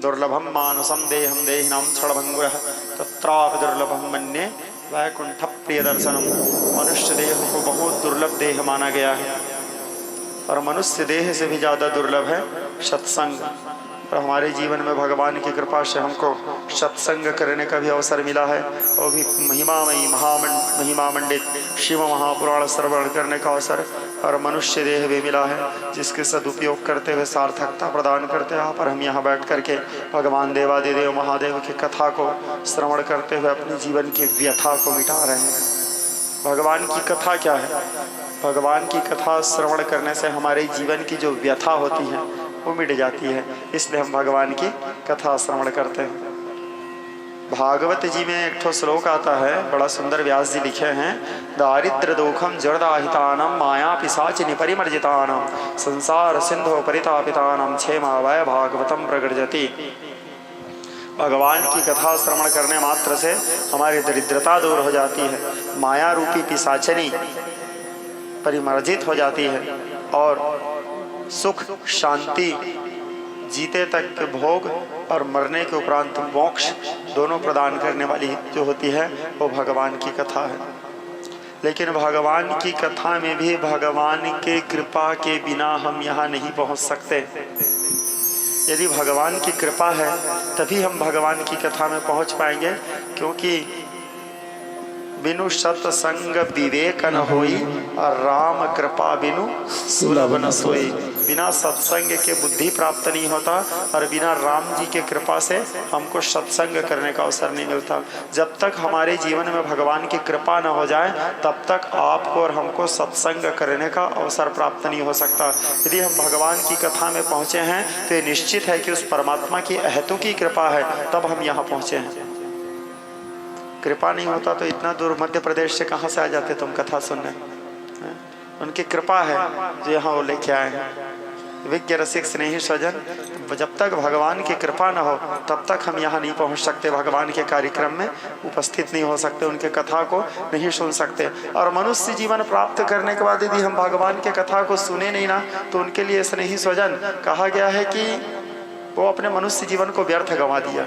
दुर्लभम मानसम देहम देहिनाम क्षणभंगुरः तत्रापि दुर्लभम मन्ये वैकुंठ प्रिय दर्शनम। मनुष्य देह को बहुत दुर्लभ देह माना गया है और मनुष्य देह से भी ज़्यादा दुर्लभ है सत्संग। और हमारे जीवन में भगवान की कृपा से हमको सत्संग करने का भी अवसर मिला है, वो भी महिमा मंडित शिव महापुराण श्रवण करने का अवसर, और मनुष्य देह भी मिला है जिसके सदुपयोग करते हुए सार्थकता प्रदान करते हैं। पर हम यहाँ बैठ करके भगवान देवादिदेव महादेव की कथा को श्रवण करते हुए अपने जीवन की व्यथा को मिटा रहे हैं। भगवान की कथा क्या है? भगवान की कथा श्रवण करने से हमारे जीवन की जो व्यथा होती है वो मिट जाती है, इसलिए हम भगवान की कथा श्रवण करते हैं। भागवत जी में एक ठो श्लोक आता है, बड़ा सुंदर व्यास जी लिखे हैं। दारिद्र दोखम जड़दाहितानम माया पिशाचिनी परिमर्जितानम संसार सिंधु परितापितानम क्षेमा वै भागवतम प्रगृजति। भगवान की कथा श्रवण करने मात्र से हमारी दरिद्रता दूर हो जाती है, माया रूपी पिशाचिनी परिमर्जित हो जाती है और सुख शांति जीते तक के भोग और मरने के उपरांत मोक्ष दोनों प्रदान करने वाली जो होती है वो भगवान की कथा है। लेकिन भगवान की कथा में भी भगवान के कृपा के बिना हम यहाँ नहीं पहुँच सकते। यदि भगवान की कृपा है तभी हम भगवान की कथा में पहुँच पाएंगे, क्योंकि बिनु सत्संग विवेक न होई और राम कृपा बिनु सुलभ न सोई। बिना सत्संग के बुद्धि प्राप्त नहीं होता और बिना राम जी के कृपा से हमको सत्संग करने का अवसर नहीं मिलता। जब तक हमारे जीवन में भगवान की कृपा न हो जाए तब तक आपको और हमको सत्संग करने का अवसर प्राप्त नहीं हो सकता। यदि हम भगवान की कथा में पहुँचे हैं तो ये निश्चित है कि उस परमात्मा की अहेतु की कृपा है, तब हम यहाँ पहुँचे हैं। कृपा नहीं होता तो इतना दूर मध्य प्रदेश से कहाँ से आ जाते तुम कथा सुनने? उनकी कृपा है जो यहाँ वो लेके आए हैं। विज्ञ रसिक स्नेही स्वजन, जब तक भगवान की कृपा न हो तब तक हम यहाँ नहीं पहुँच सकते, भगवान के कार्यक्रम में उपस्थित नहीं हो सकते, उनके कथा को नहीं सुन सकते। और मनुष्य जीवन प्राप्त करने के बाद यदि हम भगवान के कथा को सुने नहीं ना तो उनके लिए स्नेही स्वजन कहा गया है कि वो अपने मनुष्य जीवन को व्यर्थ गंवा दिया।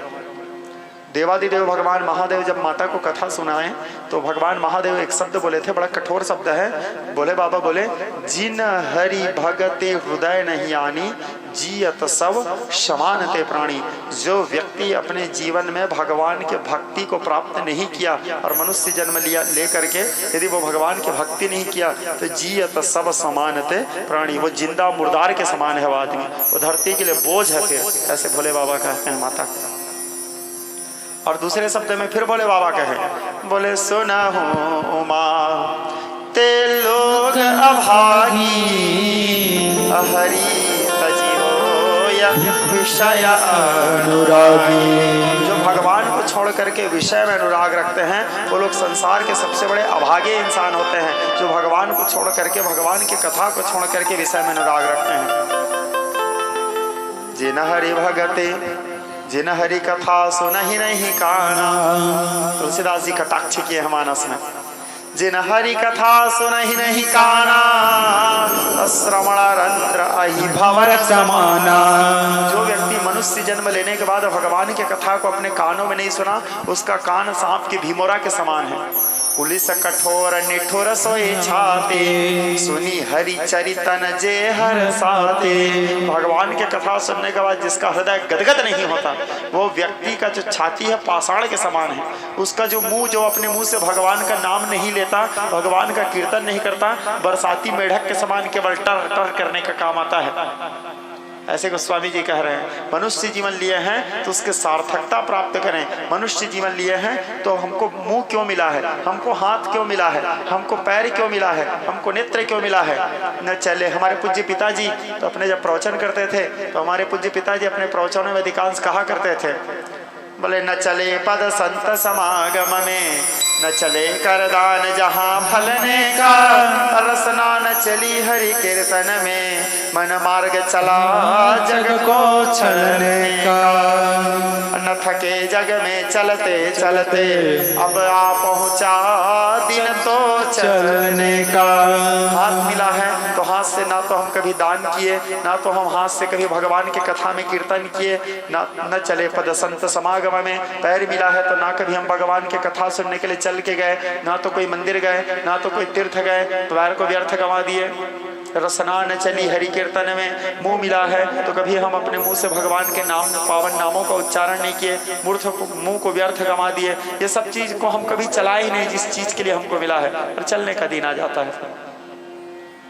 देवादिदेव भगवान महादेव जब माता को कथा सुनाए तो भगवान महादेव एक शब्द बोले थे, बड़ा कठोर शब्द है। बोले बाबा बोले, जिन हरि भगते हृदय नहीं आनी जियत सब समानते प्राणी। जो व्यक्ति अपने जीवन में भगवान के भक्ति को प्राप्त नहीं किया और मनुष्य जन्म लिया ले करके यदि वो भगवान की भक्ति नहीं किया तो जियत सब समानते प्राणी, वो जिंदा मुर्दार के समान है वो आदमी, वो धरती के लिए बोझ है। फिर ऐसे भोले बाबा कहते हैं माता। और दूसरे शब्द में फिर भोले बाबा कहे, बोले सुना हो उमा ते लोग अभागी हरि तजी हो या विषय अनुरागी। जो भगवान को छोड़ करके विषय में अनुराग रखते हैं वो लोग संसार के सबसे बड़े अभागे इंसान होते हैं, जो भगवान को छोड़ करके भगवान की कथा को छोड़ करके विषय में अनुराग रखते हैं। जिन हरि भगते जिन हरि कथा सुन ही नहीं काना। तुलसीदास जी कटाक्ष किए हैं मानस में। जिन हरि कथा सुन ही नहीं काना श्रवण रंध्र अहि भंवर समाना। जो व्यक्ति मनुष्य जन्म लेने के बाद भगवान की कथा को अपने कानों में नहीं सुना उसका कान सांप की भीमोरा के समान है। पुलिस कठोर निठुर सोए छाते सुनी हरि चरितन जे हर साते। भगवान की कथा सुनने के बाद जिसका हृदय गदगद नहीं होता वो व्यक्ति का जो छाती है पाषाण के समान है। उसका जो मुंह जो अपने मुंह से भगवान का नाम नहीं लेता, भगवान का कीर्तन नहीं करता, बरसाती मेढक के समान केवल टर टर करने का काम आता है। ऐसे गोस्वामी जी कह रहे हैं मनुष्य जीवन लिए हैं तो उसके सार्थकता प्राप्त करें। मनुष्य जीवन लिए हैं तो हमको मुंह क्यों मिला है, हमको हाथ क्यों मिला है, हमको पैर क्यों मिला है, हमको नेत्र क्यों मिला है। न चले हमारे पूज्य पिताजी तो अपने जब प्रवचन करते थे तो हमारे पूज्य पिताजी अपने प्रवचनों में अधिकांश कहा करते थे, बोले न चले पद संत समागम में, न चले करदान जहाँ फलने का, रसना न चली हरि कीर्तन में, मन मार्ग चला जग को छलने का। न थके के जग में चलते चलते अब आ पहुंचा दिन तो चलने का। हाथ मिला है तो हाथ से ना तो हम कभी दान किए, ना तो हम हाथ से कभी भगवान की कथा में कीर्तन किए, न चले पद संत समागम में। पैर मिला है तो ना कभी हम भगवान की कथा सुनने के लिए चल के गए, ना तो कोई मंदिर गए, ना तो कोई तीर्थ गए, पैर को व्यर्थ गंवा दिए। रसना न चली हरि कीर्तन में। मुंह मिला है तो कभी हम अपने मुंह से भगवान के नाम, पावन नामों का उच्चारण नहीं किए, मुंह को व्यर्थ गंवा दिए। ये सब चीज को हम कभी चला ही नहीं जिस चीज के लिए हमको मिला है, और चलने का दिन आ जाता है।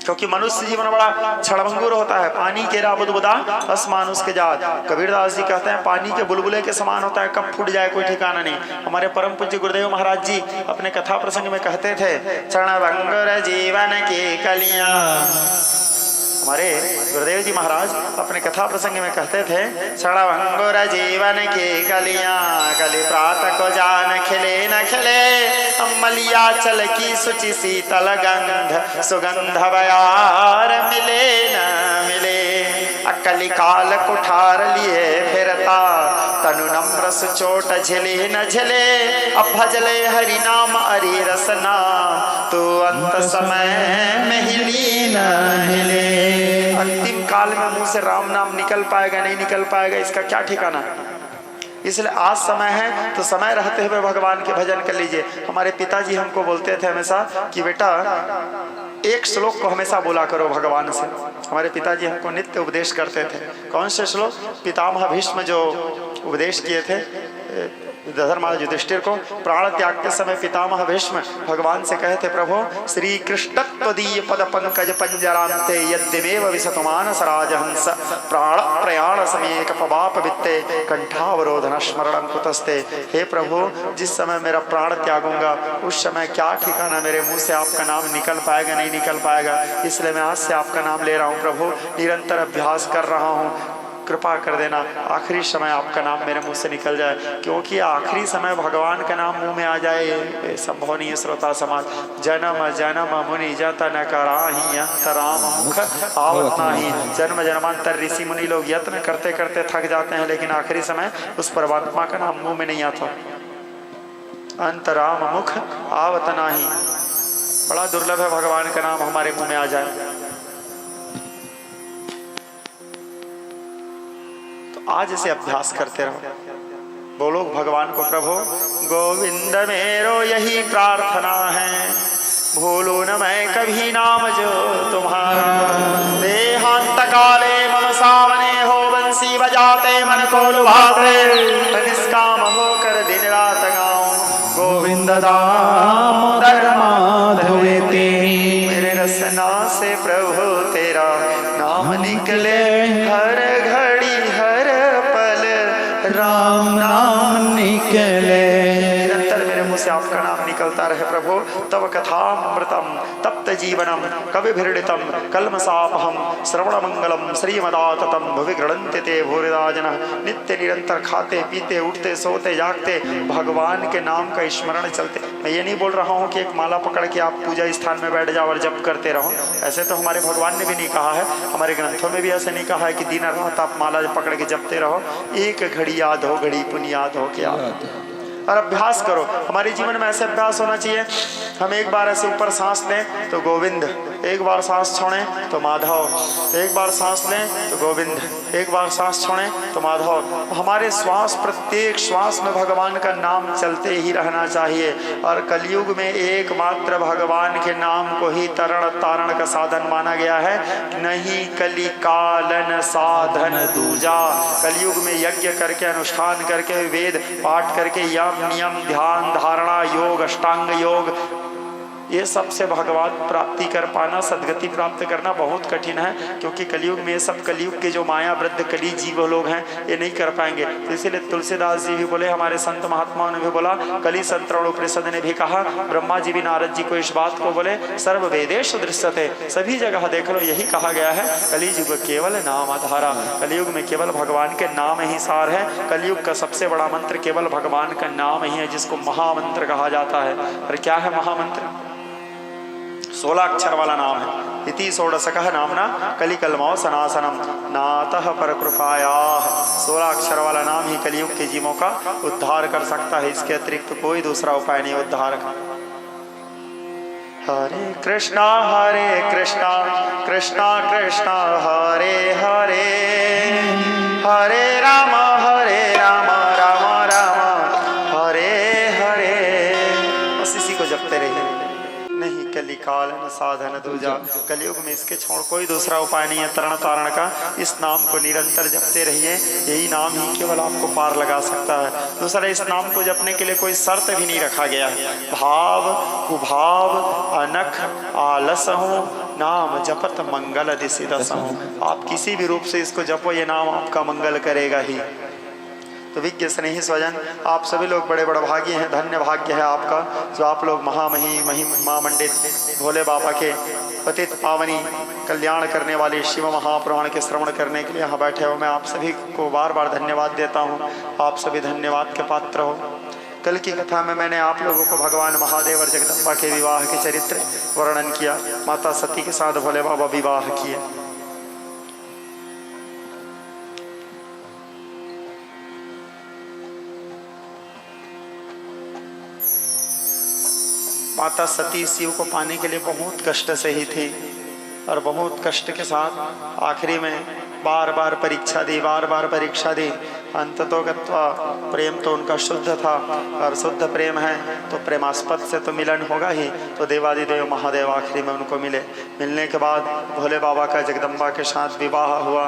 क्योंकि मनुष्य जीवन बड़ा क्षणभंगुर होता है। पानी केरा बुदबुदा आसमान उसके जात। कबीरदास जी कहते हैं पानी के बुलबुले के समान होता है, कब फूट जाए कोई ठिकाना नहीं। हमारे परम पूज्य गुरुदेव महाराज जी अपने कथा प्रसंग में कहते थे, क्षणभंगुर जीवन की कलियां। हमारे गुरुदेव जी महाराज अपने कथा प्रसंग में कहते थे, क्षणभंगुर जीवन की कलियां, कली प्रातः को जान खिले न खिले, अम्मलिया चल की सुचि शीतल गंध, सुगंध बयार मिले न मिले। अकली काल कुठार लिए फिरता, तनु नम्र सुचोट झिले न झिले, अब भजले हरि नाम अरि रसना, तो अंत समय में हिली न हिले। अंतिम काल में मुंह से राम नाम निकल पाएगा नहीं निकल पाएगा, इसका क्या ठिकाना। इसलिए आज समय है तो समय रहते हुए भगवान के भजन कर लीजिए। हमारे पिताजी हमको बोलते थे हमेशा कि बेटा एक श्लोक को हमेशा बोला करो भगवान से। हमारे पिताजी हमको नित्य उपदेश करते थे। कौन से श्लोक? पितामह भीष्म जो उपदेश किए थे धर्मराज युधिष्ठिर को, प्राण त्याग के समय पितामह भीष्म भगवान से कहे थे, प्रभु श्री कृष्ण त्वदीय पद पंकज पंजरांते यद्यमेव विशतमान सराजहंस, प्राण प्रयाण समय कपाप वित्ते कंठावरोधन स्मरण कुतस्ते। हे प्रभु जिस समय मेरा प्राण त्यागूंगा उस समय क्या ठिकाना मेरे मुंह से आपका नाम निकल पाएगा नहीं निकल पाएगा। इसलिए मैं आज से आपका नाम ले रहा हूँ प्रभु, निरंतर अभ्यास कर रहा हूँ, कृपा कर देना आखिरी समय आपका नाम मेरे मुंह से निकल जाए। क्योंकि आखिरी समय भगवान का नाम मुंह में आ जाए ये संभव नहीं है श्रोता समाज। जन्म जन्म मुनि जतन कराही अंतराम मुख आवत नाही। जन्म जन्मांतर ऋषि मुनि लोग यत्न करते करते थक जाते हैं, लेकिन आखिरी समय उस परमात्मा का नाम मुंह में नहीं आता। अंतराम मुख आवत नाही, बड़ा दुर्लभ है भगवान का नाम हमारे मुंह में आ जाए। आज इसे अभ्यास करते रहो। बोलो भगवान को, प्रभु गोविंद मेरो यही प्रार्थना है, भूलो न मैं कभी नाम जो तुम्हारा। देहांत काले मम सामने हो बंसी बजाते मन को लुभाते, निष्काम होकर दिन रात गाऊं गोविंद दामोदर माधवेति। मेरे रसना से प्रभु तेरा नाम निकले हर घड़ी हर पल, राम नाम निकले। निरंतर मेरे मुंह से आपका नाम निकलता रहे प्रभु। तब कथामृतम तप्त जीवनम कविभिर्डितम कल्मषापहम श्रवण मंगलम श्रीमदाततम भुवि गृह्णन्ति ते भूरिदा जनः। नित्य निरंतर खाते पीते उठते सोते जागते भगवान के नाम का स्मरण चलते। मैं ये नहीं बोल रहा हूँ कि एक माला पकड़ के आप पूजा स्थान में बैठ जाओ और जप करते रहो, ऐसे तो हमारे भगवान ने भी नहीं कहा है, हमारे ग्रंथों में भी ऐसे नहीं कहा है कि दिन रात आप माला पकड़ के जपते रहो। एक घड़ी याद हो घड़ी पुण्य याद हो क्या, और अभ्यास करो। हमारे जीवन में ऐसे अभ्यास होना चाहिए, हम एक बार ऐसे ऊपर सांस लें तो गोविंद, एक बार सांस छोड़ें तो माधव, एक बार सांस लें तो गोविंद, एक बार सांस छोड़ें तो माधव। हमारे श्वास प्रत्येक श्वास में भगवान का नाम चलते ही रहना चाहिए। और कलयुग में एकमात्र भगवान के नाम को ही तरण तारण का साधन माना गया है, नहीं कली कालन साधन दूजा। कलयुग में यज्ञ करके अनुष्ठान करके वेद पाठ करके यम नियम ध्यान धारणा योग अष्टांग योग ये सबसे भगवान प्राप्ति कर पाना, सदगति प्राप्त करना बहुत कठिन है। क्योंकि कलयुग में ये सब कलयुग के जो माया वृद्ध कली जीव लोग हैं ये नहीं कर पाएंगे। तो इसीलिए तुलसीदास जी भी बोले, हमारे संत महात्माओं ने भी बोला, कली संतरण उपनिषद ने भी कहा, ब्रह्मा जी भी नारद जी को इस बात को बोले, सर्व वेदेषु दृश्यते, सभी जगह देख लो यही कहा गया है, कलियुग केवल नाम आधारा। कलयुग में केवल भगवान के नाम ही सार है। कलयुग का सबसे बड़ा मंत्र केवल भगवान का नाम ही है, जिसको महामंत्र कहा जाता है। और क्या है महामंत्र? 16 अक्षर वाला नाम है। इति षोडशकः नामना कलिकलमौ सनासनम नातः पर कृपाया। 16 अक्षर वाला नाम ही कलियुग के जीवों का उद्धार कर सकता है, इसके अतिरिक्त तो कोई दूसरा उपाय नहीं उद्धार का। हरे कृष्णा कृष्णा कृष्णा हरे हरे, हरे राम राम राम हरे हरे। बस इसी को जपते रहिए। नहीं कली काल न साधन दूजा, कलयुग में इसके छोड़ कोई दूसरा उपाय नहीं है तरण तारण का। इस नाम को निरंतर जपते रहिए, यही नाम ही केवल आपको पार लगा सकता है। दूसरा, इस नाम को जपने के लिए कोई शर्त भी नहीं रखा गया है। भाव कुभाव अनख आलस हो नाम जपत मंगल दिशि दस हो। आप किसी भी रूप से इसको जपो, ये नाम आपका मंगल करेगा ही। तो विज्ञ स्नेही स्वजन, आप सभी लोग बड़े बड़े भाग्य हैं, धन्य भाग्य है आपका जो आप लोग महिमा मंडित भोले बाबा के पतित पावनी कल्याण करने वाले शिव महापुराण के श्रवण करने के लिए यहाँ बैठे हो। मैं आप सभी को बार बार धन्यवाद देता हूँ, आप सभी धन्यवाद के पात्र हो। कल की कथा में मैंने आप लोगों को भगवान महादेव और जगदम्बा के विवाह के चरित्र वर्णन किया। माता सती के साथ भोले बाबा विवाह किए। माता सती शिव को पाने के लिए बहुत कष्ट सही थी और बहुत कष्ट के साथ आखिरी में बार बार परीक्षा दी, बार बार परीक्षा दी। अंततो गत्वा, प्रेम तो उनका शुद्ध था और शुद्ध प्रेम है तो प्रेमास्पद से तो मिलन होगा ही। तो देवादिदेव महादेव आखिरी में उनको मिले। मिलने के बाद भोले बाबा का जगदम्बा के साथ विवाह हुआ।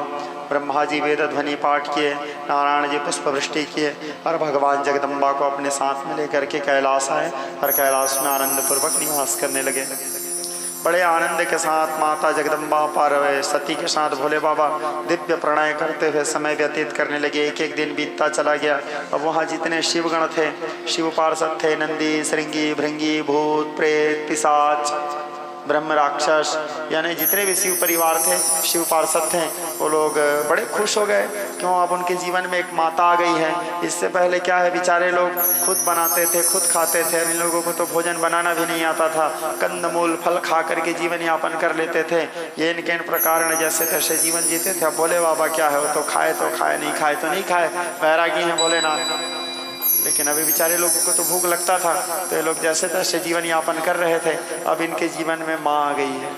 ब्रह्मा जी वेद ध्वनि पाठ किए, नारायण जी पुष्प वृष्टि किए और भगवान जगदम्बा को अपने साथ में लेकर के कैलाश आए और कैलाश में आनंद पूर्वक निवास करने लगे। बड़े आनंद के साथ माता जगदम्बा पार्वती सती के साथ भोले बाबा दिव्य प्रणय करते हुए समय व्यतीत करने लगे। एक एक दिन बीतता चला गया। अब वहाँ जितने शिवगण थे, शिव पार्षद थे, नंदी श्रृंगी भृंगी भूत प्रेत पिशाच ब्रह्म राक्षस, यानी जितने भी शिव परिवार थे, शिव पार्षद थे, वो लोग बड़े खुश हो गए। क्यों? अब उनके जीवन में एक माता आ गई है। इससे पहले क्या है, बेचारे लोग खुद बनाते थे, खुद खाते थे। इन लोगों को तो भोजन बनाना भी नहीं आता था। कंदमूल फल खा करके जीवन यापन कर लेते थे। ये इनके प्रकार जैसे तैसे जीवन जीते थे। अब भोले बाबा क्या है, वो तो खाए, नहीं खाए तो नहीं खाए, बैरागी हैं भोलेनाथ। लेकिन अभी बेचारे लोगों को तो भूख लगता था, तो ये लोग जैसे तैसे जीवन यापन कर रहे थे। अब इनके जीवन में माँ आ गई है,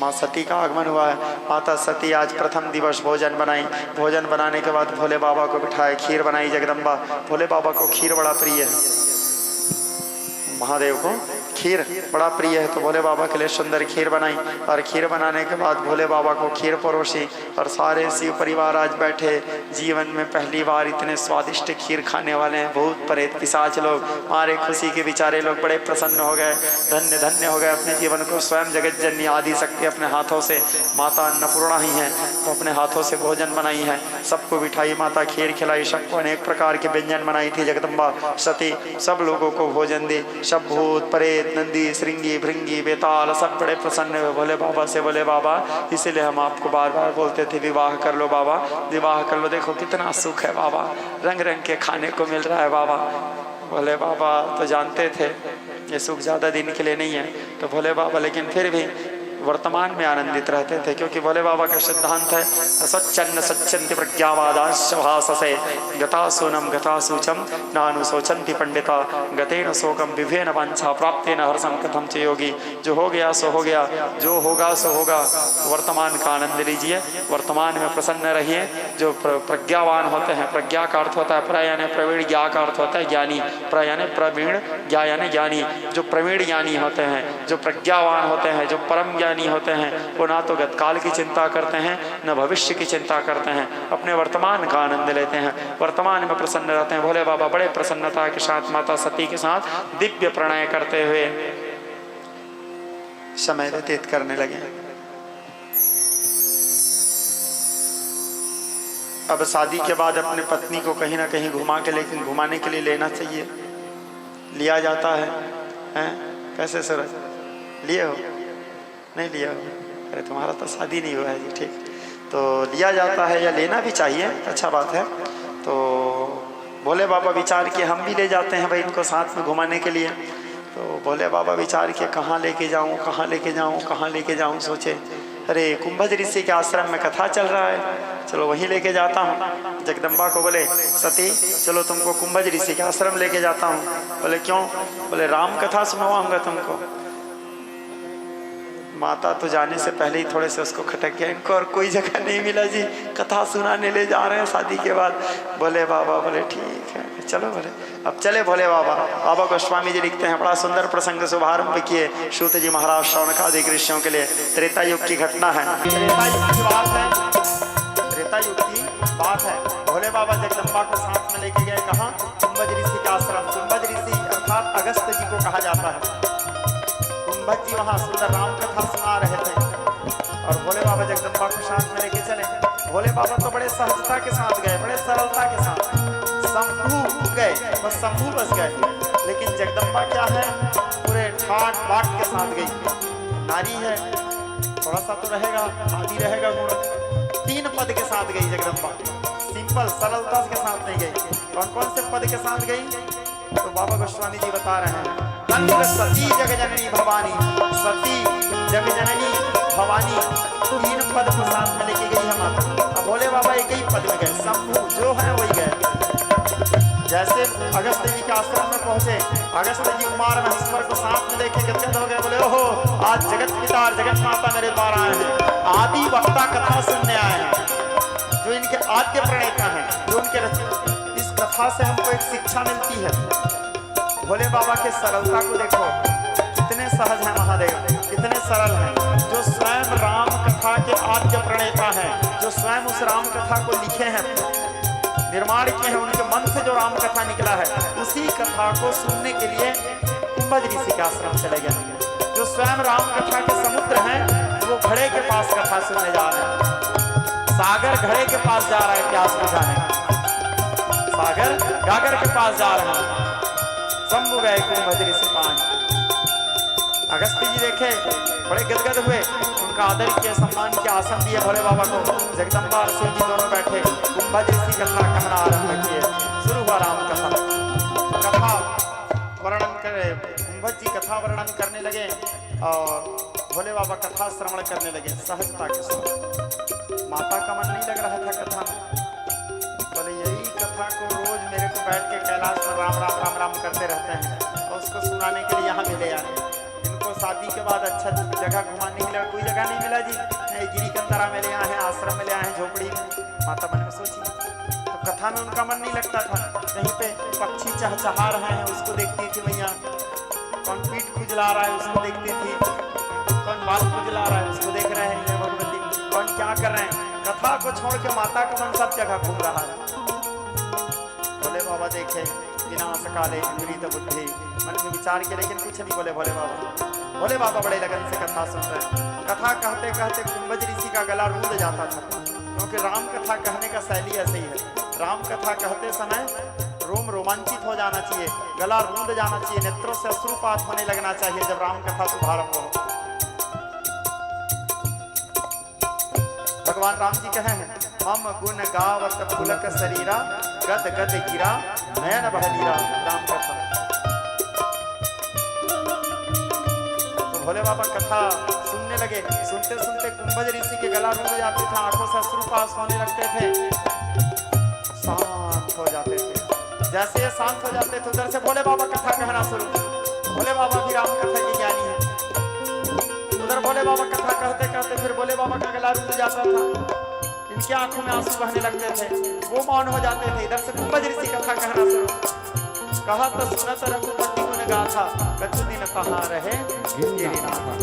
माँ सती का आगमन हुआ है। माता सती आज प्रथम दिवस भोजन बनाई। भोजन बनाने के बाद भोले बाबा को बिठाए, खीर बनाई जगदम्बा। भोले बाबा को खीर बड़ा प्रिय है, महादेव को खीर बड़ा प्रिय है। तो भोले बाबा के लिए सुंदर खीर बनाई और खीर बनाने के बाद भोले बाबा को खीर परोसी और सारे शिव परिवार आज बैठे। जीवन में पहली बार इतने स्वादिष्ट खीर खाने वाले हैं। भूत प्रेत पिशाच लोग हमारे खुशी के बेचारे लोग बड़े प्रसन्न हो गए, धन्य धन्य हो गए। अपने जीवन को स्वयं जगत जननी आदि शक्ति अपने हाथों से, माता अन्नपूर्णा ही हैं, तो अपने हाथों से भोजन बनाई है। सबको बिठाई माता, खीर खिलाई, सबको अनेक प्रकार के व्यंजन बनाई थी जगदम्बा सती। सब लोगों को भोजन दी। सब भूत प्रेत नंदी श्रृंगी भृंगी बेताल सब बड़े प्रसन्न हुए भोले बाबा से। बोले बाबा, इसीलिए हम आपको बार बार बोलते थे विवाह कर लो बाबा, विवाह कर लो। देखो कितना सुख है बाबा, रंग रंग के खाने को मिल रहा है बाबा। भोले बाबा तो जानते थे ये सुख ज़्यादा दिन के लिए नहीं है, तो भोले बाबा लेकिन फिर भी वर्तमान में आनंदित रहते थे, क्योंकि भोले बाबा का सिद्धांत है सच्चन्न सच्चन्ति प्रज्ञावादाशभाससे गता सोनम गता सूचम नानुशोचन्ति पंडिता गतेन शोकम विभेन वांछा प्राप्तेन हर्षम कथम च योगी। जो हो गया सो हो गया, जो होगा सो होगा। वर्तमान का आनंद लीजिए, वर्तमान में प्रसन्न रहिए। जो प्रज्ञावान होते हैं, प्रज्ञा का अर्थ होता है प्र यानी प्रवीण, ज्ञा का अर्थ होता है ज्ञानी, प्र यानी प्रवीण, ज्ञा यानी ज्ञानी। जो प्रवीण ज्ञानी होते हैं, जो प्रज्ञावान होते हैं, जो परम ज्ञानी होते हैं, वो ना तो गतकाल की चिंता करते हैं न भविष्य की चिंता करते हैं, अपने वर्तमान का आनंद लेते हैं, वर्तमान में प्रसन्न रहते हैं। भोले बाबा बड़े प्रसन्नता के साथ माता सती के साथ दिव्य प्रणय करते हुए समय व्यतीत करने लगे। अब शादी के बाद अपने पत्नी को कहीं ना कहीं घुमाने के लिए लेना चाहिए। लिया जाता है, कैसे सर लिए हो? नहीं लिया हो? अरे तुम्हारा तो शादी नहीं हुआ है जी, ठीक। तो लिया जाता है या लेना भी चाहिए, अच्छा बात है। तो भोले बाबा विचार किए हम भी ले जाते हैं भाई इनको साथ में घुमाने के लिए। तो भोले बाबा विचार किए कहाँ लेके जाऊँ, कहाँ लेके जाऊँ, कहाँ लेके जाऊँ। सोचे अरे कुंभज ऋषि के आश्रम में कथा चल रहा है, चलो वहीं लेके जाता हूँ। जगदम्बा को बोले सती चलो तुमको कुंभज ऋषि के आश्रम लेके जाता हूँ। बोले क्यों? बोले राम कथा सुनवाऊंगा तुमको। माता तो जाने से पहले ही थोड़े से उसको खटक गया, इनको और कोई जगह नहीं मिला जी, कथा सुनाने ले जा रहे हैं शादी के बाद। बोले बाबा बोले ठीक है चलो। बोले अब चले भोले बाबा। बाबा गोस्वामी जी लिखते हैं बड़ा सुंदर प्रसंग शुभारंभ किए सूत जी महाराज शौनकादि ऋषियों के लिए। त्रेता युग की घटना है, त्रेता युग की बात है, त्रेता युग की बात है। भोले बाबा जगदम्बा को साथ में लेके गए कहाँ? कुंभज ऋषि का आश्रम। कुंभज ऋषि अर्थात अगस्त जी को कहा जाता है। कुंभज जी वहाँ सुंदर राम कथा सुना रहे थे और भोले बाबा जगदम्बा को साथ में लेके चले। भोले बाबा तो बड़े सहजता के साथ गए, बड़े सरलता के साथ। शंभू गए, बस शंभू बस गए, लेकिन जगदम्बा क्या है पूरे ठाट बाट के साथ गई। नारी है, थोड़ा सा तो रहेगा, आदि रहेगा गुण। 3 पद के साथ गई जगदम्बा, सिंपल सरलता के साथ नहीं गई। कौन कौन से पद के साथ गई? तो बाबा गोस्वामी जी बता रहे हैं सती जगजननी भवानी, सती जगजननी भवानी 3 पद को साथ में लेके गई है माता। अब भोले बाबा एक ही पद में गए, शंभू जो है वही गए। जैसे अगस्त जी के आश्रम में पहुंचे, अगस्त जी कुमार महेश्वर को साथ में लेके गदगद हो गए। बोले ओहो आज जगत पिता और जगत माता मेरे द्वार आए हैं, आदि वक्ता कथा सुनने आए हैं, जो इनके आद्य प्रणेता हैं, जो उनके रचित। इस कथा से हमको एक शिक्षा मिलती है। भोले बाबा के सरलता को देखो, कितने सहज हैं महादेव, कितने सरल हैं। जो स्वयं राम कथा के आद्य प्रणेता हैं, जो स्वयं उस राम कथा को लिखे हैं, निर्माण किए हैं, उनके मन से जो राम कथा निकला है, उसी कथा को सुनने के लिए कुंभज ऋषि के आश्रम चले गए। जो स्वयं राम कथा के समुद्र हैं, वो घड़े के पास कथा सुनने जा रहे हैं। सागर घड़े के पास जा रहा है प्यास बुझाने, सागर गागर के पास जा रहे हैं। शंभू गए कुंभज ऋषि पान। अगस्त जी देखे बड़े गदगद हुए, उनका आदर किया, सम्मान किया, आसन दिया भोले बाबा को। जगदम्बा और शिव जी दोनों बैठे कुंभज ऋषि कथा कहना आरंभ किए। शुरू हुआ राम कथा। कथा वर्णन करे, कुंभज जी कथा वर्णन करने लगे और भोले बाबा कथा श्रवण करने लगे सहजता के साथ। माता का मन नहीं लग रहा था कथा में। बोले यही कथा को रोज मेरे को बैठ के कैलाश में राम राम राम राम करते रहते हैं और उसको सुनाने के लिए यहाँ मिले आए। इनको शादी के बाद अच्छा जगह घुमाने के लिए कोई जगह नहीं मिला जी, गिरी कंतरा में ले आए हैं, आश्रम में ले आए हैं, झोपड़ी में। माता मन में सोची तो कथा में उनका मन नहीं लगता था। कहीं पे पक्षी चहचहा रहे हैं उसको देखती थी मैया, कौन पीठ खुजला रहा है उसको देखती थी, कौन बाल खुजला रहा है उसको देख रहे हैं भगवती, कौन क्या कर रहे हैं। कथा को छोड़ के माता का मन सब जगह घूम रहा है। भोले बाबा देखे विनाश काले विपरीत बुद्धि, मन में विचार किया लेकिन कुछ नहीं बोले भोले बाबा। भोले बाबा बड़े लगन से कथा सुन रहे हैं। कथा कहते कहते कुंभज ऋषि का गला रूंध जाता था, क्योंकि राम कथा कहने का शैली ऐसे ही है। राम कथा कहते समय रोम रोमांचित हो जाना चाहिए, गला रूंध जाना चाहिए, नेत्रों से अश्रुपात होने लगना चाहिए जब राम कथा शुभारंभ हो। भगवान राम जी कहे हैं मम गुण गावत पुलक शरीरा, गद गद गिरा नयन बहलीरा। राम कथा तो भोले बाबा कथा सुनने लगे। सुनते सुनते कुंभज ऋषि के गला रूंध जाते थे, आंखों से अश्रुपात होने लगते थे, शांत हो जाते थे। जैसे ये शांत हो जाते थे उधर से भोले बाबा कथा कहना शुरू। भोले बाबा भी राम कथा के ज्ञानी है। उधर भोले बाबा कथा कहते कहते फिर भोले बाबा का गला रूंध जाता था, इनकी आंखों में आंसू बहने लगते थे, वो मौन हो जाते थे। इधर से कुंभज ऋषि कथा कहना शुरू। कहा तो सुनत रघुपति गुण गाथा, कछु दिन कहाँ रहे गिरिनाथा।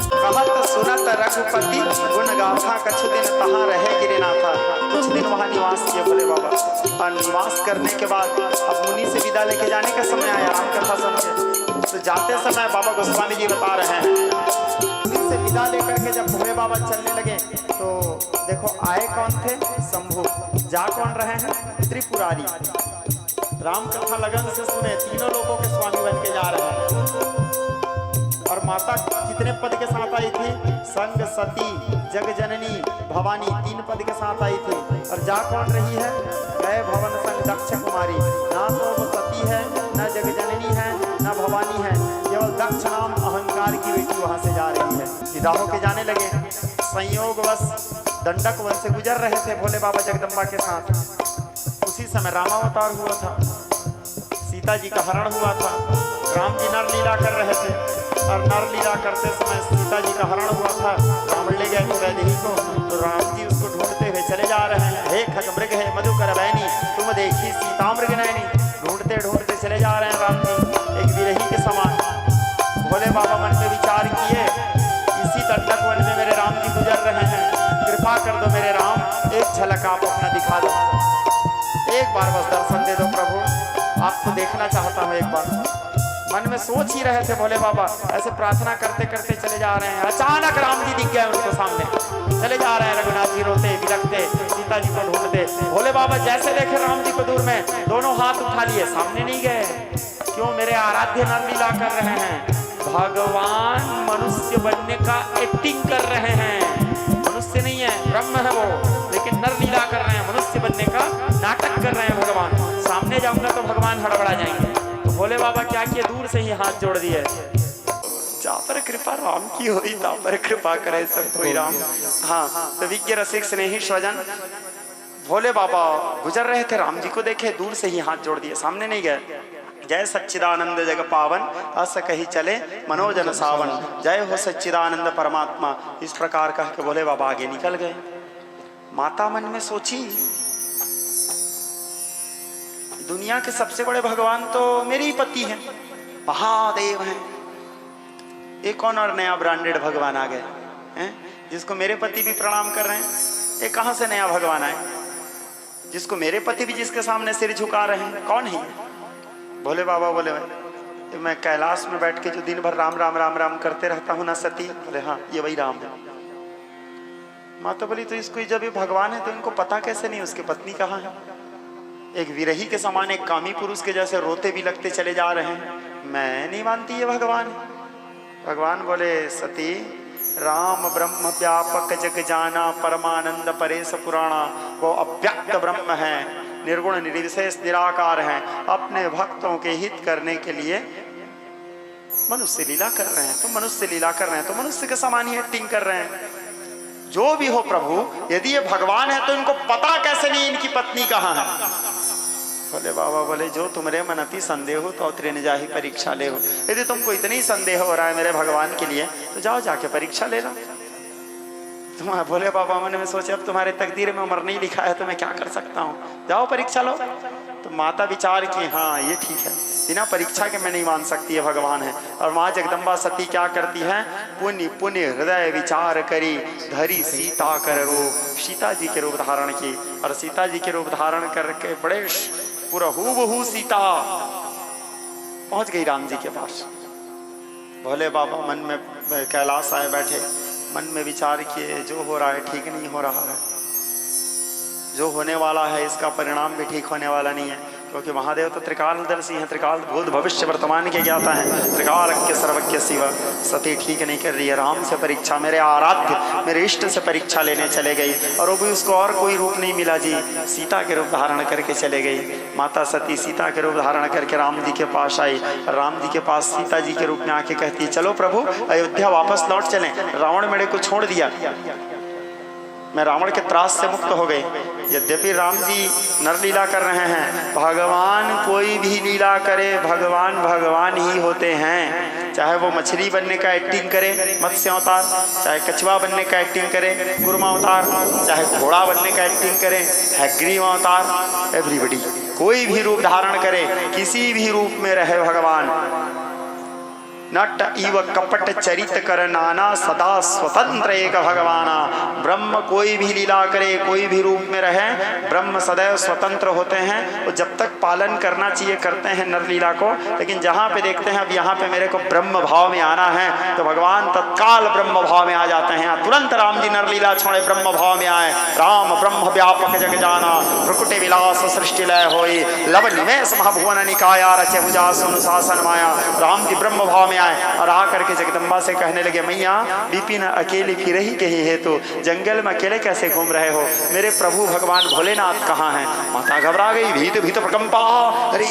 कहा तो सुनत रघुपति गुण गाथा, कछु दिन कहाँ रहे गिरिनाथा। कुछ दिन वहाँ निवास किए भोले बाबा और निवास करने के बाद अब मुनि से विदा लेके जाने का समय आया राम कथा सुन के। तो जाते समय बाबा गोस्वामी जी बता रहे हैं, मुनि से विदा लेकर के जब भोले बाबा चलने लगे तो देखो आए कौन थे? शंभू। जा कौन रहे हैं? त्रिपुरारी। राम कथा लगन से सुने, तीनों लोगों के स्वामी बन के जा रहे हैं। और माता कितने पद के साथ आई थी? संग सती जगजननी भवानी 3 पद के साथ आई थी। और जा कौन रही है? गए भवन संग दक्ष कुमारी। ना तो वो सती है, न जगजननी है, न भवानी है, केवल वहां से जा रही है। विदा होके जाने लगे। संयोगवश दंडक वन से गुजर रहे थे भोले बाबा जगदम्बा के साथ। उसी समय रामावतार हुआ था, सीता जी का हरण हुआ था। राम जी नर लीला कर रहे थे और नर लीला करते समय सीता जी का हरण हुआ था। रावण ले गए थे वैदेही को, तो राम जी उसको ढूंढते हुए चले जा रहे हैं। हे खगमृग है मधुकर बैनी, तुम देखी सीता मृग नैनी। ढूंढते ढूंढते चले जा रहे हैं राम जी एक विरही के समान। भोले बाबा मन में विचार किए, इसी दंडक वन में मेरे राम जी गुजर रहे हैं, कृपा कर दो मेरे राम, एक झलक आप अपना दिखा दो, एक बार बस दर्शन दे दो प्रभु, आपको देखना चाहता हूँ एक बार। मन में सोच ही रहे थे भोले बाबा, ऐसे प्रार्थना करते करते चले जा रहे हैं। अचानक राम जी दिख गए उनको सामने, चले जा रहे हैं। रघुनाथ जी रोते बिलखते सीता जी को ढूंढते। भोले बाबा जैसे देखे राम जी को दूर में, दोनों हाथ उठा लिए, सामने नहीं गए। क्यों? मेरे आराध्य नर लीला कर रहे हैं। भगवान मनुष्य बनने का एक्टिंग कर रहे हैं। मनुष्य नहीं है, ब्रह्म है वो, लेकिन नर लीला कर रहे हैं, मनुष्य बनने का नाटक कर रहे हैं भगवान। सामने जाऊंगा तो भगवान हड़बड़ा जाएंगे। तो भोले बाबा क्या किए, दूर से ही हाथ जोड़ दिए। जा पर कृपा राम की हुई, ता पर कृपा करे सब कोई राम। हाँ, तो विज्ञ रसिक स्नेही स्वजन, भोले बाबा गुजर रहे थे, राम जी को देखे, दूर से ही हाथ जोड़ दिए, सामने नहीं गए। जय सच्चिदानंद जग पावन, अस कही चले मनोजन सावन, जय हो सच्चिदानंद परमात्मा। इस प्रकार कह के भोले बाबा आगे निकल गए। माता मन में सोची, दुनिया के सबसे बड़े भगवान तो मेरे ही पति हैं, महादेव हैं। एक कौन और नया ब्रांडेड भगवान आ गए हैं, जिसको मेरे पति भी प्रणाम कर रहे हैं। ये कहाँ से नया भगवान आए, जिसको मेरे पति भी जिसके सामने सिर झुका रहे हैं? कौन है? भोले बाबा बोले, मैं कैलाश में बैठ के जो दिन भर राम राम राम राम करते रहता हूँ ना सती। बोले हाँ, ये वही राम है। माता बोली, तो इसको जब ये भगवान है तो इनको पता कैसे नहीं उसकी पत्नी कहाँ है? एक विरही के समान, एक कामी पुरुष के जैसे रोते भी लगते चले जा रहे हैं। मैं नहीं मानती ये भगवान। भगवान बोले, सती राम ब्रह्म व्यापक जग जाना, परमानंद परेश पुराणा। वो अव्यक्त ब्रह्म है, निर्गुण निर्विशेष निराकार हैं। अपने भक्तों के हित करने के लिए मनुष्य लीला कर रहे हैं। तो मनुष्य लीला कर रहे हैं तो मनुष्य के समान ही एक्टिंग कर रहे हैं। जो भी हो प्रभु, यदि ये भगवान है तो इनको पता कैसे नहीं इनकी पत्नी कहाँ है? बोले बाबा बोले, जो तुम्हारे मन अति संदेह हो तो त्रिन जाहि परीक्षा ले हो। यदि तुमको इतनी संदेह हो रहा है मेरे भगवान के लिए, तो जाओ जाके परीक्षा ले लो। तुम्हारे भोले बाबा मन में सोचे, अब तुम्हारे तकदीर में उम्र नहीं लिखा है तो मैं क्या कर सकता हूँ, जाओ परीक्षा लो। तो माता विचार की, हाँ ये ठीक है, बिना परीक्षा के मैं नहीं मान सकती है भगवान है। और माँ जगदम्बा सती क्या करती है, पुण्य पुण्य हृदय विचार करी, धरी सीता कर रूप, सीता जी के रूप धारण की। और सीता जी के रूप धारण करके बड़े पूरा हूबहू सीता पहुंच गई राम जी के पास। भोले बाबा मन में कैलाश आए बैठे, मन में विचार किए, जो हो रहा है ठीक नहीं हो रहा है, जो होने वाला है इसका परिणाम भी ठीक होने वाला नहीं है। क्योंकि महादेव तो त्रिकालदर्शी हैं, त्रिकाल भूत भविष्य वर्तमान के ज्ञाता हैं, त्रिकालज्ञ सर्वज्ञ शिव। सती ठीक नहीं कर रही है, राम से परीक्षा, मेरे आराध्य मेरे इष्ट से परीक्षा लेने चले गई। और वो भी उसको और कोई रूप नहीं मिला जी, सीता के रूप धारण करके चले गई। माता सती सीता के रूप धारण करके राम जी के पास आई। राम जी के पास सीता जी के रूप में आके कहती है, चलो प्रभु अयोध्या वापस लौट चलें, रावण मेरे को छोड़ दिया, मैं रावण के त्रास से मुक्त हो गई। यद्यपि राम जी नर लीला कर रहे हैं, भगवान कोई भी लीला करे, भगवान भगवान ही होते हैं। चाहे वो मछली बनने का एक्टिंग करे मत्स्य अवतार, चाहे कछुआ बनने का एक्टिंग करे कुर्मा अवतार, चाहे घोड़ा बनने का एक्टिंग करे हैग्रीव अवतार, एवरीबडी कोई भी रूप धारण करे, किसी भी रूप में रहे भगवान। नट इव कपट चरित कर नाना, सदा स्वतंत्र एक भगवाना। ब्रह्म कोई भी लीला करे, कोई भी रूप में रहे, ब्रह्म सदैव स्वतंत्र होते हैं। वो जब तक पालन करना चाहिए करते हैं नर लीला को, लेकिन जहाँ पे देखते हैं अब यहाँ पे मेरे को ब्रह्म भाव में आना है, तो भगवान तत्काल ब्रह्म भाव में आ जाते हैं। तुरंत राम जी नर लीला छोड़े ब्रह्म भाव में आए। राम ब्रह्म व्यापक जग जाना, प्रकुटे विलास सृष्टि लय होई, लव निमेष महाभुवन निकाया, रचे भुजा सुन शासन माया। राम जी ब्रह्म भाव में में आए और आ करके जगदम्बा से कहने लगे, मैया विपिन अकेली फिर ही कही है तो जंगल में अकेले कैसे घूम रहे हो, मेरे प्रभु भगवान भोलेनाथ कहाँ हैं। माता घबरा गई, भीत भीत प्रकंपा, अरे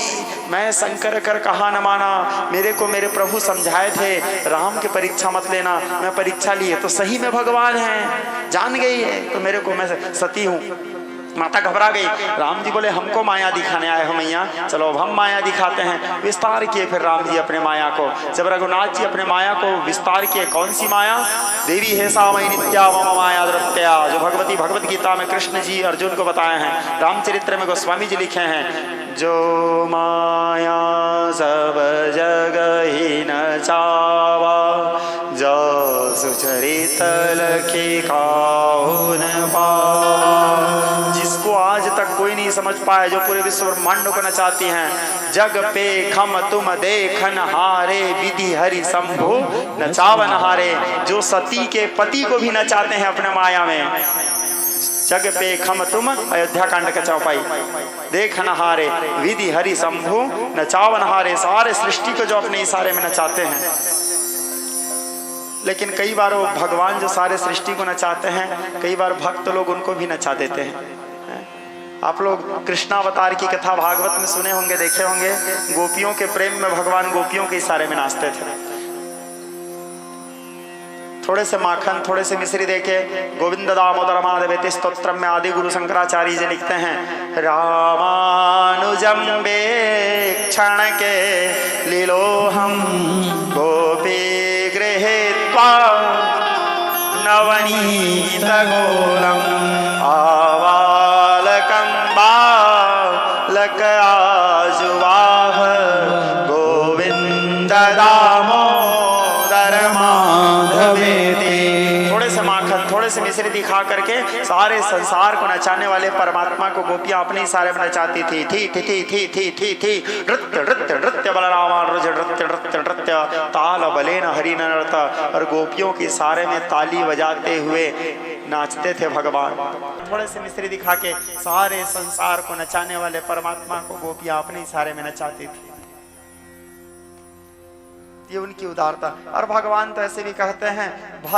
मैं शंकर कर कहा न माना, मेरे को मेरे प्रभु समझाए थे राम की परीक्षा मत लेना, मैं परीक्षा लिए तो सही में भगवान हैं, जान गई है तो मेरे को मैं सती हूँ। माता घबरा गई। राम जी बोले हमको माया दिखाने आए हो मैया, चलो अब हम माया दिखाते हैं। विस्तार किए फिर राम जी अपने माया को। जब रघुनाथ जी अपने माया को विस्तार किए, कौन सी माया, देवी है सा मई नित्या मम माया द्रत्या, जो भगवती भगवत गीता में कृष्ण जी अर्जुन को बताए हैं, रामचरित्र में गोस्वामी जी लिखे हैं, जो माया सब जग ही न चावा, जो सुचरित लखी काहू न पावा। जिसको आज तक कोई नहीं समझ पाया, जो पूरे विश्व ब्रह्मांड को नचाती हैं, जग पे खम तुम देखन हारे, विधि हरि शंभु नचावन हारे। जो सती के पति को भी नचाते हैं अपने माया में, जग पे खम तुम, अयोध्या कांड का चौपाई, देखन हारे विधि हरि शंभु नचावन हारे। सारे सृष्टि को जो अपने इशारे में नचाते हैं। लेकिन कई बार वो भगवान जो सारे सृष्टि को नचाते हैं, कई बार भक्त लोग उनको भी नचा देते हैं। आप लोग कृष्णावतार की कथा भागवत में सुने होंगे, देखे होंगे, गोपियों के प्रेम में भगवान गोपियों के इशारे में नाचते थे। थोड़े से माखन, थोड़े से मिश्री देके गोविंद दामोदर माधवेति स्तोत्र में आदि गुरु शंकराचार्य जी लिखते हैं, रामानुजम बे क्षण के लीलोहम गोपी गृहे नवनीत गोलम आवालकं बालक आजुवाह गोविंद दामोदर माधवेति। थोड़े से माखन, थोड़े से मिश्री दिखा करके सारे संसार को नचाने वाले परमात्मा को गोपियां अपने इशारे में नचाती थी। थी थी थी थी थी थी थी नृत्य नृत्य नृत्य बलरामानुज नृत्य नृत्य नृत्य ताल बलेन हरि नृत्य। और गोपियों के इशारे में ताली बजाते हुए नाचते थे भगवान। थोड़े से मिश्री दिखा के सारे संसार को नचाने वाले परमात्मा को गोपियां अपने इशारे में नचाती थी। ये उनकी उदारता। और भगवान तो ऐसे भी कहते हैं,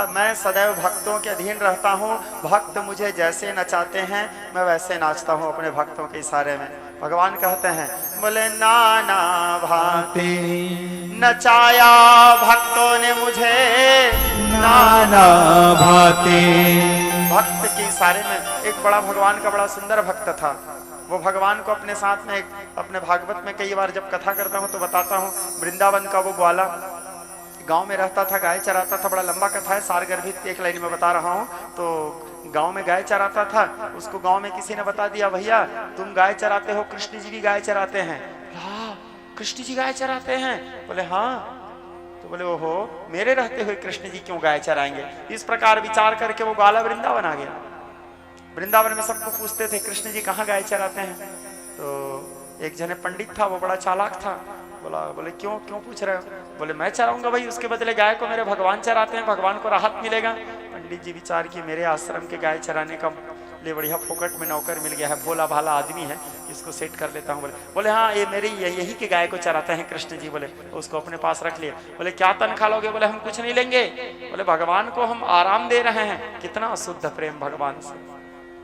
मैं सदैव भक्तों के अधीन रहता हूँ, भक्त मुझे जैसे नचाते हैं मैं वैसे नाचता हूँ अपने भक्तों के इशारे में। भगवान कहते हैं, बोले नाना भांति नचाया भक्तों ने मुझे, नाना भांति। भक्त के इशारे में एक बड़ा भगवान का बड़ा सुंदर भक्त था। वो भगवान को अपने साथ में अपने भागवत में कई बार जब कथा करता हूँ तो बताता हूँ, वृंदावन का वो ग्वाला गांव में रहता था, गाय चराता था। बड़ा लंबा कथा है, सार गर्भित एक लाइन में बता रहा हूँ। तो गांव में गाय चराता था, उसको गांव में किसी ने बता दिया, भैया तुम गाय चराते हो, कृष्ण जी भी गाय चराते हैं। कृष्ण जी गाय चराते हैं? बोले हाँ। तो बोले ओहो, मेरे रहते हुए कृष्ण जी क्यों गाय चराएंगे। इस प्रकार विचार करके वो ग्वाला वृंदावन आ गया। वृंदावन में सबको पूछते थे कृष्ण जी कहाँ गाय चराते हैं। तो एक जने पंडित था, वो बड़ा चालाक था, बोले क्यों पूछ रहे हो। बोले मैं चराऊंगा भाई, उसके बदले गाय को मेरे भगवान चराते हैं, भगवान को राहत मिलेगा। पंडित जी विचार किए, मेरे आश्रम के गाय चराने का लिए बढ़िया फोकट में नौकर मिल गया है, भोला भाला आदमी है, इसको सेट कर लेता हूँ। बोले हाँ, ये मेरी यही के गाय को चराते हैं कृष्ण जी। बोले उसको अपने पास रख लिए। बोले क्या तनख्वाह लोगे। बोले हम कुछ नहीं लेंगे। बोले भगवान को हम आराम दे रहे हैं। कितना शुद्ध प्रेम भगवान से,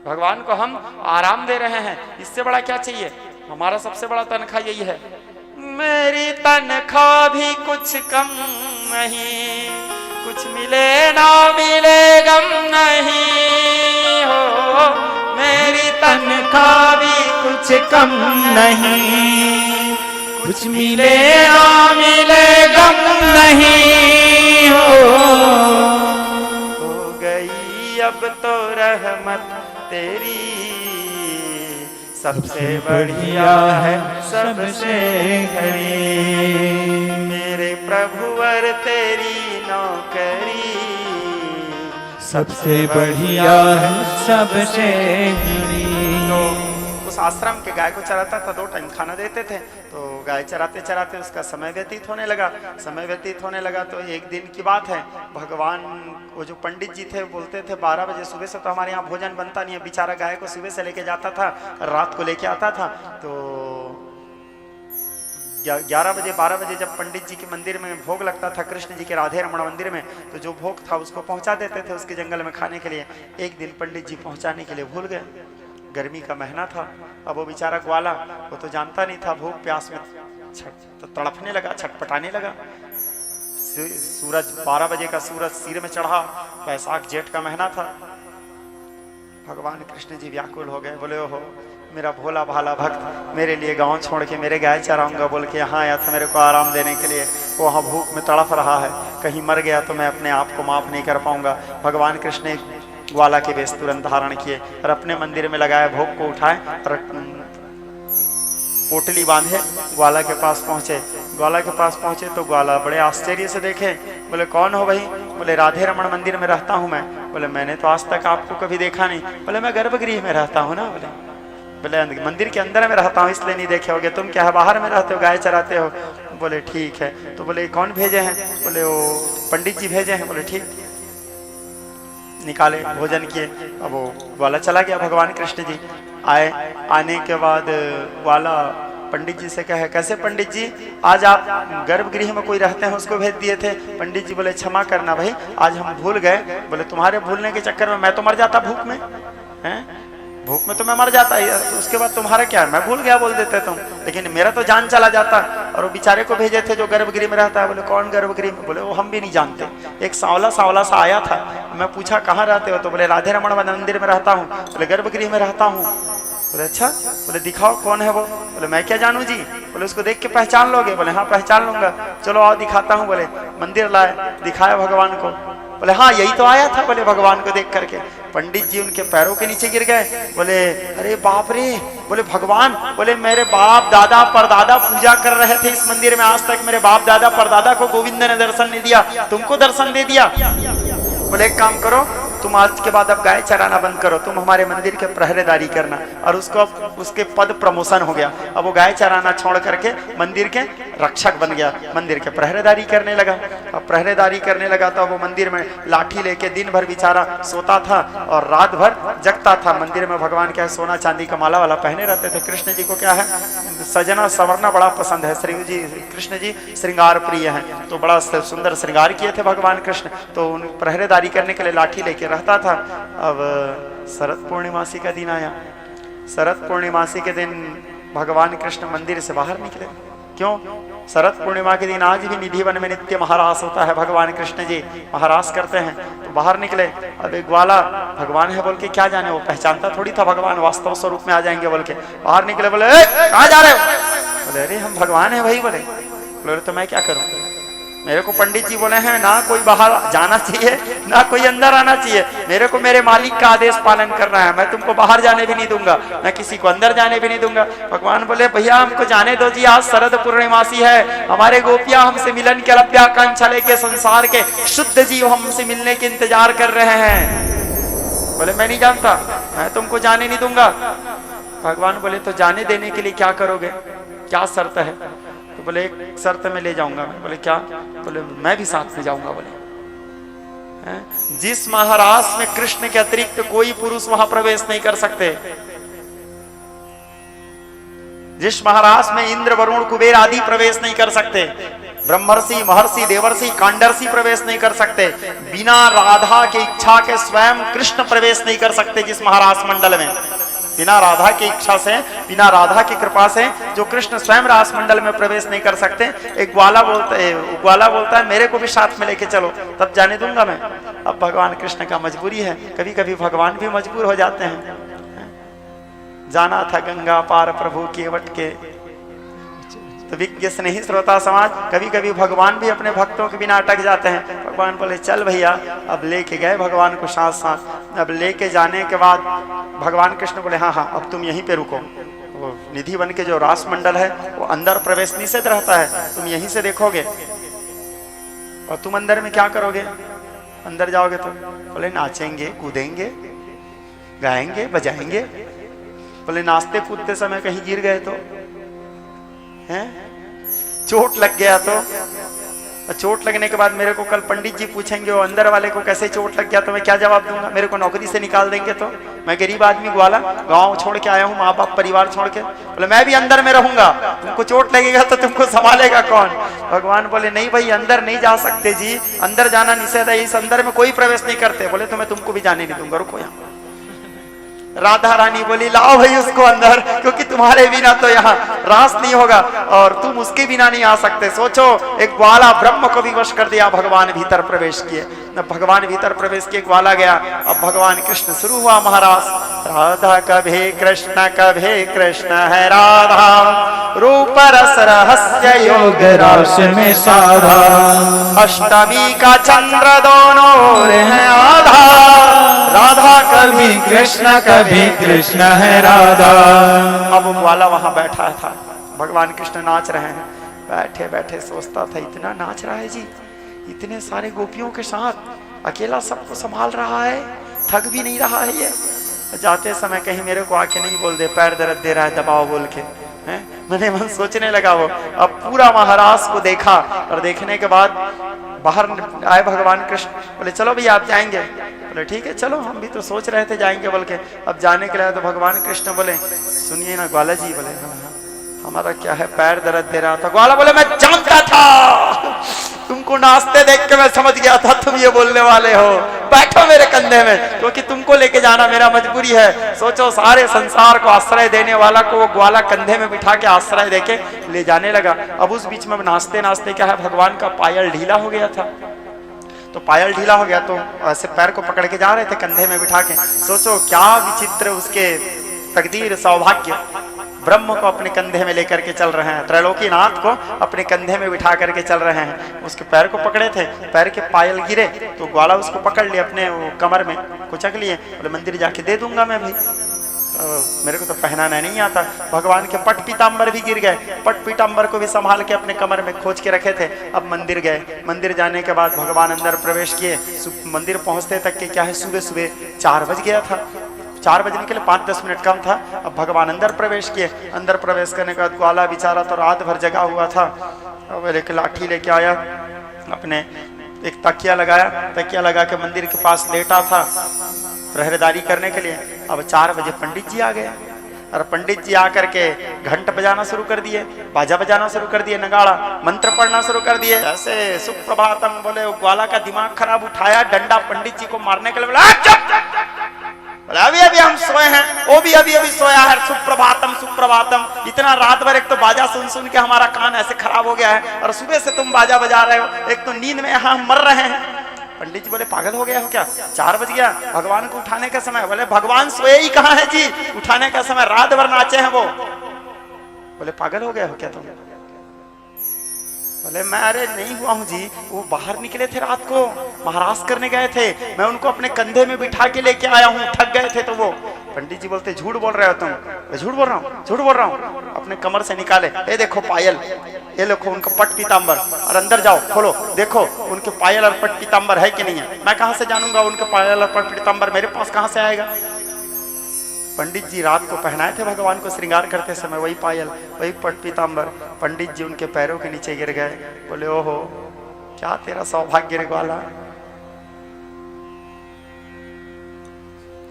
भगवान को हम आराम दे रहे हैं, इससे बड़ा क्या चाहिए। हमारा सबसे बड़ा तनख्वाह यही है, मेरी तनख्वाह भी कुछ कम नहीं, कुछ मिले ना मिले गम नहीं हो, मेरी तनख्वाह भी कुछ कम नहीं, कुछ मिले ना मिले गम नहीं हो गई अब तो रहमत तेरी, सबसे बढ़िया है सबसे घड़ी, मेरे प्रभुवर तेरी नौकरी, सबसे बढ़िया है सबसे घड़ी। तो उस आश्रम के गाय को चराता था, 2 टाइम खाना देते थे। तो गाय चराते चराते उसका समय व्यतीत होने लगा। तो एक दिन की बात है, भगवान वो जो पंडित जी थे बोलते थे 12 बजे सुबह से तो हमारे यहाँ भोजन बनता नहीं है। बेचारा गाय को सुबह से लेके जाता था, रात को लेके आता था। तो 11 बजे 12 बजे जब पंडित जी के मंदिर में भोग लगता था कृष्ण जी के राधे रमण मंदिर में, तो जो भोग था उसको पहुंचा देते थे उसके जंगल में खाने के लिए। एक दिन पंडित जी पहुंचाने के लिए भूल गए, गर्मी का महीना था। अब वो बेचारा ग्वाला, वो तो जानता नहीं था, भूख प्यास में तो तड़पने लगा, छटपटाने लगा। सूरज 12 बजे का सूरज सिर में चढ़ा, वैशाख जेठ का महीना था। भगवान कृष्ण जी व्याकुल हो गए, बोले ओहो मेरा भोला भाला भक्त मेरे लिए गांव छोड़ के मेरे गाय चराऊंगा बोल के यहाँ आया था मेरे को आराम देने के लिए, वो वहाँ भूख में तड़प रहा है, कहीं मर गया तो मैं अपने आप को माफ नहीं कर पाऊंगा। भगवान कृष्ण ने ग्वाला के वेश तुरंत धारण किए और अपने मंदिर में लगाए, भोग को उठाए और पोटली बांधे ग्वाला के पास पहुंचे। ग्वाला के पास पहुंचे तो ग्वाला बड़े आश्चर्य से देखे, बोले कौन हो भाई? बोले राधे रमण मंदिर में रहता हूं मैं। बोले मैंने तो आज तक आपको कभी देखा नहीं। बोले मैं गर्भगृह में रहता हूं ना। बोले मंदिर के अंदर में रहता हूँ इसलिए नहीं देखे होगे, तुम क्या है बाहर में रहते हो, गाय चराते हो? बोले ठीक है। तो बोले कौन भेजे हैं? बोले वो पंडित जी भेजे हैं। बोले ठीक, निकाले भोजन किए। अब वो ग्वाला चला गया। भगवान कृष्ण जी आए, आने के बाद ग्वाला पंडित जी से कहे, कैसे पंडित जी आज आप गर्भगृह में कोई रहते हैं उसको भेज दिए थे? पंडित जी बोले क्षमा करना भाई, आज हम भूल गए। बोले तुम्हारे भूलने के चक्कर में मैं तो मर जाता भूख में, हैं? भूख में तो मैं मर जाता है, तो उसके बाद तुम्हारा क्या है? मैं भूल गया बोल देते तुम, लेकिन मेरा तो जान चला जाता। और वो बेचारे को भेजे थे जो गर्भगृह में रहता है। बोले कौन गर्भगृह में? बोले वो हम भी नहीं जानते, एक सांवला सांवला सा आया था, मैं पूछा कहाँ रहते हो? तो बोले राधे रमण मंदिर में रहता हूँ। बोले गर्भगृह में रहता हूँ। बोले अच्छा। बोले दिखाओ कौन है वो? बोले मैं क्या जानूं जी। बोले उसको देख के पहचान लोगे? बोले हाँ पहचान लूंगा, चलो आओ दिखाता हूँ। बोले मंदिर लाए, दिखाया भगवान को। बोले हाँ यही तो आया था। बोले भगवान को देख करके पंडित जी उनके पैरों के नीचे गिर गए। बोले अरे बाप रे। बोले भगवान, बोले मेरे बाप दादा परदादा पूजा कर रहे थे इस मंदिर में, आज तक मेरे बाप दादा परदादा को गोविंद ने दर्शन नहीं दिया, तुमको दर्शन दे दिया। बोले एक काम करो, तुम आज के बाद अब गाय चराना बंद करो, तुम हमारे मंदिर के पहरेदारी करना। और उसको अब उसके पद प्रमोशन हो गया, अब वो गाय चराना छोड़ करके मंदिर के रक्षक बन गया, मंदिर के पहरेदारी करने लगा। अब पहरेदारी करने लगा तो वो मंदिर में लाठी लेके दिन भर बेचारा सोता था और रात भर जगता था। मंदिर में भगवान क्या है सोना चांदी का माला वाला पहने रहते थे। कृष्ण जी को क्या है सजना संवरना बड़ा पसंद है। श्री जी कृष्ण जी श्रृंगार प्रिय हैं, तो बड़ा सुंदर श्रृंगार किए थे भगवान कृष्ण, तो उन पहरेदारी करने के लिए लाठी लेके रहता था। अब शरद पूर्णिमासी का दिन आया। शरद पूर्णिमासी के दिन भगवान कृष्ण मंदिर से बाहर निकले। क्यों? शरद पूर्णिमा के दिन आज भी निधि वन में नित्य महारास होता है, भगवान कृष्ण जी महारास करते हैं। तो बाहर निकले। अब एक ग्वाला भगवान है बोल के क्या जाने, वो पहचानता थोड़ी था भगवान वास्तव स्वरूप में आ जाएंगे बोल के। बाहर निकले, बोले कहाँ जा रहे हो? बोले अरे हम भगवान है भाई। बोले तो मैं क्या करूं? मेरे को पंडित जी बोले हैं ना कोई बाहर जाना चाहिए ना कोई अंदर आना चाहिए, मेरे को मेरे मालिक का आदेश पालन करना है, मैं तुमको बाहर जाने भी नहीं दूंगा, मैं किसी को अंदर जाने भी नहीं दूंगा। भगवान बोले भैया हमको जाने दो जी, आज शरद पूर्णिमासी है, हमारे गोपियां हमसे मिलन के लभ्याकांक्षा लेके संसार के शुद्ध जीव हमसे मिलने के इंतजार कर रहे हैं। बोले मैं नहीं जानता, मैं तुमको जाने नहीं दूंगा। भगवान बोले तो जाने देने के लिए क्या करोगे, क्या शर्त है? तो बोले एक शर्त में ले जाऊंगा मैं। बोले क्या? बोले मैं भी साथ में जाऊंगा। बोले जिस महारास में कृष्ण के अतिरिक्त कोई पुरुष वहां प्रवेश नहीं कर सकते, जिस महारास में इंद्र वरुण कुबेर आदि प्रवेश नहीं कर सकते, ब्रह्मर्षि महर्षि देवर्षि कांडर्षि प्रवेश नहीं कर सकते, बिना राधा के इच्छा के स्वयं कृष्ण प्रवेश नहीं कर सकते जिस महारास मंडल में, बिना राधा की इच्छा से बिना राधा की कृपा से जो कृष्ण स्वयं रास मंडल में प्रवेश नहीं कर सकते। एक ग्वाला बोलता है मेरे को भी साथ में लेके चलो, तब जाने दूंगा मैं। अब भगवान कृष्ण का मजबूरी है, कभी कभी भगवान भी मजबूर हो जाते हैं। जाना था गंगा पार प्रभु के वट के, तो विज्ञ स्नेही श्रोता समाज, कभी कभी भगवान भी अपने भक्तों के बिना अटक जाते हैं। भगवान बोले चल भैया, अब लेके गए भगवान को साथ साथ। अब लेके जाने के बाद भगवान कृष्ण बोले हाँ हाँ अब तुम यहीं पे रुको, वो निधि वन के जो रास मंडल है वो अंदर प्रवेश निषेध रहता है, तुम यहीं से देखोगे। और तुम अंदर में क्या करोगे? अंदर जाओगे तो बोले नाचेंगे कूदेंगे गाएंगे बजाएंगे। बोले नाचते कूदते समय कहीं गिर गए तो हैं, चोट लग गया तो चोट लगने के बाद मेरे को कल पंडित जी पूछेंगे वो अंदर वाले को कैसे चोट लग गया, तो मैं क्या जवाब दूंगा? मेरे को नौकरी से निकाल देंगे तो मैं गरीब आदमी ग्वाला गांव छोड़ के आया हूँ, माँ बाप परिवार छोड़ के। बोले मैं भी अंदर में रहूंगा, तुमको चोट लगेगा तो तुमको संभालेगा कौन? भगवान बोले नहीं भाई अंदर नहीं जा सकते जी, अंदर जाना निषेध है, इस अंदर में कोई प्रवेश नहीं करते। बोले तो मैं तुमको भी जाने नहीं दूंगा, रुको यहाँ। राधा रानी बोली लाओ भाई उसको अंदर, क्योंकि तुम्हारे बिना तो यहाँ रास नहीं होगा और तुम उसके बिना नहीं आ सकते। सोचो एक ग्वाला ब्रह्म को भी वश कर दिया, भगवान भीतर प्रवेश किए। भगवान भीतर प्रवेश किए, ग्वाला गया। अब भगवान कृष्ण शुरू हुआ महाराज। राधा कभी कृष्ण है राधा, रूप रस रहस्य योग रस में साधा, अष्टमी का चंद्र दोनों ओर है आधा, राधा कभी कृष्ण है राधा। अब ग्वाला वहां बैठा था, भगवान कृष्ण नाच रहे हैं। बैठे बैठे सोचता था इतना नाच रहा है जी, इतने सारे गोपियों के साथ अकेला सबको संभाल रहा है, थक भी नहीं रहा है ये। जाते समय कहीं मेरे को आके नहीं बोल दे पैर दर्द दे रहा है दबाओ बोल के, हैं? मैंने मन सोचने लगा वो। अब पूरा महाराज को देखा और देखने के बाद बाहर आए भगवान कृष्ण। बोले चलो भैया आप जाएंगे? बोले ठीक है चलो, हम भी तो सोच रहे थे जाएंगे बोल के। अब जाने के लिए तो भगवान कृष्ण बोले सुनिए ना ग्वाला जी, बोले हमारा क्या है पैर दर्द दे रहा था। ग्वाला बोले मैं जानता था, तुमको नाचते देख के मैं समझ गया था तुम ये बोलने वाले हो, बैठो मेरे कंधे में, क्योंकि तुमको लेके जाना मेरा मजबूरी है। सोचो सारे संसार को आश्रय देने वाला को वो ग्वाला कंधे में बिठा के आश्रय देके ले जाने लगा। अब उस बीच में नाचते नाचते क्या है भगवान का पायल ढीला हो गया था, तो पायल ढीला हो गया तो ऐसे पैर को पकड़ के जा रहे थे कंधे में बिठा के। सोचो क्या विचित्र उसके तकदीर, सौभाग्य, ब्रह्म को अपने कंधे में लेकर के चल रहे हैं, त्रैलोकीनाथ को अपने कंधे में बिठा करके चल रहे हैं। उसके पैर को पकड़े थे, पैर के पायल गिरे तो ग्वाला उसको पकड़ लिए अपने वो कमर में कुचक लिए। बोले मंदिर जाके दे दूंगा मैं भाई, मेरे को तो पहनाना नहीं आता। भगवान के पट पीताम्बर भी गिर गए, पट पीताम्बर को भी संभाल के अपने कमर में खोज के रखे थे। अब मंदिर गए, मंदिर जाने के बाद भगवान अंदर प्रवेश किए। मंदिर पहुंचते तक के क्या है सुबह सुबह 4 बज गया था, 4 बजने के लिए 5-10 मिनट कम था। अब भगवान अंदर प्रवेश किए, अंदर प्रवेश करने के बाद ग्वाला बेचारा तो रात भर जगा हुआ था। अब एक लाठी लेके आया, अपने एक तकिया लगाया, तकिया लगा के मंदिर के पास लेटा था पहरेदारी करने के लिए। अब 4 बजे पंडित जी आ गए और पंडित जी आकर के घंट बजाना शुरू कर दिए, बाजा बजाना शुरू कर दिए, नगाड़ा मंत्र पढ़ना शुरू कर दिए। ऐसे सुप्रभातम बोले, ग्वाला का दिमाग खराब, उठाया डंडा पंडित जी को मारने के लिए, बोला अभी अभी हम सोए हैं, वो भी अभी अभी सोया है, सुप्रभातम सुप्रभातम। इतना रात भर एक तो बाजा सुन सुन के हमारा कान ऐसे खराब हो गया है और सुबह से तुम बाजा बजा रहे हो, एक तो नींद में यहाँ हम मर रहे हैं। पंडित जी बोले पागल हो गया हो क्या, 4 बज गया, भगवान को उठाने का समय। बोले भगवान सोए ही कहाँ है जी, उठाने का समय, रात भर नाचे हैं वो। बोले पागल हो गया हो क्या तुम? बोले मैं अरे नहीं हुआ हूँ जी, वो बाहर निकले थे रात को, महाराज करने गए थे, मैं उनको अपने कंधे में बिठा के लेके आया हूँ, थक गए थे तो वो। पंडित जी बोलते झूठ बोल रहे हो तुम। झूठ बोल रहा हूँ, झूठ बोल रहा हूँ। अपने कमर से निकाले, ये देखो पायल, ये देखो उनका पट पीताम्बर, और अंदर जाओ खोलो देखो उनके पायल और पट पीताम्बर है कि नहीं है। मैं कहाँ से जानूंगा उनके पायल और पट पीताम्बर, मेरे पास कहाँ से आएगा? पंडित जी रात को पहनाए थे भगवान को श्रृंगार करते समय वही पायल, वही पट पीताम्बर। पंडित जी उनके पैरों के नीचे गिर गए। बोले ओहो क्या तेरा सौभाग्य रे ग्वाला,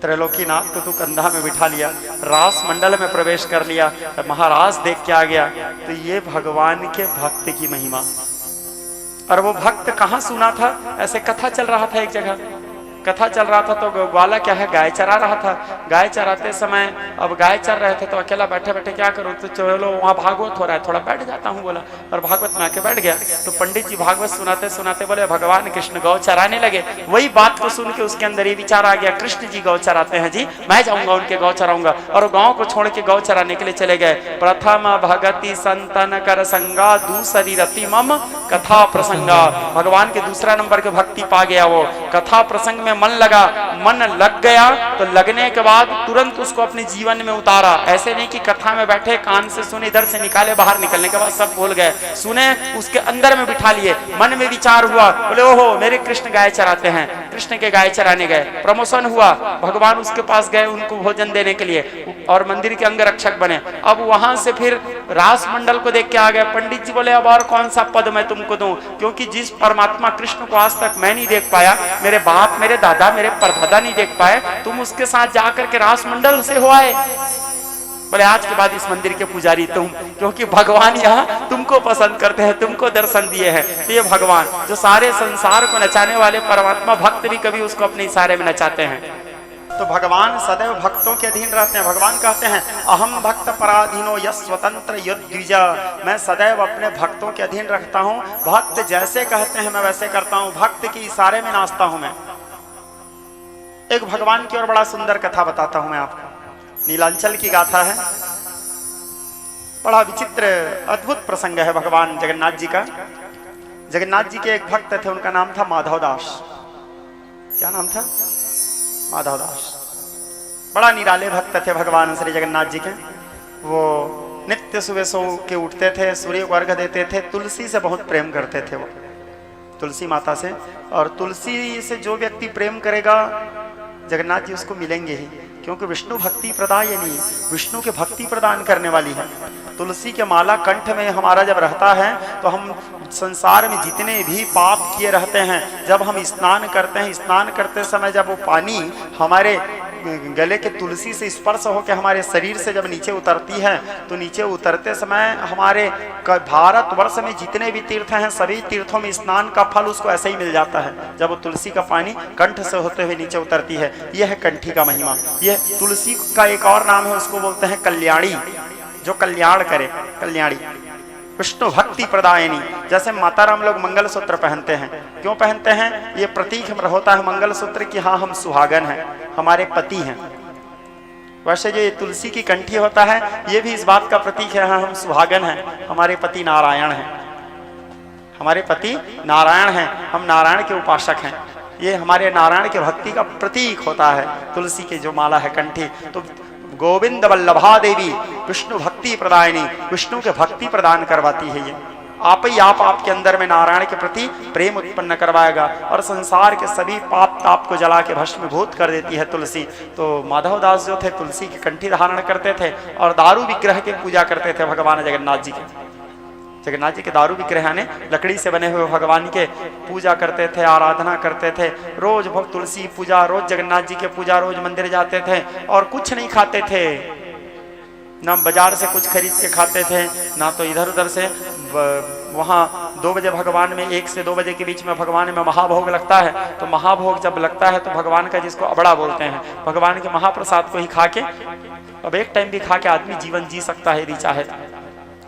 त्रैलोकीनाथ को तू कंधा में बिठा लिया, रास मंडल में प्रवेश कर लिया, महाराज देख के आ गया। तो ये भगवान के भक्त की महिमा। और वो भक्त कहाँ सुना था, ऐसे कथा चल रहा था, एक जगह कथा चल रहा था, तो ग्वाला क्या है गाय चरा रहा था। गाय चराते समय अब गाय चर रहे थे तो अकेला बैठे बैठे क्या करूं, तो चलो वहाँ भागवत हो रहा है, थोड़ा बैठ जाता हूँ बोला, और भागवत में आके बैठ गया। तो पंडित जी भागवत सुनाते सुनाते बोले भगवान कृष्ण गौ चराने लगे। वही बात को सुन के उसके अंदर ये विचार आ गया, कृष्ण जी गौ चराते हैं जी, मैं जाऊंगा उनके गौ चराऊंगा। और गाँव को छोड़ के गौ चराने के लिए चले गए। प्रथम भगति संतन कर संगा, दूसरी रति मम कथा प्रसंगा। भगवान के दूसरा नंबर के भक्ति पा गया वो, कथा प्रसंग में मन लगा, मन लग गया तो लगने के बाद तुरंत उसको अपने जीवन में उतारा। ऐसे नहीं कि कथा में बैठे कान से सुने, इधर से निकाले, बाहर निकलने के बाद सब भूल गए, सुने उसके अंदर में बिठा लिए। मन में विचार हुआ, बोले ओहो मेरे कृष्ण गाय चराते हैं, कृष्ण के गाय चराने गए। प्रमोशन हुआ, भगवान उसके पास गए उनको भोजन देने के लिए। और मंदिर के अंग रक्षक बने। अब वहां से फिर रास मंडल को देख के आ गए। पंडित जी बोले अब और कौन सा पद मैं तुमको दूं, क्योंकि जिस परमात्मा कृष्ण को आज तक मैं नहीं देख पाया, मेरे बाप, मेरे दादा, मेरे परदादा नहीं देख पाए, तुम उसके साथ जाकर के रास मंडल से हो आए। बोले आज के बाद इस मंदिर के पुजारी तुम, क्योंकि भगवान यहाँ तुमको पसंद करते हैं, तुमको दर्शन दिए हैं। तो ये भगवान जो सारे संसार को नचाने वाले परमात्मा, भक्त भी कभी उसको अपने इशारे में नचाते हैं। तो भगवान सदैव भक्तों के अधीन रहते हैं। भगवान कहते हैं अहम भक्त पराधीनो यस स्वतंत्र युद्विजा, मैं सदैव अपने भक्तों के अधीन रखता हूँ। भक्त जैसे कहते हैं मैं वैसे करता हूँ, भक्त के इशारे में नाचता हूँ मैं। एक भगवान की और बड़ा सुंदर कथा बताता हूँ मैं आपको। नीलांचल की गाथा है, बड़ा विचित्र अद्भुत प्रसंग है भगवान जगन्नाथ जी का। जगन्नाथ जी के एक भक्त थे, उनका नाम था माधव दास। क्या नाम था? माधव दास। बड़ा निराले भक्त थे भगवान श्री जगन्नाथ जी के। वो नित्य सुबह सो के उठते थे, सूर्य को अर्घ्य देते थे, तुलसी से बहुत प्रेम करते थे वो, तुलसी माता से। और तुलसी से जो व्यक्ति प्रेम करेगा जगन्नाथ जी उसको मिलेंगे ही, क्योंकि विष्णु भक्ति प्रदायिनी, विष्णु के भक्ति प्रदान करने वाली है। तुलसी के माला कंठ में हमारा जब रहता है तो हम संसार में जितने भी पाप किए रहते हैं, जब हम स्नान करते हैं, स्नान करते समय जब वो पानी हमारे गले के तुलसी से स्पर्श होकर हमारे शरीर से जब नीचे उतरती है, तो नीचे उतरते समय हमारे भारतवर्ष में जितने भी तीर्थ हैं सभी तीर्थों में स्नान का फल उसको ऐसे ही मिल जाता है, जब वो तुलसी का पानी कंठ से होते हुए नीचे उतरती है। यह है कंठी का महिमा। यह तुलसी का एक और नाम है, उसको बोलते हैं कल्याणी, जो कल्याण करे, कल्याणी। विष्णु भक्ति प्रदायिनी। जैसे माता राम लोग मंगलसूत्र पहनते हैं, क्यों पहनते हैं? ये प्रतीक होता है मंगलसूत्र कि हाँ हम सुहागन हैं, हमारे पति हैं। वैसे जो ये तुलसी की कंठी होता है ये भी इस बात का प्रतीक है, हाँ हम सुहागन हैं, हमारे पति नारायण हैं, हमारे पति नारायण हैं, हम नारायण के उपासक हैं। ये हमारे नारायण के भक्ति का प्रतीक होता है तुलसी की जो माला है कंठी। तो गोविंद वल्लभा देवी विष्णु भक्ति प्रदायिनी, विष्णु के भक्ति प्रदान करवाती है। ये आप ही आप आपके अंदर में नारायण के प्रति प्रेम उत्पन्न करवाएगा और संसार के सभी पाप ताप को जला के भस्मीभूत कर देती है तुलसी। तो माधव दास जो थे तुलसी की कंठी धारण करते थे और दारू विग्रह की पूजा करते थे भगवान जगन्नाथ जी के। जगन्नाथ जी के दारू विग्रह ने लकड़ी से बने हुए भगवान के पूजा करते थे, आराधना करते थे। रोज भक्त तुलसी पूजा, रोज जगन्नाथ जी के पूजा, रोज मंदिर जाते थे और कुछ नहीं खाते थे, ना बाजार से कुछ खरीद के खाते थे, ना तो इधर उधर से। वहाँ 2 बजे भगवान में, 1 से 2 बजे के बीच में भगवान में महाभोग लगता है। तो महाभोग जब लगता है तो भगवान का, जिसको अबड़ा बोलते हैं, भगवान के महाप्रसाद को ही खा के, अब एक टाइम भी खा के आदमी जीवन जी सकता है यदि चाहे।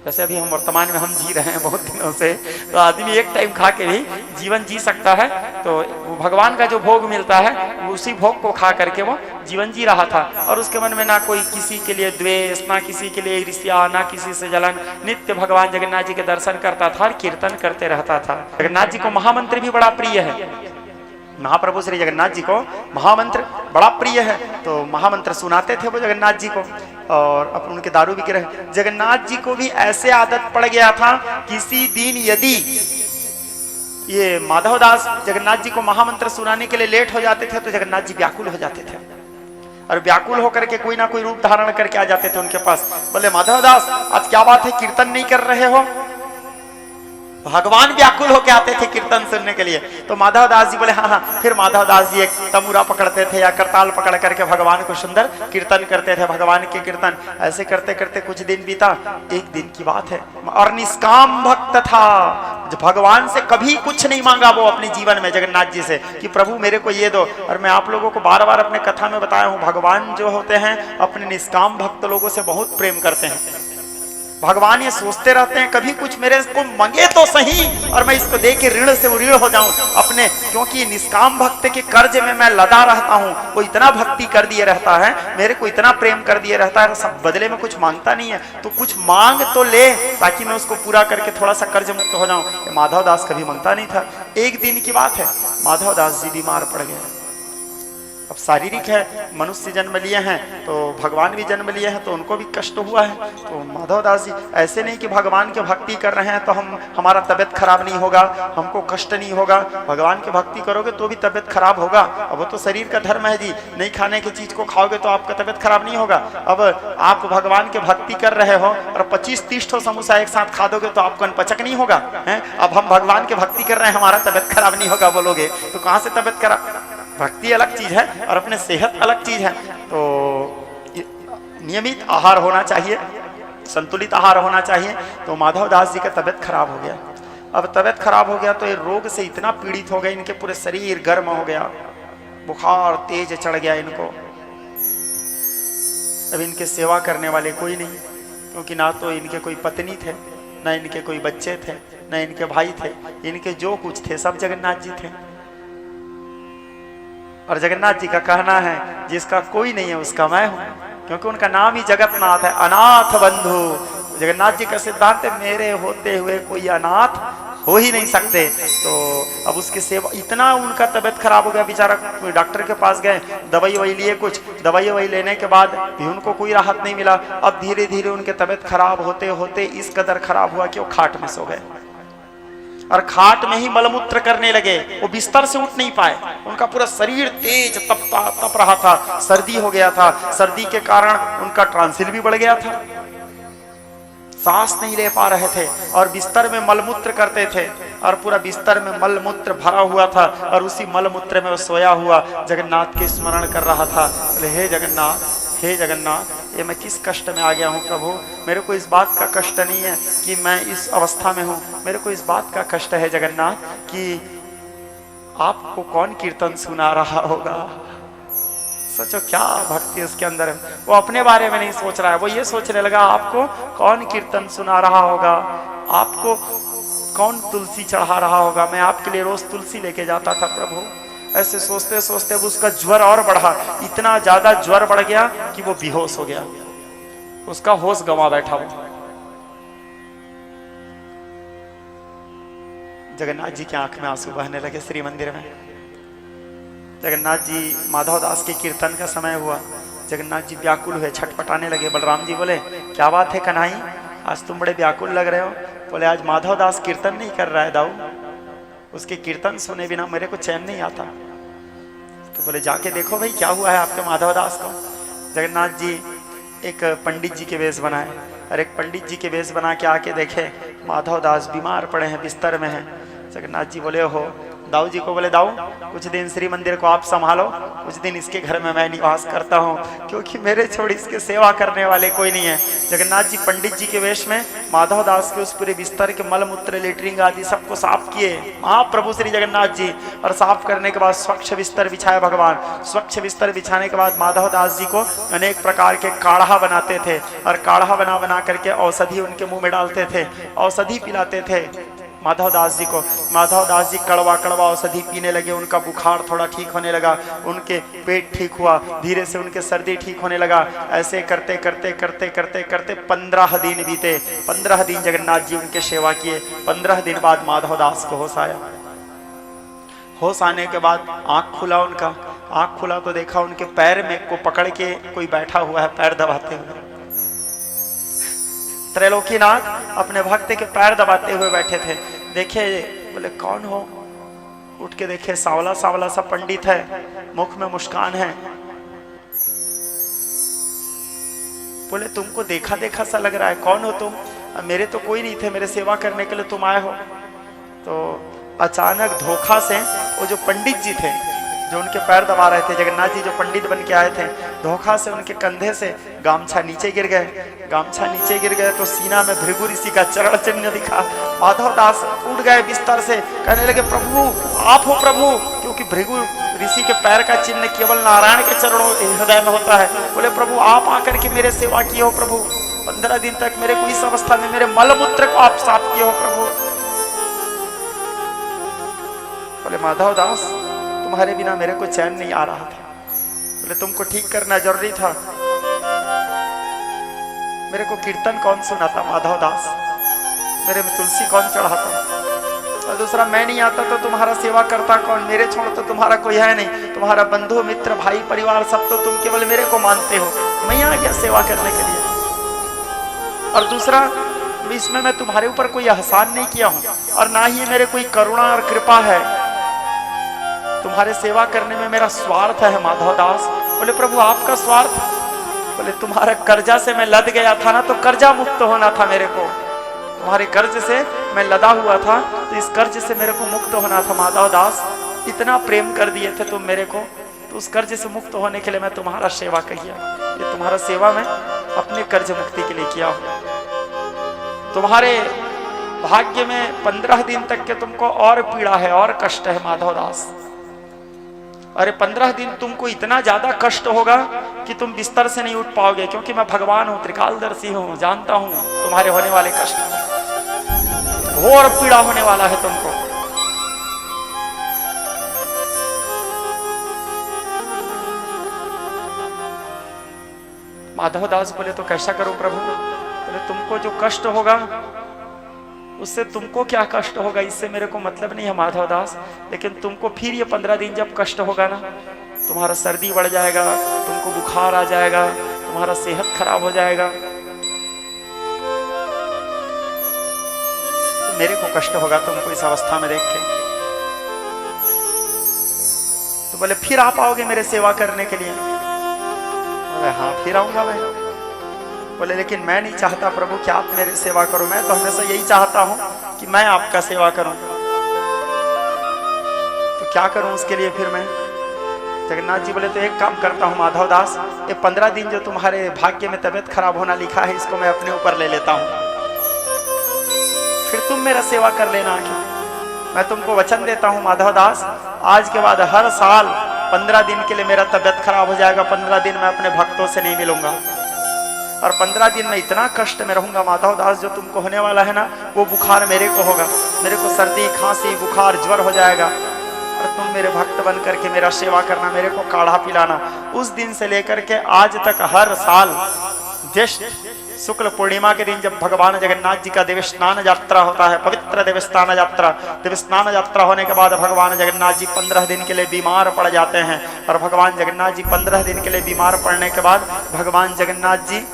जैसे अभी हम वर्तमान में हम जी रहे हैं बहुत दिनों से, तो आदमी एक टाइम खा के भी जीवन जी सकता है। तो भगवान का जो भोग मिलता है उसी भोग को खा करके वो जीवन जी रहा था। और उसके मन में ना कोई किसी के लिए द्वेष, ना किसी के लिए ईर्ष्या, ना किसी से जलन। नित्य भगवान जगन्नाथ जी के दर्शन करता था और कीर्तन करते रहता था। जगन्नाथ जी को महामंत्र भी बड़ा प्रिय है। महाप्रभु श्री जगन्नाथ जी को महामंत्र बड़ा प्रिय है, तो महामंत्र सुनाते थे वो जगन्नाथ जी को। और अब उनके दारू विग्रह, जगन्नाथ जी को भी ऐसे आदत पड़ गया था, किसी दिन यदि ये माधवदास जगन्नाथ जी को महामंत्र सुनाने के लिए लेट हो जाते थे तो जगन्नाथ जी व्याकुल हो जाते थे और व्याकुल होकर के कोई ना कोई रूप धारण करके आ जाते थे उनके पास। बोले माधवदास आज क्या बात है, कीर्तन नहीं कर रहे हो? भगवान व्याकुल होके आते थे कीर्तन सुनने के लिए। तो माधव दास जी बोले हाँ हाँ। फिर माधव दास जी एक तमुरा पकड़ते थे या करताल पकड़ करके भगवान को सुंदर कीर्तन करते थे, भगवान के कीर्तन। ऐसे करते करते कुछ दिन बीता। एक दिन की बात है, और निष्काम भक्त था, भगवान से कभी कुछ नहीं मांगा वो अपने जीवन में जगन्नाथ जी से कि प्रभु मेरे को ये दो। और मैं आप लोगों को बार बार अपने कथा में बताया हूँ, भगवान जो होते हैं अपने निष्काम भक्त लोगों से बहुत प्रेम करते हैं। भगवान ये सोचते रहते हैं कभी कुछ मेरे को मांगे तो सही और मैं इसको दे के ऋण से ऋण हो जाऊं अपने, क्योंकि निष्काम भक्त के कर्ज में मैं लदा रहता हूं। वो इतना भक्ति कर दिए रहता है, मेरे को इतना प्रेम कर दिए रहता है, सब बदले में कुछ मांगता नहीं है। तो कुछ मांग तो ले ताकि मैं उसको पूरा करके थोड़ा सा कर्ज मुक्त हो जाऊं। माधव दास कभी मांगता नहीं था। एक दिन की बात है, माधव दास जी बीमार पड़ गए। अब शारीरिक है, मनुष्य जन्म लिए हैं तो भगवान भी जन्म लिए हैं तो उनको भी कष्ट हुआ है। तो माधवदास जी ऐसे नहीं कि भगवान के भक्ति कर रहे हैं तो हमारा तबीयत खराब नहीं होगा, हमको कष्ट नहीं होगा। भगवान की भक्ति करोगे तो भी तबीयत खराब होगा। अब वो तो शरीर का धर्म है जी, नहीं खाने की चीज को खाओगे तो आपका तबीयत खराब नहीं होगा। अब आप भगवान की भक्ति कर रहे हो और 25-30 ठो समोसा एक साथ खा दोगे तो आपको अनपचक नहीं होगा है? अब हम भगवान की भक्ति कर रहे हैं, हमारा तबीयत खराब नहीं होगा बोलोगे तो कहाँ से तबीयत खराब। भक्ति अलग चीज है और अपने सेहत अलग चीज है। तो नियमित आहार होना चाहिए, संतुलित आहार होना चाहिए। तो माधवदास जी का तबीयत खराब हो गया। अब तबीयत खराब हो गया तो ये रोग से इतना पीड़ित हो गए, इनके पूरे शरीर गर्म हो गया, बुखार तेज चढ़ गया इनको। अब इनके सेवा करने वाले कोई नहीं, क्योंकि ना तो इनके कोई पत्नी थे, ना इनके कोई बच्चे थे, ना इनके भाई थे। इनके जो कुछ थे सब जगन्नाथ जी थे। और जगन्नाथ जी का कहना है जिसका कोई नहीं है उसका मैं हूं, क्योंकि उनका नाम ही जगतनाथ है, अनाथ बंधु। जगन्नाथ जी का सिद्धांत है मेरे होते हुए कोई अनाथ हो ही नहीं सकते। तो अब उसकी सेवा, इतना उनका तबीयत खराब हो गया, बेचारा डॉक्टर के पास गए, दवाई वही लिए, कुछ दवाई वही लेने के बाद भी उनको कोई राहत नहीं मिला। अब धीरे धीरे उनके तबीयत खराब होते होते इस कदर खराब हुआ कि वो खाट में सो गए और खाट में ही मलमूत्र करने लगे। वो बिस्तर से उठ नहीं पाए, उनका पूरा शरीर तेज तप रहा था, सर्दी हो गया था। सर्दी के कारण उनका ट्रांसिल भी बढ़ गया था, सांस नहीं ले पा रहे थे और बिस्तर में मलमूत्र करते थे और पूरा बिस्तर में मलमूत्र भरा हुआ था और उसी मलमूत्र में वो सोया हुआ जगन्नाथ के स्मरण कर रहा था। बोले हे जगन्नाथ, हे जगन्नाथ, ये मैं किस कष्ट में आ गया हूँ प्रभु। मेरे को इस बात का कष्ट नहीं है कि मैं इस अवस्था में हूँ, मेरे को इस बात का कष्ट है जगन्नाथ कि आपको कौन कीर्तन सुना रहा होगा। सोचो क्या भक्ति उसके अंदर है। वो अपने बारे में नहीं सोच रहा है, वो ये सोचने लगा आपको कौन कीर्तन सुना रहा होगा, आपको कौन तुलसी चढ़ा रहा होगा। मैं आपके लिए रोज तुलसी लेके जाता था प्रभु। ऐसे सोचते सोचते उसका ज्वर और बढ़ा, इतना ज्यादा ज्वर बढ़ गया कि वो बेहोश हो गया, उसका होश गंवा बैठा वो। जगन्नाथ जी की आंख में आंसू बहने लगे श्री मंदिर में। जगन्नाथ जी, माधवदास के कीर्तन का समय हुआ, जगन्नाथ जी व्याकुल हुए, छटपटाने लगे। बलराम जी बोले क्या बात है कन्हई, आज तुम बड़े व्याकुल लग रहे हो। बोले आज माधवदास कीर्तन नहीं कर रहा है दाऊ, उसके कीर्तन सुने बिना मेरे को चैन नहीं आता। तो बोले जाके देखो भाई क्या हुआ है आपके माधवदास को। जगन्नाथ जी एक पंडित जी के वेश बनाए और एक पंडित जी के वेश बना के आके देखे माधवदास बीमार पड़े हैं, बिस्तर में हैं। जगन्नाथ जी बोले हो दाऊ जी को, बोले दाऊ कुछ दिन श्री मंदिर को आप संभालो, कुछ दिन इसके घर में मैं निवास करता हूँ, क्योंकि मेरे छोड़ इसके सेवा करने वाले कोई नहीं है। जगन्नाथ जी पंडित जी के वेश में माधवदास के उस पूरे बिस्तर के मलमूत्र लेटरिंग आदि सबको साफ किए महाप्रभु श्री जगन्नाथ जी। और साफ करने के बाद स्वच्छ बिस्तर बिछाए भगवान। स्वच्छ बिस्तर बिछाने के बाद माधवदास जी को अनेक प्रकार के काढ़ा बनाते थे और काढ़ा बना बना करके औषधि उनके मुंह में डालते थे, औषधि पिलाते थे माधवदास जी को। माधवदास जी कड़वा कड़वा औषधि पीने लगे, उनका बुखार थोड़ा ठीक होने लगा, उनके पेट ठीक हुआ, धीरे से उनके सर्दी ठीक होने लगा। ऐसे करते करते करते करते करते 15 दिन बीते। 15 दिन जगन्नाथ जी उनके सेवा किए। 15 दिन बाद माधवदास को होश आया। होश आने के बाद आँख खुला उनका, आँख खुला तो देखा उनके पैर में को पकड़ के कोई बैठा हुआ है, पैर दबाते हुए। त्रैलोकीनाथ अपने भक्त के पैर दबाते हुए बैठे थे। देखे, बोले कौन हो, उठ के देखे सांवला सांवला सा पंडित है, मुख में मुस्कान है। बोले तुमको देखा देखा सा लग रहा है, कौन हो तुम। मेरे तो कोई नहीं थे, मेरे सेवा करने के लिए तुम आए हो। तो अचानक धोखा से वो जो पंडित जी थे जो उनके पैर दबा रहे थे, जगन्नाथ जी जो पंडित बन के आए थे, धोखा से उनके कंधे से गामछा नीचे गिर गए। गामछा नीचे गिर गए तो सीना में भृगु ऋषि का चरण चिन्ह दिखा। माधवदास उठ गए बिस्तर से, कहने लगे प्रभु आप हो प्रभु, क्योंकि भृगु ऋषि के पैर का चिन्ह केवल नारायण के चरणों हृदय में होता है। बोले प्रभु आप आकर के मेरे सेवा किए हो प्रभु, 15 दिन तक मेरे को इस अवस्था में मेरे मलमूत्र को आप साफ किए हो प्रभु। बोले माधवदास तुम्हारे बिना मेरे को चैन नहीं आ रहा था। बोले तुमको ठीक करना जरूरी था, मेरे को कीर्तन कौन सुनाता माधवदास, मेरे में तुलसी कौन चढ़ाता। और दूसरा मैं नहीं आता तो तुम्हारा सेवा करता कौन, मेरे छोड़ तो तुम्हारा कोई है नहीं, तुम्हारा बंधु मित्र भाई परिवार सब तो तुम केवल मेरे को मानते हो, मैं आ गया सेवा करने के लिए। और दूसरा इसमें मैं तुम्हारे ऊपर कोई एहसान नहीं किया हूं और ना ही मेरे कोई करुणा और कृपा है, तुम्हारे सेवा करने में मेरा स्वार्थ है। माधव दास बोले प्रभु आपका स्वार्थ? बोले तुम्हारा कर्जा से मैं लद गया था ना, तो कर्जा मुक्त होना था मेरे को, तुम्हारे कर्ज से मैं लदा हुआ था तो इस कर्ज से मेरे को मुक्त होना था। माधव दास इतना प्रेम कर दिए थे तुम मेरे को, तो उस कर्ज से मुक्त होने के लिए मैं तुम्हारा सेवा किया, ये तुम्हारा सेवा मैं अपने कर्ज मुक्ति के लिए किया हूं। तुम्हारे भाग्य में 15 दिन तक के तुमको और पीड़ा है और कष्ट है माधव दास। अरे 15 दिन तुमको इतना ज्यादा कष्ट होगा कि तुम बिस्तर से नहीं उठ पाओगे, क्योंकि मैं भगवान हूं, त्रिकालदर्शी हूं, जानता हूं तुम्हारे होने वाले कष्ट, घोर पीड़ा होने वाला है तुमको। माधव दास बोले तो कैसा करूं प्रभु? बोले तुमको जो कष्ट होगा उससे तुमको क्या कष्ट होगा इससे मेरे को मतलब नहीं है माधव दास, लेकिन तुमको फिर ये 15 दिन जब कष्ट होगा ना, तुम्हारा सर्दी बढ़ जाएगा, तुमको बुखार आ जाएगा, तुम्हारा सेहत खराब हो जाएगा, तो मेरे को कष्ट होगा तुमको इस अवस्था में देख के। तो बोले फिर आप आओगे मेरे सेवा करने के लिए? बोले हाँ फिर आऊंगा मैं। बोले लेकिन मैं नहीं चाहता प्रभु कि आप मेरी सेवा करो, मैं तो हमेशा यही चाहता हूं कि मैं आपका सेवा करूं। तो क्या करूं उसके लिए फिर मैं? जगन्नाथ जी बोले तो एक काम करता हूं माधव दास, ये 15 दिन जो तुम्हारे भाग्य में तबीयत खराब होना लिखा है इसको मैं अपने ऊपर ले लेता हूं, फिर तुम मेरा सेवा कर लेना। मैं तुमको वचन देता हूं माधव दास, आज के बाद हर साल 15 दिन के लिए मेरा तबीयत खराब हो जाएगा, 15 दिन मैं अपने भक्तों से नहीं मिलूंगा और 15 दिन में इतना कष्ट में रहूंगा माधव दास, जो तुमको होने वाला है ना वो बुखार मेरे को होगा, मेरे को सर्दी खांसी बुखार ज्वर हो जाएगा और तुम मेरे भक्त बन करके मेरा सेवा करना, मेरे को काढ़ा पिलाना। उस दिन से लेकर के आज तक हर साल ज्येष्ठ शुक्ल पूर्णिमा के दिन जब भगवान जगन्नाथ जी का देवस्थान यात्रा होता है, पवित्र देवस्थान यात्रा होने के बाद भगवान जगन्नाथ जी 15 दिन के लिए बीमार पड़ जाते हैं और भगवान जगन्नाथ जी 15 दिन के लिए बीमार पड़ने के बाद भगवान जगन्नाथ जी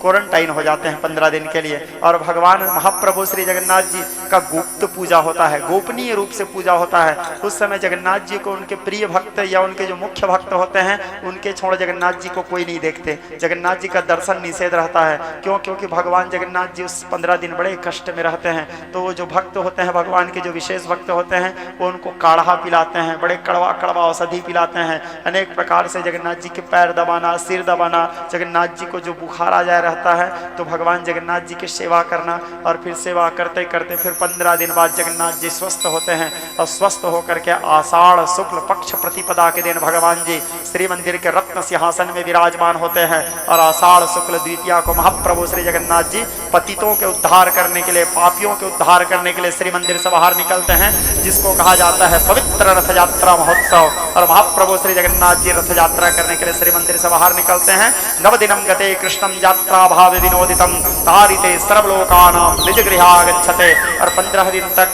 क्वारंटाइन हो जाते हैं 15 दिन के लिए और भगवान महाप्रभु श्री जगन्नाथ जी का गुप्त पूजा होता है, गोपनीय रूप से पूजा होता है। उस समय जगन्नाथ जी को उनके प्रिय भक्त या उनके जो मुख्य भक्त होते हैं उनके छोड़ जगन्नाथ जी को कोई नहीं देखते, जगन्नाथ जी का दर्शन निषेध रहता है। क्यों? क्योंकि भगवान जगन्नाथ जी उस 15 दिन बड़े कष्ट में रहते हैं। तो वो जो भक्त होते हैं भगवान के जो विशेष भक्त होते हैं वो उनको काढ़ा पिलाते हैं, बड़े कड़वा कड़वा औषधि पिलाते हैं, अनेक प्रकार से जगन्नाथ जी के पैर दबाना, सिर दबाना, जगन्नाथ जी को जो बुखार आ जाए रहता है तो भगवान जगन्नाथ जी की सेवा करना और फिर सेवा करते करते फिर 15 दिन बाद जगन्नाथ जी स्वस्थ होते हैं और स्वस्थ होकर के आषाढ़ शुक्ल पक्ष प्रतिपदा के दिन भगवान जी श्री मंदिर के रत्न सिंहासन में विराजमान होते हैं और आषाढ़ शुक्ल द्वितीया को महाप्रभु श्री जगन्नाथ जी पतितों के उद्धार करने के लिए, पापियों के उद्धार करने के लिए श्री मंदिर से बाहर निकलते हैं, जिसको कहा जाता है पवित्र रथ यात्रा महोत्सव। और महाप्रभु श्री जगन्नाथ जी रथ यात्रा करने के लिए श्री मंदिर से बाहर निकलते हैं। नवदिनम गते कृष्णम यात्रा भाव विनोदितम तारिते सर्वलोकानां निज गृहागच्छते। और 15 दिन तक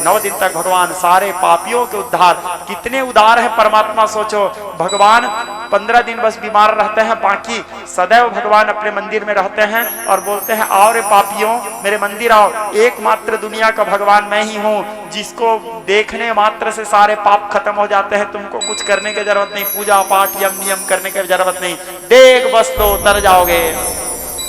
9 दिन तक भगवान सारे पापियों के उद्धार, कितने उदार है परमात्मा सोचो। भगवान 15 दिन बस बीमार रहते हैं, बाकी सदैव भगवान अपने मंदिर में रहते हैं और बोलते हैं आओ रे पापियों मेरे मंदिर आओ। एकमात्र दुनिया का भगवान मैं ही हूँ जिसको देखने मात्र से सारे पाप खत्म हो जाते हैं। तुमको कुछ करने की जरूरत नहीं, पूजा पाठ यम नियम करने की जरूरत नहीं, देख बस तो उतर जाओगे।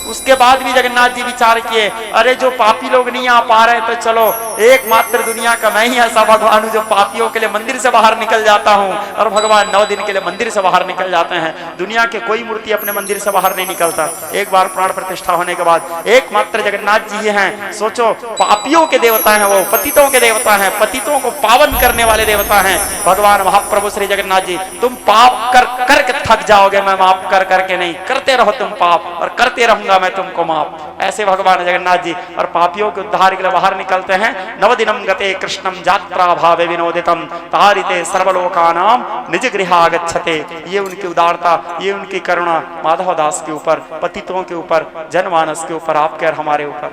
उसके बाद भी जगन्नाथ जी विचार किए अरे जो पापी लोग नहीं आ पा रहे तो चलो एकमात्र दुनिया का मैं ही ऐसा भगवान हूँ जो पापियों के लिए मंदिर से बाहर निकल जाता हूँ। और भगवान 9 दिन के लिए मंदिर से बाहर निकल जाते हैं। दुनिया के कोई मूर्ति अपने मंदिर से बाहर नहीं निकलता। एक बार प्राण प्रतिष्ठा होने के बाद एकमात्र जगन्नाथ जी ही हैं। सोचो पापियों के देवता हैं, वो पतितों के देवता हैं, पतितों को पावन करने वाले देवता हैं भगवान महाप्रभु श्री जगन्नाथ जी। तुम पाप कर करके थक जाओगे, मैं माफ कर करके नहीं, करते रहो तुम पाप और करते रहूंगा मैं तुमको माफ। ऐसे भगवान जगन्नाथ जी और पापियों के उद्धार के लिए बाहर निकलते हैं। नवदिनम गते कृष्णम यात्रा भावे विनोदितम तारिते सर्वलोकानां निज गृहागच्छते। ये उनकी उदारता, ये उनकी करुणा माधव दास के ऊपर, पतितों के ऊपर, जनमानस के ऊपर, आपके और हमारे ऊपर।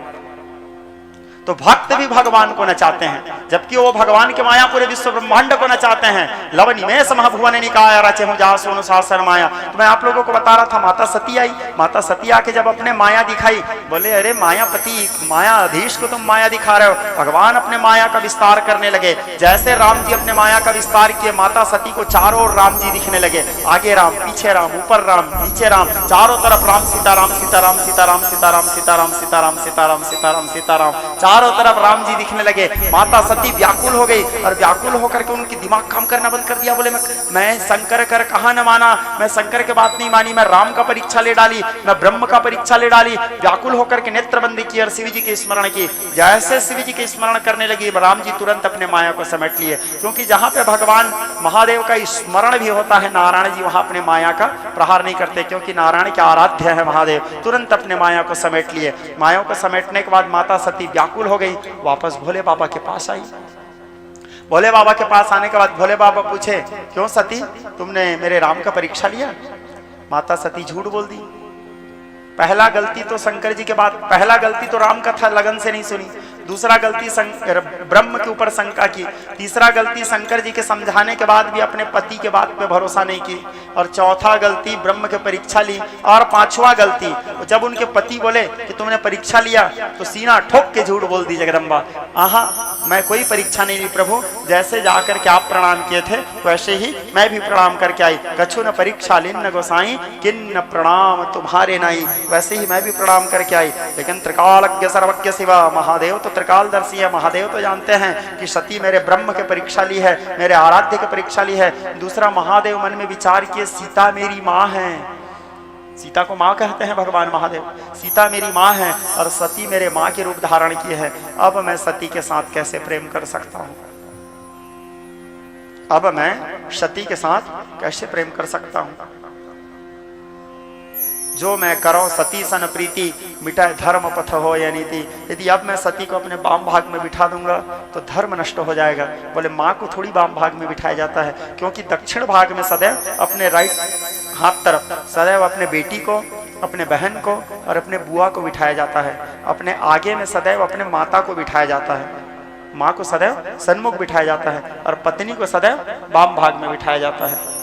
तो भक्त भी भगवान को नचाते हैं, जबकि वो भगवान के माया पूरे विश्व ब्रह्मांड को नचाते हैं। लवनी में समभुवन निकाय रचे हूं जा सोनु सासर माया। तो मैं आप लोगों को बता रहा था, माता सती आई, माता सती आके जब अपने माया दिखाई, बोले अरे मायापति, मायाधीश को तुम माया दिखा रहे हो। भगवान अपने माया का विस्तार करने लगे। जैसे राम जी अपने माया का विस्तार किए, माता सती को चारों ओर राम जी दिखने लगे। आगे राम, पीछे राम, ऊपर राम, नीचे राम, चारों तरफ राम सीताराम सीताराम सीताराम सीताराम सीताराम सीताराम सीताराम सीताराम सीताराम, चारों तरफ राम जी दिखने लगे। माता सती व्याकुल हो गई, और व्याकुल होकर के उनकी दिमाग काम करना बंद कर दिया। बोले मैं शंकर कर कहा न माना, मैं शंकर की बात नहीं मानी, मैं राम का परीक्षा ले डाली, मैं ब्रह्म का परीक्षा ले डाली। व्याकुल होकर के नेत्रबंदी की और शिव जी के स्मरण की। जैसे शिव जी के स्मरण करने लगी, राम जी तुरंत अपने माया को समेट लिए, क्योंकि जहां पे भगवान महादेव का स्मरण भी होता है, नारायण जी वहां अपने माया का प्रहार नहीं करते, क्योंकि नारायण के आराध्य है महादेव। तुरंत अपने माया को समेट लिए। माया को समेटने के बाद माता सती व्याकुल हो गई, वापस भोले बाबा के पास आई। भोले बाबा के पास आने के बाद भोले बाबा पूछे, क्यों सती, तुमने मेरे राम का परीक्षा लिया? माता सती झूठ बोल दी। पहला गलती तो शंकर जी के बाद, पहला गलती तो राम का था, लगन से नहीं सुनी। दूसरा गलती ब्रह्म के ऊपर शंका की। तीसरा गलती शंकर जी के समझाने के बाद भी अपने पति के बात पे भरोसा नहीं की। और चौथा गलती ब्रह्म के परीक्षा ली। और पांचवा गलती, जब उनके पति बोले कि तुमने परीक्षा लिया, तो सीना ठोक के झूठ बोल दी जगदम्बा, आहा मैं कोई परीक्षा नहीं ली प्रभु, जैसे जाकर के आप प्रणाम किए थे वैसे ही मैं भी प्रणाम करके आई। कछु न परीक्षा लिन्न गोसाई, किन्न प्रणाम तुम्हारे नाई, वैसे ही मैं भी प्रणाम करके आई। लेकिन त्रिकालज्ञ सर्वज्ञ शिवा, महादेव तो त्रिकालदर्शी है, महादेव तो जानते हैं कि सती मेरे ब्रह्म के परीक्षा ली है, मेरे आराध्य के परीक्षा ली है। दूसरा, महादेव मन में विचार किए, सीता मेरी माँ है, सीता को माँ कहते हैं भगवान महादेव, सीता मेरी माँ है और सती मेरे माँ के रूप धारण किए है। अब मैं सती के साथ कैसे प्रेम कर सकता हूँ? अब मैं सती के साथ कैसे प्रेम कर सकता हूँ? जो मैं करो सती सन प्रीति, मिटाए धर्म पथ हो या नीति। यदि अब मैं सती को अपने वाम भाग में बिठा दूंगा तो धर्म नष्ट हो जाएगा। बोले माँ को थोड़ी वाम भाग में बिठाया जाता है, क्योंकि दक्षिण भाग में सदैव अपने राइट हाथ तरफ सदैव अपने बेटी को, अपने बहन को और अपने बुआ को बिठाया जाता है। अपने आगे में सदैव अपने माता को बिठाया जाता है, माँ को सदैव सन्मुख बिठाया जाता है, और पत्नी को सदैव वाम भाग में बिठाया जाता है।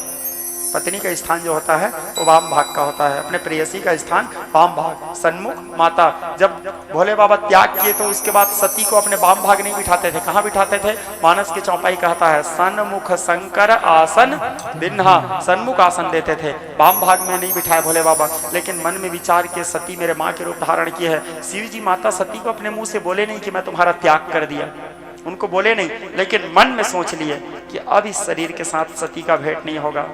पत्नी का स्थान जो होता है वो वाम भाग का होता है, अपने प्रेयसी का स्थान वाम भाग, सन्मुख माता। जब भोले बाबा त्याग किए तो उसके बाद सती को अपने वाम भाग नहीं बिठाते थे। कहाँ बिठाते थे? मानस के चौपाई कहता है, सन्मुख शंकर आसन बिन्हा, सन्मुख आसन देते थे, वाम भाग में नहीं बिठाए भोले बाबा। लेकिन मन में विचार के सती मेरे माँ के रूप धारण किए है। शिव जी माता सती को अपने मुंह से बोले नहीं कि मैं तुम्हारा त्याग कर दिया, उनको बोले नहीं, लेकिन मन में सोच लिए कि अब इस शरीर के साथ सती का भेंट नहीं होगा।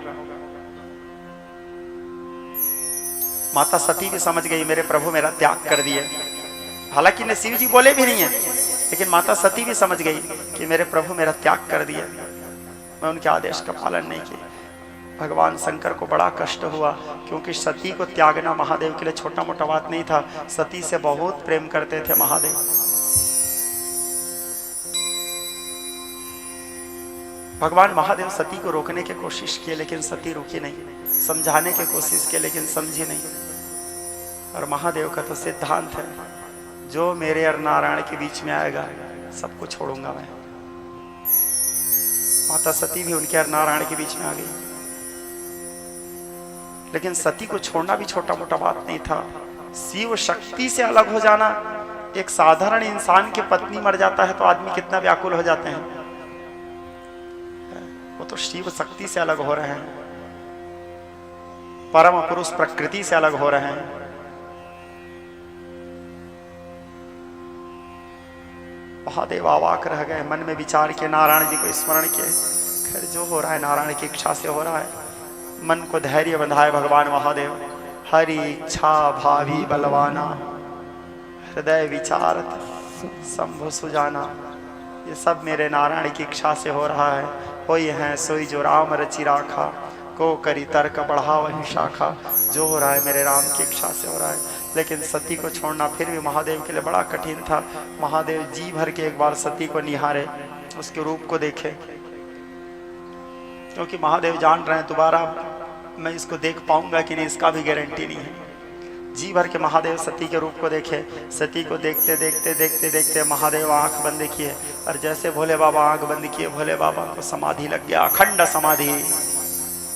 माता सती भी समझ गई मेरे प्रभु मेरा त्याग कर दिए। हालांकि ने शिव जी बोले भी नहीं है, लेकिन माता सती भी समझ गई कि मेरे प्रभु मेरा त्याग कर दिए, मैं उनके आदेश का पालन नहीं किया। भगवान शंकर को बड़ा कष्ट हुआ, क्योंकि सती को त्यागना महादेव के लिए छोटा मोटा बात नहीं था। सती से बहुत प्रेम करते थे महादेव। भगवान महादेव सती को रोकने की कोशिश की, लेकिन सती रुकी नहीं। समझाने की कोशिश की, लेकिन समझी नहीं। और महादेव का तो सिद्धांत है, जो मेरे और नारायण के बीच में आएगा सबको छोड़ूंगा मैं। माता सती भी उनके और नारायण के बीच में आ गई, लेकिन सती को छोड़ना भी छोटा मोटा बात नहीं था। शिव शक्ति से अलग हो जाना, एक साधारण इंसान की पत्नी मर जाता है तो आदमी कितना व्याकुल हो जाते हैं, वो तो शिव शक्ति से अलग हो रहे हैं, परम पुरुष प्रकृति से अलग हो रहे हैं। महादेव अवाक रह गए, मन में विचार के नारायण जी को स्मरण किए। खैर जो हो रहा है नारायण की इच्छा से हो रहा है। मन को धैर्य बंधाए भगवान महादेव। हरि इच्छा भावी बलवाना, हृदय विचारत शंभु सुजाना। ये सब मेरे नारायण की इच्छा से हो रहा है। कोई है सोई जो राम रचि राखा, को करी तर्क बढ़ा वही शाखा। जो हो रहा है मेरे राम की इच्छा से हो रहा है। लेकिन सती को छोड़ना फिर भी महादेव के लिए बड़ा कठिन था। महादेव जी भर के एक बार सती को निहारे, उसके रूप को देखे, क्योंकि महादेव जान रहे हैं दोबारा मैं इसको देख पाऊंगा कि नहीं, इसका भी गारंटी नहीं है। जी भर के महादेव सती के रूप को देखे। सती को देखते देखते देखते देखते महादेव आंख बंद किए, और जैसे भोले बाबा आंख बंद किए, भोले बाबा को समाधि लग गया, अखंड समाधि।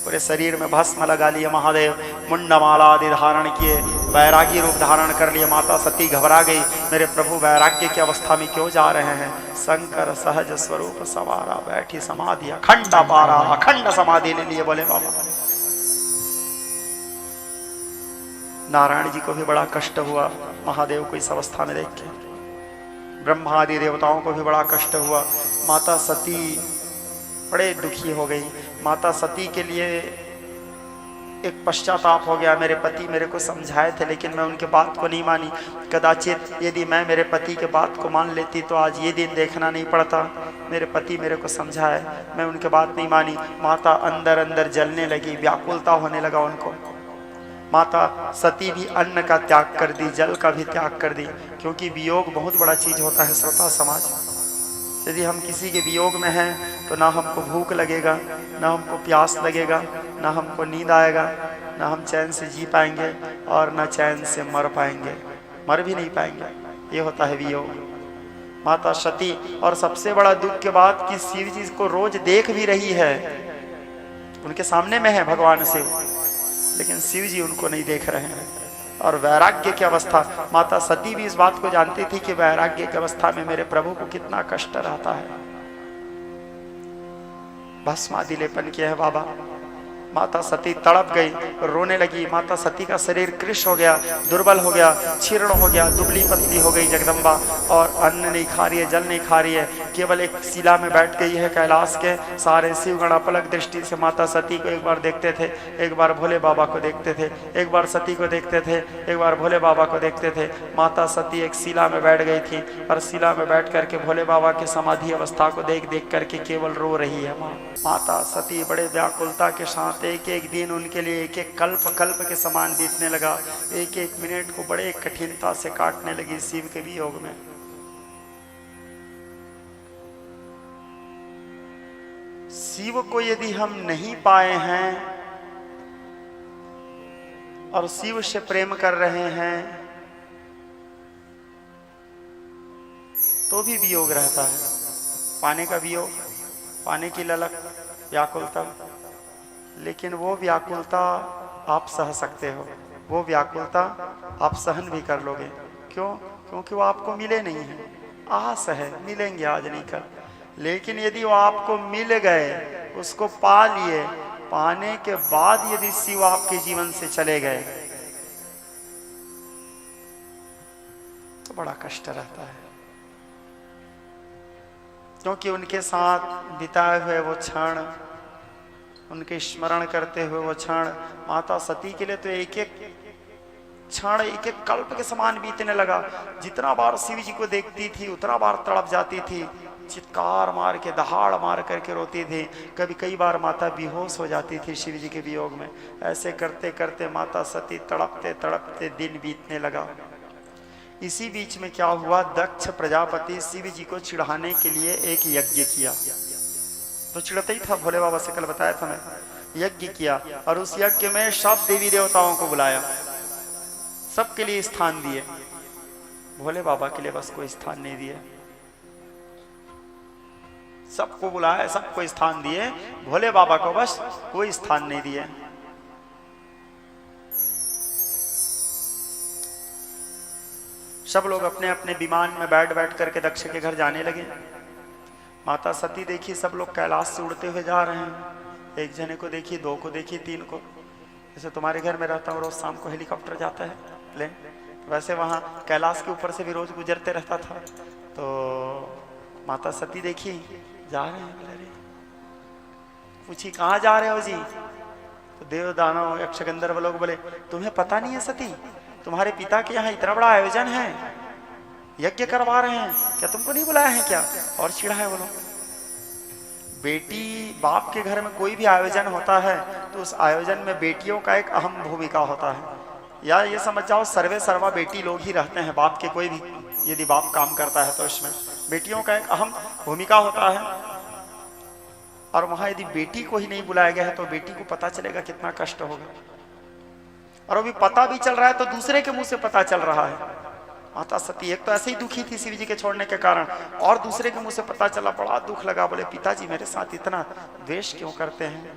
पूरे शरीर में भस्म लगा लिए महादेव, मुंडमाला आदि धारण किए, वैरागी रूप धारण कर लिए। माता सती घबरा गई, मेरे प्रभु वैराग्य की अवस्था में क्यों जा रहे हैं? शंकर सहज स्वरूप सवारा, बैठी समाधि अखंड पारा, अखंड समाधि ले लिए बोले बाबा। नारायण जी को भी बड़ा कष्ट हुआ महादेव को इस अवस्था में देख के, ब्रह्मा आदि देवताओं को भी बड़ा कष्ट हुआ। माता सती बड़े दुखी हो गई। माता सती के लिए एक पश्चाताप हो गया, मेरे पति मेरे को समझाए थे लेकिन मैं उनके बात को नहीं मानी। कदाचित यदि मैं मेरे पति के बात को मान लेती तो आज ये दिन देखना नहीं पड़ता। मेरे पति मेरे को समझाए, मैं उनके बात नहीं मानी। माता अंदर अंदर जलने लगी, व्याकुलता होने लगा उनको। माता सती भी अन्न का त्याग कर दी, जल का भी त्याग कर दी, क्योंकि वियोग बहुत बड़ा चीज होता है श्रोता समाज। यदि हम किसी के वियोग में हैं तो ना हमको भूख लगेगा, ना हमको प्यास लगेगा, ना हमको नींद आएगा, ना हम चैन से जी पाएंगे और ना चैन से मर पाएंगे, मर भी नहीं पाएंगे। ये होता है वियोग। माता सती, और सबसे बड़ा दुख के बाद कि शिव जी को रोज देख भी रही है, उनके सामने में है भगवान शिव, लेकिन शिव जी उनको नहीं देख रहे हैं। और वैराग्य की अवस्था, माता सती भी इस बात को जानती थी कि वैराग्य की अवस्था में मेरे प्रभु को कितना कष्ट रहता है। भस्म आदि लेपन किया है बाबा। माता सती तड़प गई, रोने लगी। माता सती का शरीर कृश हो गया, दुर्बल हो गया, क्षीर्ण हो गया, दुबली पतली हो गई जगदम्बा, और अन्न नहीं खा रही है, जल नहीं खा रही है, केवल एक शिला में बैठ गई है कैलाश के। सारे शिवगण अपलक दृष्टि से माता सती को एक बार देखते थे, एक बार भोले बाबा को देखते थे, एक बार सती को देखते थे, एक बार भोले बाबा को देखते थे। माता सती एक शिला में बैठ गई थी, और शिला में बैठ करके भोले बाबा के समाधि अवस्था को देख देख करके केवल रो रही है। माता सती बड़े व्याकुलता के साथ एक एक दिन उनके लिए एक एक कल्प कल्प के समान बीतने लगा। एक एक मिनट को बड़े कठिनता से काटने लगी शिव के वियोग में। शिव को यदि हम नहीं पाए हैं और शिव से प्रेम कर रहे हैं तो भी वियोग रहता है। पाने का वियोग, पाने की ललक, व्याकुलता, लेकिन वो व्याकुलता आप सह सकते हो, वो व्याकुलता आप सहन भी कर लोगे। क्यों? क्योंकि वो आपको मिले नहीं है। आस है मिलेंगे आज नहीं कल, लेकिन यदि वो आपको मिल गए, उसको पा लिए, पाने के बाद यदि शिव आपके जीवन से चले गए तो बड़ा कष्ट रहता है। क्योंकि उनके साथ बिताए हुए वो क्षण, उनके स्मरण करते हुए वो क्षण, माता सती के लिए तो एक एक क्षण एक एक कल्प के समान बीतने लगा। जितना बार शिव जी को देखती थी उतना बार तड़प जाती थी, चित्कार मार के, दहाड़ मार करके रोती थी। कभी कई बार माता बेहोश हो जाती थी शिव जी के वियोग में। ऐसे करते करते माता सती तड़पते तड़पते दिन बीतने लगा। इसी बीच में क्या हुआ, दक्ष प्रजापति शिव जी को चिढ़ाने के लिए एक यज्ञ किया। तो चिढ़ता ही था, भोले बाबा से कल बताया था मैं, यज्ञ किया, और उस यज्ञ में सब देवी देवताओं को बुलाया, सबके लिए स्थान दिए। भोले बाबा के लिए बस कोई स्थान नहीं दिए। सबको बुलाया, सबको स्थान दिए, भोले बाबा को बस कोई स्थान नहीं दिए। सब लोग अपने अपने विमान में बैठ बैठ करके दक्ष के घर जाने लगे। माता सती देखी सब लोग कैलाश से उड़ते हुए जा रहे हैं। एक जने को देखी, दो को देखी, तीन को। जैसे तुम्हारे घर में रहता हूँ, रोज शाम को हेलीकॉप्टर जाता है प्लेन, वैसे वहाँ कैलाश के ऊपर से भी रोज गुजरते रहता था। तो माता सती देखी जा रहे हैं, पूछी कहाँ जा रहे हो जी? तो देव दानव यक्ष गंधर्व लोग बोले तुम्हें पता नहीं है सती, तुम्हारे पिता के यहाँ इतना बड़ा आयोजन है, यज्ञ करवा रहे हैं, क्या तुमको नहीं बुलाया है क्या? और चिढ़ा है बोलो। बेटी बाप के घर में कोई भी आयोजन होता है तो उस आयोजन में बेटियों का एक अहम भूमिका होता है। या ये समझ जाओ सर्वे सर्वा बेटी लोग ही रहते हैं बाप के, कोई भी यदि बाप काम करता है तो इसमें बेटियों का एक अहम भूमिका होता है। और वहां यदि बेटी को ही नहीं बुलाया गया है तो बेटी को पता चलेगा कितना कष्ट होगा। और अभी पता भी चल रहा है तो दूसरे के मुंह से पता चल रहा है। माता सती एक तो ऐसे ही दुखी थी शिव जी के छोड़ने के कारण, और दूसरे के मुंह से पता चला, बड़ा दुख लगा। बोले पिताजी मेरे साथ इतना द्वेष क्यों करते हैं?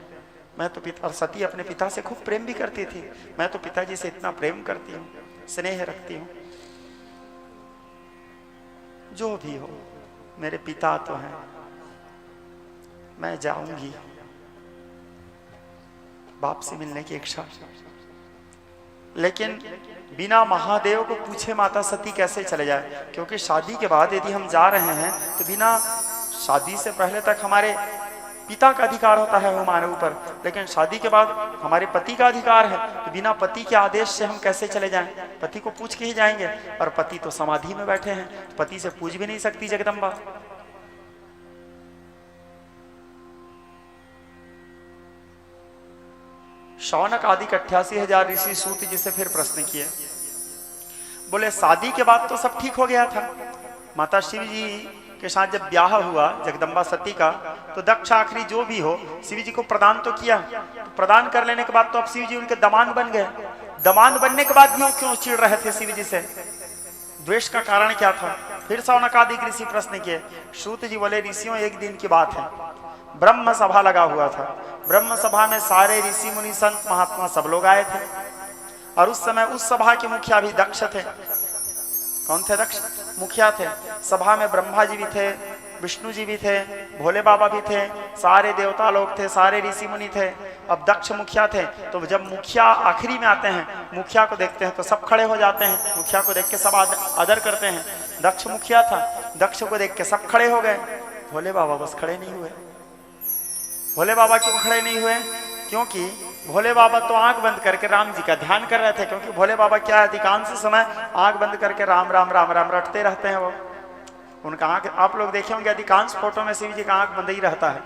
मैं तो पिता, और सती अपने पिता से खूब प्रेम भी करती थी, मैं तो पिताजी से इतना प्रेम करती हूँ, स्नेह रखती हूँ। जो भी हो मेरे पिता तो हैं, मैं जाऊंगी, बाप से मिलने की इच्छा। लेकिन बिना महादेव को पूछे माता सती कैसे चले जाए? क्योंकि शादी के बाद यदि हम जा रहे हैं तो बिना शादी से पहले तक हमारे पिता का अधिकार होता है हमारे ऊपर, लेकिन शादी के बाद हमारे पति का अधिकार है। तो बिना पति के आदेश से हम कैसे चले जाएं? पति को पूछ के ही जाएंगे, और पति तो समाधि में बैठे हैं, पति से पूछ भी नहीं सकती जगदम्बा। शौनक आदि 88,000 ऋषि सूत जी से फिर प्रश्न किए। बोले शादी के बाद तो सब ठीक हो गया था, माता शिव जी के साथ जब ब्याह हुआ जगदम्बा सती का, तो दक्ष आखिरी जो भी हो शिव जी को प्रदान तो किया, तो प्रदान कर लेने के बाद तो अब शिव जी उनके दमाद बन गए। दमाद बनने के बाद भी वो क्यों चिढ़ रहे थे शिव जी से? द्वेष का कारण क्या था? फिर शौनक आदि ऋषि प्रश्न किए। सूत जी बोले ऋषियों एक दिन की बात है, ब्रह्म सभा लगा हुआ था। ब्रह्म सभा में सारे ऋषि मुनि संत महात्मा सब लोग आए थे, और उस समय उस सभा के मुखिया भी दक्ष थे। कौन थे? दक्ष मुखिया थे। सभा में ब्रह्मा जी भी थे, विष्णु जी भी थे, भोले बाबा भी थे, सारे देवता लोग थे, सारे ऋषि मुनि थे। अब दक्ष मुखिया थे, तो जब मुखिया आखिरी में आते हैं, मुखिया को देखते हैं तो सब खड़े हो जाते हैं, मुखिया को देख के सब आदर करते हैं। दक्ष मुखिया था, दक्ष को देख के सब खड़े हो गए, भोले बाबा बस खड़े नहीं हुए। भोले बाबा क्यों खड़े नहीं हुए? क्योंकि भोले बाबा तो आंख बंद करके राम जी का ध्यान कर रहे थे। क्योंकि भोले बाबा क्या है, अधिकांश समय आंख बंद करके राम राम राम राम रटते रहते हैं। वो उनका आंख आप लोग देखे होंगे, अधिकांश फोटो में शिव जी का आंख बंद ही रहता है,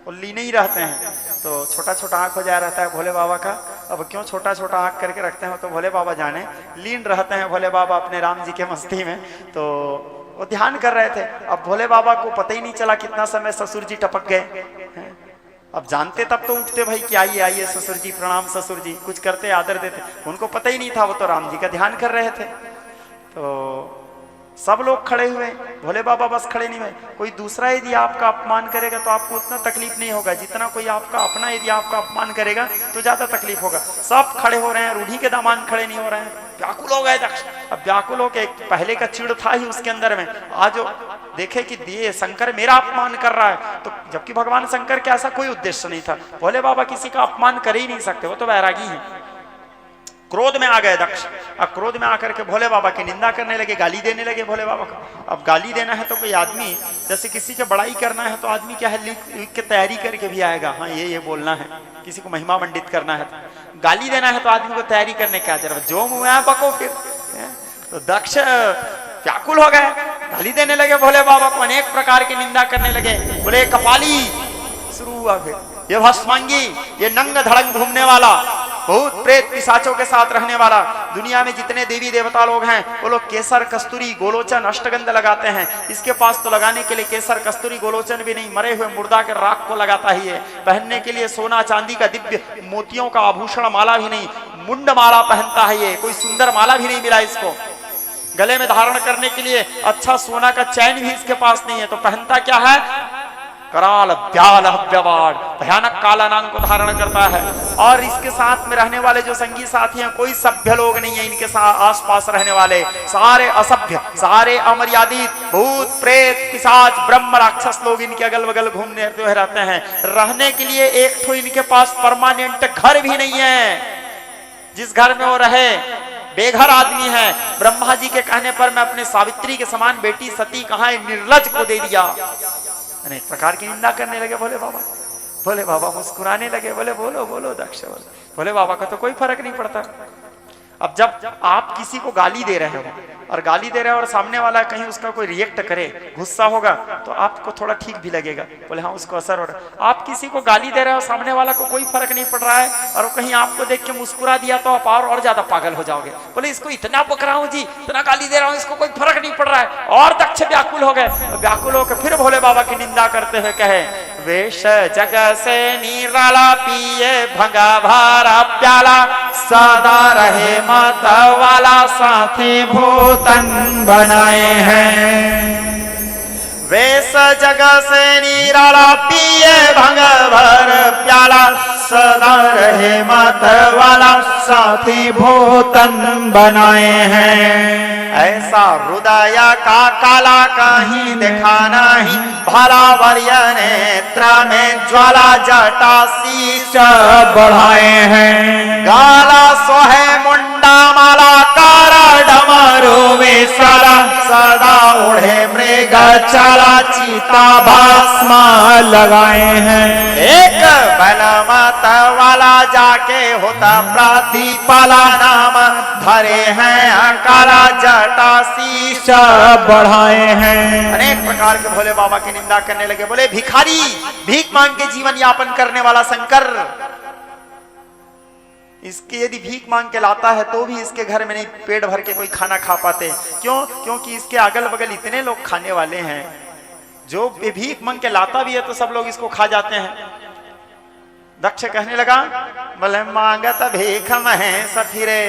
वो लीन ही रहते हैं। तो छोटा छोटा आंख हो जाया रहता है भोले बाबा का। अब क्यों छोटा छोटा आंख करके रखते हैं तो भोले बाबा जाने, लीन रहते हैं भोले बाबा अपने राम जी के मस्ती में। तो वो ध्यान कर रहे थे। अब भोले बाबा को पता ही नहीं चला कितना समय ससुर जी टपक गए। अब जानते तब तो उठते, भाई कि आइए आइए ससुर जी, प्रणाम ससुर जी, कुछ करते आदर देते। उनको पता ही नहीं था, वो तो राम जी का ध्यान कर रहे थे। तो सब लोग खड़े हुए, भोले बाबा बस खड़े नहीं हुए। कोई दूसरा यदि आपका अपमान करेगा तो आपको उतना तकलीफ नहीं होगा जितना कोई आपका अपना यदि आपका अपमान करेगा तो ज्यादा तकलीफ होगा। सब खड़े हो रहे हैं, रूढ़ी के दामान खड़े नहीं हो रहे हैं, व्याकुल हो गए दक्ष। अब व्याकुल हो के पहले का चिड़ था ही उसके अंदर में, आज देखे कि ये शंकर मेरा अपमान कर रहा है, तो जबकि भगवान शंकर के ऐसा कोई उद्देश्य नहीं था। भोले बाबा किसी का अपमान कर ही नहीं सकते, वो तो वैरागी है। क्रोध में आ गए दक्ष। अब क्रोध में आकर के भोले बाबा की निंदा करने लगे, गाली देने लगे भोले बाबा को। अब गाली देना है तो कोई आदमी, जैसे किसी के बड़ाई करना है तो आदमी क्या है, लिख के तैयारी करके भी आएगा, हाँ ये बोलना है, किसी को महिमा मंडित करना है। गाली देना है तो आदमी को तैयारी करने क्या जरूरत, जो मुँह है बको फिर। तो दक्ष व्याकुल हो गए, गाली देने लगे भोले बाबा को, अनेक प्रकार की निंदा करने लगे। बोले कपाली, शुरू हुआ फिर ये भस्मांगी, ये नंग धड़ंग घूमने वाला, भूत प्रेत पिशाचों के साथ रहने वाला। दुनिया में जितने देवी देवता लोग हैं वो लोग केसर कस्तूरी गोलोचन अष्टगंध लगाते हैं, इसके पास तो लगाने के लिए केसर कस्तूरी गोलोचन भी नहीं, मरे हुए मुर्दा के राख को लगाता ही है। पहनने के लिए सोना चांदी का दिव्य मोतियों का आभूषण माला भी नहीं, मुंड माला पहनता है ये, कोई सुंदर माला भी नहीं मिला इसको। गले में धारण करने के लिए अच्छा सोना का चैन भी इसके पास नहीं है, तो पहनता क्या है, कराल ब्याल व्यवाड़, भयानक काला नाग को धारण करता है। और इसके साथ में रहने वाले जो संगी साथी हैं, कोई सभ्य लोग नहीं है इनके साथ आसपास रहने वाले, सारे असभ्य, सारे अमर्यादित, भूत प्रेत पिशाच ब्रह्म राक्षस लोग इनके अगल बगल घूमने रहते हैं। रहने के लिए एक तो इनके पास परमानेंट घर भी नहीं है, जिस घर में वो रहे बेघर आदमी है। ब्रह्मा जी के कहने पर मैं अपने सावित्री के समान बेटी सती कहाँ निर्लज को दे दिया। अनेक प्रकार की निंदा करने लगे भोले बाबा। भोले बाबा मुस्कुराने लगे, बोले बोलो बोलो दक्ष बोलो। भोले बाबा का तो कोई फर्क नहीं पड़ता। अब जब आप किसी को गाली दे रहे हो और गाली दे रहे हो और सामने वाला कहीं उसका कोई रिएक्ट करे, गुस्सा होगा तो आपको थोड़ा ठीक भी लगेगा, बोले हाँ उसको असर हो रहा है। आप किसी को गाली दे रहे हो, सामने वाला को कोई फर्क नहीं पड़ रहा है और वो कहीं आपको देख के मुस्कुरा दिया तो आप और ज्यादा पागल हो जाओगे, बोले इसको इतना बक रहा हूँ जी, इतना गाली दे रहा हूँ, इसको कोई फर्क नहीं पड़ रहा है। और दक्ष व्याकुल हो गए। व्याकुल होकर फिर भोले बाबा की निंदा करते हुए कहे, वेश जग से निराला पिए भंगा भारा प्याला सदा रहे मत वाला साथी भूतन बनाए हैं। वेश जग से निराला पिए भंग भर प्याला सदा रहे मत वाला साथी भूतन बनाए हैं। ऐसा हृदय का काला कहीं देखा नहीं भला वर्य नेत्र में ज्वाला जटा शीश बढ़ाए हैं। गाला सोहे मुंडा माला कारा डमरू विशाला सदा उड़े मृग चला चीता भस्म लगाए हैं। एक बलमत वाला जाके होता प्रतिपाला नाम धरे हैं काला जटा शीश बढ़ाए हैं। अनेक प्रकार के भोले बाबा की निंदा करने लगे, बोले भिखारी, भीख मांग के जीवन यापन करने वाला शंकर, इसके यदि भीख मांग के लाता है तो भी इसके घर में नहीं पेट भर के कोई खाना खा पाते। क्यों? क्योंकि इसके अगल बगल इतने लोग खाने वाले हैं, जो भीख मांग के लाता भी है तो सब लोग इसको खा जाते हैं। दक्ष कहने लगा, बोले मांगत भीख महे सफिरे,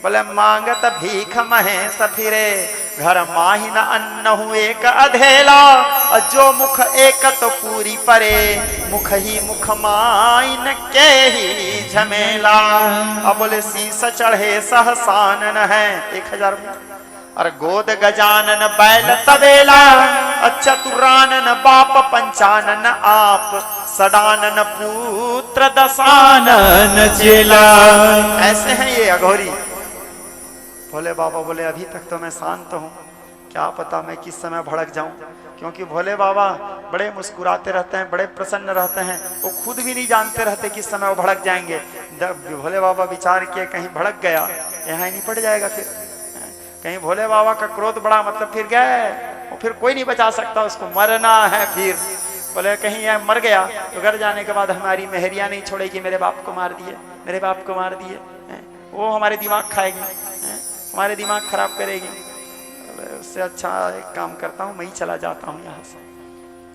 बोले मांगत भीख महे सफिरे, घर माही न अन्न हूँ एक अधेला, जो मुख एक तो पूरी परे, मुख ही मुख माइन के ही झमेला। अब बोले शीस चढ़े सहसानन है 1000 और गोद गजानन बैल तबेला, चतुरानन बाप पंचानन आप, सडानन पुत्र दशानन चेला। ऐसे हैं ये अघोरी। भोले बाबा बोले अभी तक तो मैं शांत हूँ, क्या पता मैं किस समय भड़क जाऊं, क्योंकि भोले बाबा बड़े मुस्कुराते रहते हैं, बड़े प्रसन्न रहते हैं, वो खुद भी नहीं जानते रहते किस समय वो भड़क जाएंगे। भोले बाबा विचार किए कहीं भड़क गया यहाँ ही नहीं पड़ जाएगा, फिर कहीं भोले बाबा का क्रोध बड़ा मतलब फिर गए और फिर कोई नहीं बचा सकता, उसको मरना है। फिर बोले कहीं यह मर गया तो घर जाने के बाद हमारी मेहरिया नहीं छोड़ेगी, मेरे बाप को मार दिए, मेरे बाप को मार दिए, वो हमारे दिमाग खाएगी, हमारे दिमाग खराब करेगी। उससे अच्छा एक काम करता हूँ, मैं ही चला जाता हूँ यहाँ से।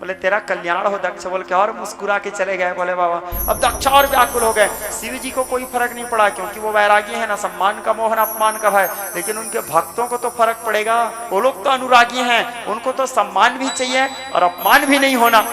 बोले तेरा कल्याण हो दक्ष। बोल के और मुस्कुरा के चले गए भोले बाबा। अब दक्ष और व्याकुल हो गए। शिव जी को कोई फर्क नहीं पड़ा, क्योंकि वो वैरागी है, ना सम्मान का मोह ना अपमान का भय, लेकिन उनके भक्तों को तो फर्क पड़ेगा। वो लोग तो अनुरागी हैं, उनको तो सम्मान भी चाहिए और अपमान भी नहीं होना।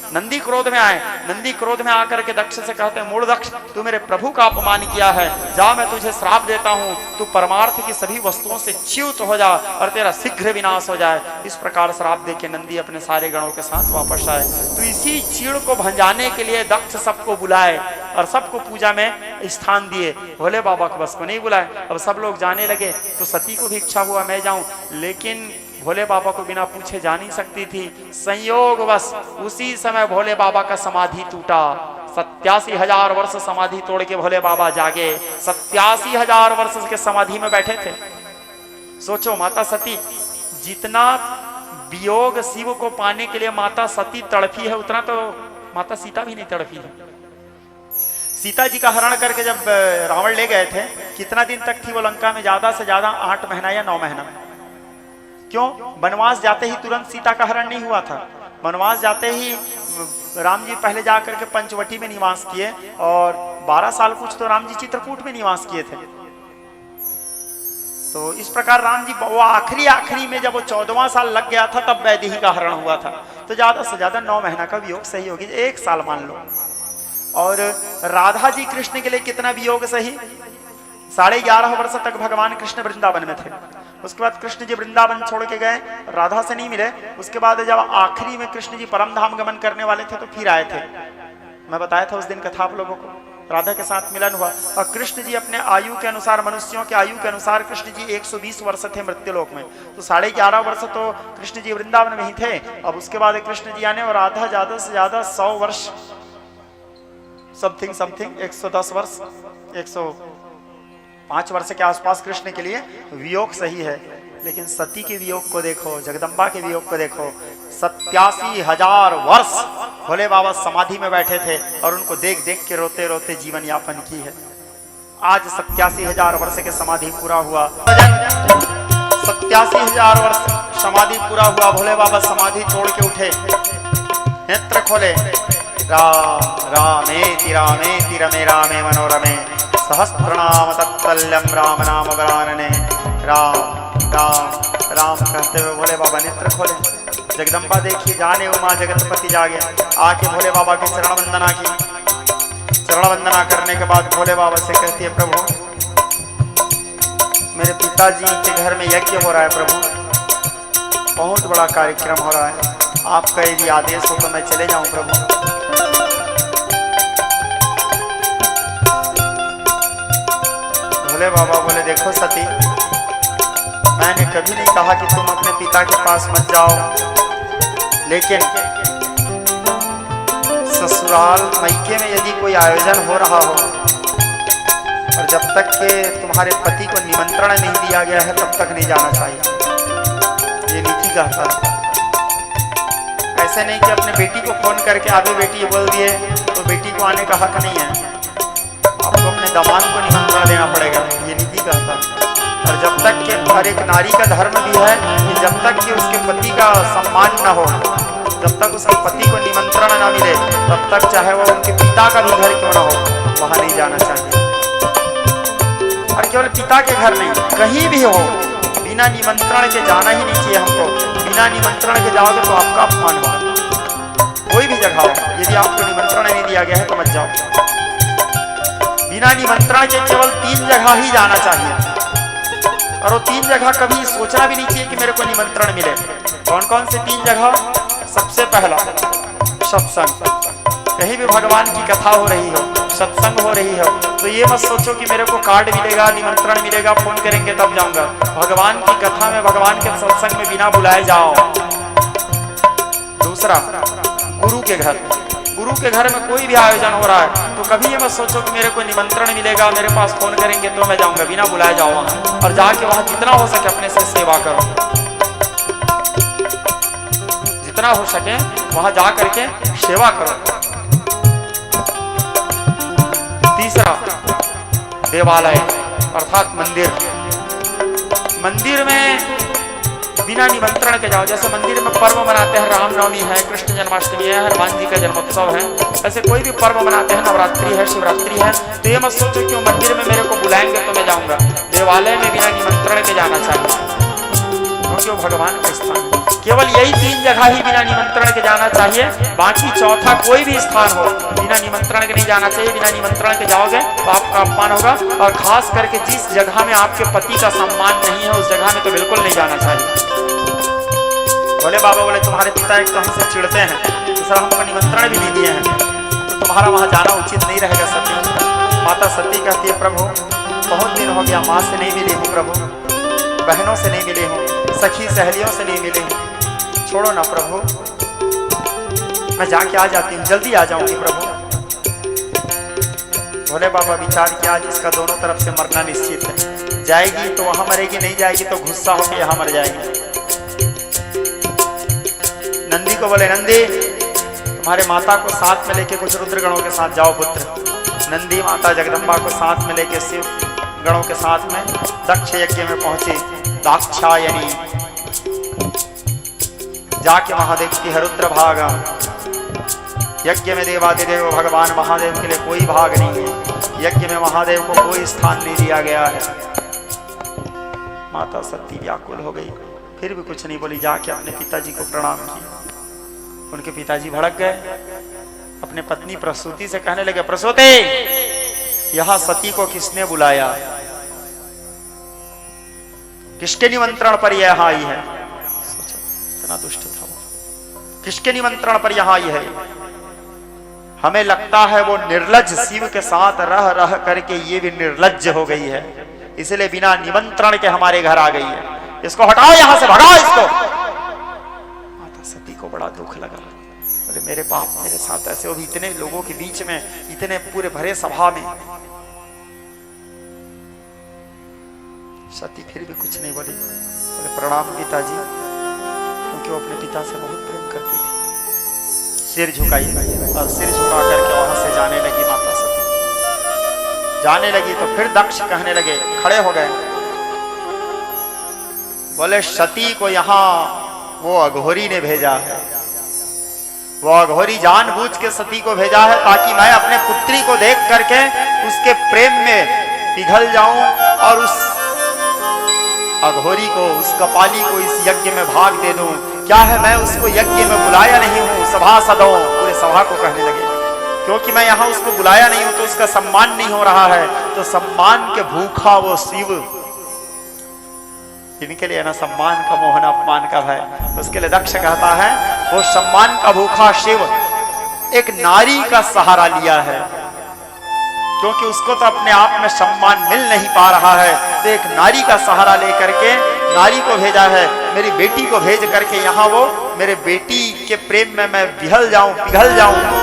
नंदी क्रोध में आए, नंदी क्रोध में आकर के दक्ष से कहते हैं, मूढ़ दक्ष, तू मेरे प्रभु का अपमान किया है, जा मैं तुझे श्राप देता हूँ, तू परमार्थ की सभी वस्तुओं से च्युत हो जा और तेरा शीघ्र विनाश हो जाए। इस प्रकार श्राप दे के नंदी अपने सारे गणों के साथ वापस आए। तो इसी चीड़ को भंजाने के लिए दक्ष सबको बुलाए और सबको पूजा में स्थान दिए, भोले बाबा को बस को नहीं बुलाए। अब सब लोग जाने लगे तो सती को भी इच्छा हुआ मैं जाऊं, लेकिन भोले बाबा को बिना पूछे जा नहीं सकती थी। संयोग बस उसी समय भोले बाबा का समाधि टूटा। 87,000 वर्ष समाधि तोड़ के भोले बाबा जागे। 87,000 वर्ष के समाधि में बैठे थे। सोचो माता सती, जितना वियोग शिव को पाने के लिए माता सती तड़फी है, उतना तो माता सीता भी नहीं तड़फी है। सीता जी का हरण करके जब रावण ले गए थे, कितना दिन तक थी वो लंका में? ज्यादा से ज्यादा 8 महीना या 9 महीना। क्यों? वनवास जाते ही तुरंत सीता का हरण नहीं हुआ था। वनवास जाते ही राम जी पहले जाकर के पंचवटी में निवास किए और 12 साल कुछ तो राम जी चित्रकूट में निवास किए थे। तो इस प्रकार राम जी वो आखिरी में जब वो 14वां साल लग गया था तब वैदेही का हरण हुआ था। तो ज्यादा से ज्यादा 9 महीना का वियोग सही होगी, 1 साल मान लो। और राधा जी कृष्ण के लिए कितना वियोग सही? 11.5 वर्ष तक भगवान कृष्ण वृंदावन में थे। उसके बाद कृष्ण जी वृंदावन छोड़ के गए, राधा से नहीं मिले। उसके बाद जब आखिरी में कृष्ण जी परम धाम गमन करने वाले थे तो फिर आए थे। मैं बताया था उस दिन कथा आप लोगों को, राधा के साथ मिलन हुआ। और कृष्ण जी अपने आयु के अनुसार, मनुष्यों के आयु के अनुसार कृष्ण जी 120 वर्ष थे मृत्युलोक में। तो 11.5 वर्ष तो कृष्ण जी वृंदावन में ही थे। अब उसके बाद कृष्ण जी आने और राधा ज्यादा से ज्यादा 100 वर्ष, समथिंग 110 वर्ष, 105 वर्ष के आसपास कृष्ण के लिए वियोग सही है। लेकिन सती के वियोग को देखो, जगदम्बा के वियोग को देखो। 87,000 वर्ष भोले बाबा समाधि में बैठे थे और उनको देख देख के रोते रोते जीवन यापन की है। आज 87,000 वर्ष के समाधि पूरा हुआ। 87,000 वर्ष समाधि पूरा हुआ। भोले बाबा समाधि तोड़ के उठे नेत्र खोले। रामेति रामेति रमे रामे मनोरमे सहस्त्रनाम तत्तल्यम राम नाम वरानने। राम राम राम कहते हुए भोले बाबा नेत्र खोले। जगदम्बा देखी जाने उमा जगतपति जागे। आके भोले बाबा की चरण वंदना की। चरण वंदना करने के बाद भोले बाबा से कहती है, प्रभु मेरे पिताजी के घर में यज्ञ हो रहा है प्रभु, बहुत बड़ा कार्यक्रम हो रहा है, आपका यदि आदेश हो तो मैं चले जाऊं प्रभु। भोले बाबा बोले, देखो सती, मैंने कभी नहीं कहा कि तुम अपने पिता के पास मत जाओ, लेकिन ससुराल मैके में यदि कोई आयोजन हो रहा हो और जब तक के तुम्हारे पति को निमंत्रण नहीं दिया गया है तब तक नहीं जाना चाहिए, ये नीति कहता है। ऐसे नहीं कि अपने बेटी को फोन करके आगे बेटी ये बोल दिए तो बेटी को आने का हक नहीं है, आपको अपने दामाद को निमंत्रण देना पड़ेगा, ये नीति कहता है। और जब तक कि हर एक नारी का धर्म भी है कि जब तक कि उसके पति का सम्मान न हो, जब तक उसके पति को निमंत्रण न मिले, तब तक चाहे वो उनके पिता का भी घर क्यों न हो, वहां नहीं जाना चाहिए। और केवल पिता के घर नहीं, कहीं भी हो, बिना निमंत्रण के जाना ही नहीं चाहिए हमको। बिना निमंत्रण के जाओगे तो आपका अपमान होगा। कोई भी जगह हो, यदि आपको निमंत्रण नहीं दिया गया है तो मत जाओ। बिना निमंत्रण के केवल 3 जगह ही जाना चाहिए, और वो 3 जगह कभी सोचना भी नहीं चाहिए कि मेरे को निमंत्रण मिले। कौन कौन से 3 जगह? सबसे पहला सत्संग। कहीं भी भगवान की कथा हो रही हो, सत्संग हो रही हो, तो ये मत सोचो कि मेरे को कार्ड मिलेगा, निमंत्रण मिलेगा, फोन करेंगे तब जाऊंगा। भगवान की कथा में, भगवान के सत्संग में बिना बुलाए जाओ। दूसरा, गुरु के घर। गुरु के घर में कोई भी आयोजन हो रहा है तो कभी ये मत सोचो कि मेरे को निमंत्रण मिलेगा, मेरे पास फोन करेंगे तो मैं जाऊंगा। बिना बुलाए जाओ वहां, और जाके वहां जितना हो सके अपने से सेवा करो, जितना हो सके वहां जा करके सेवा करो। तीसरा, देवालय अर्थात मंदिर। मंदिर में बिना निमंत्रण के जाओ। जैसे मंदिर में पर्व मनाते हैं, रामनवमी है, कृष्ण जन्माष्टमी है, हनुमान जी का जन्मोत्सव है, ऐसे कोई भी पर्व मनाते हैं, नवरात्रि है, शिवरात्रि है, तो ये मत सोचो कि मंदिर में मेरे को बुलाएंगे तो मैं जाऊंगा। देवालय में बिना निमंत्रण के जाना चाहिए, क्योंकि वो भगवान का स्थान है। केवल यही 3 जगह ही बिना निमंत्रण के जाना चाहिए, बाकी चौथा कोई भी स्थान हो बिना निमंत्रण के नहीं जाना चाहिए। बिना निमंत्रण के जाओगे तो आपका अपमान होगा, और खास करके जिस जगह में आपके पति का सम्मान नहीं है उस जगह में तो बिल्कुल नहीं जाना चाहिए। बोले बाबा बोले, तुम्हारे पिता एक तो हमसे चिढ़ते हैं, दूसरा हमको निमंत्रण भी नहीं दिए हैं, तो तुम्हारा वहां जाना उचित नहीं रहेगा सती। माता सती कहती है, प्रभु बहुत दिन हो गया, माँ से नहीं मिली हूँ प्रभु, बहनों से नहीं मिली हूँ, सखी सहेलियों से नहीं मिली हूँ, छोड़ो ना प्रभु, मैं जाके आ जाती हूँ, जल्दी आ जाऊंगी प्रभु। भोले बाबा विचार किया, जिसका दोनों तरफ से मरना निश्चित है, जाएगी तो वहां मरेगी, नहीं जाएगी तो गुस्सा होकर यहां मर जाएगी। नंदी को बोले, नंदी तुम्हारे माता को साथ में लेके कुछ रुद्र गणों के साथ जाओ पुत्र। नंदी माता जगदम्बा को साथ में लेके शिव गणों के साथ में दक्ष यज्ञ में पहुंची। दाक्षायणी जाके महादेव की है रुद्र भागा। यज्ञ में देवादिदेव भगवान महादेव के लिए कोई भाग नहीं है, यज्ञ में महादेव को कोई स्थान नहीं दिया गया है। माता सती व्याकुल हो गई, फिर भी कुछ नहीं बोली, जाके अपने पिताजी को प्रणाम किया। उनके पिताजी भड़क गए, अपने पत्नी प्रसूति से कहने लगे, प्रसूति यहां सती को किसने बुलाया, किसके निमंत्रण पर यह आई है? सोचो इतना दुष्ट था वो, किसके निमंत्रण पर यहां आई है? हमें लगता है वो निर्लज्ज शिव के साथ रह रह करके ये भी निर्लज्ज हो गई है, इसलिए बिना निमंत्रण के हमारे घर आ गई है, इसको हटाओ यहां से, भगाओ इसको। माता सती को बड़ा दुख लगा, बोले मेरे बाप मेरे साथ ऐसे, वो भी इतने लोगों के बीच में, इतने पूरे भरे सभा में। सती फिर भी कुछ नहीं बोली, बोले प्रणाम पिताजी, क्योंकि वो अपने पिता से बहुत प्रेम करती थी। सिर झुकाई और सिर झुका करके वहां से जाने लगी माता सती। जाने लगी तो फिर दक्ष कहने लगे, खड़े हो गए, बोले सती को यहां वो अघोरी ने भेजा है, वो अघोरी जानबूझ के सती को भेजा है ताकि मैं अपने पुत्री को देख करके उसके प्रेम में पिघल जाऊं और उस अघोरी को, उस कपाली को इस यज्ञ में भाग दे दूं। क्या है, मैं उसको यज्ञ में बुलाया नहीं हूं, सभासदों, पूरे सभा को कहने लगे, क्योंकि मैं यहां उसको बुलाया नहीं हूं तो उसका सम्मान नहीं हो रहा है। तो सम्मान के भूखा वो शिव, इनके लिए ना सम्मान का मोह न अपमान का भय, उसके लिए दक्ष कहता है वो सम्मान का भूखा शिव एक नारी का सहारा लिया है, क्योंकि उसको तो अपने आप में सम्मान मिल नहीं पा रहा है, तो एक नारी का सहारा लेकर के नारी को भेजा है। मेरी बेटी को भेज करके यहाँ वो मेरे बेटी के प्रेम में मैं पिघल जाऊं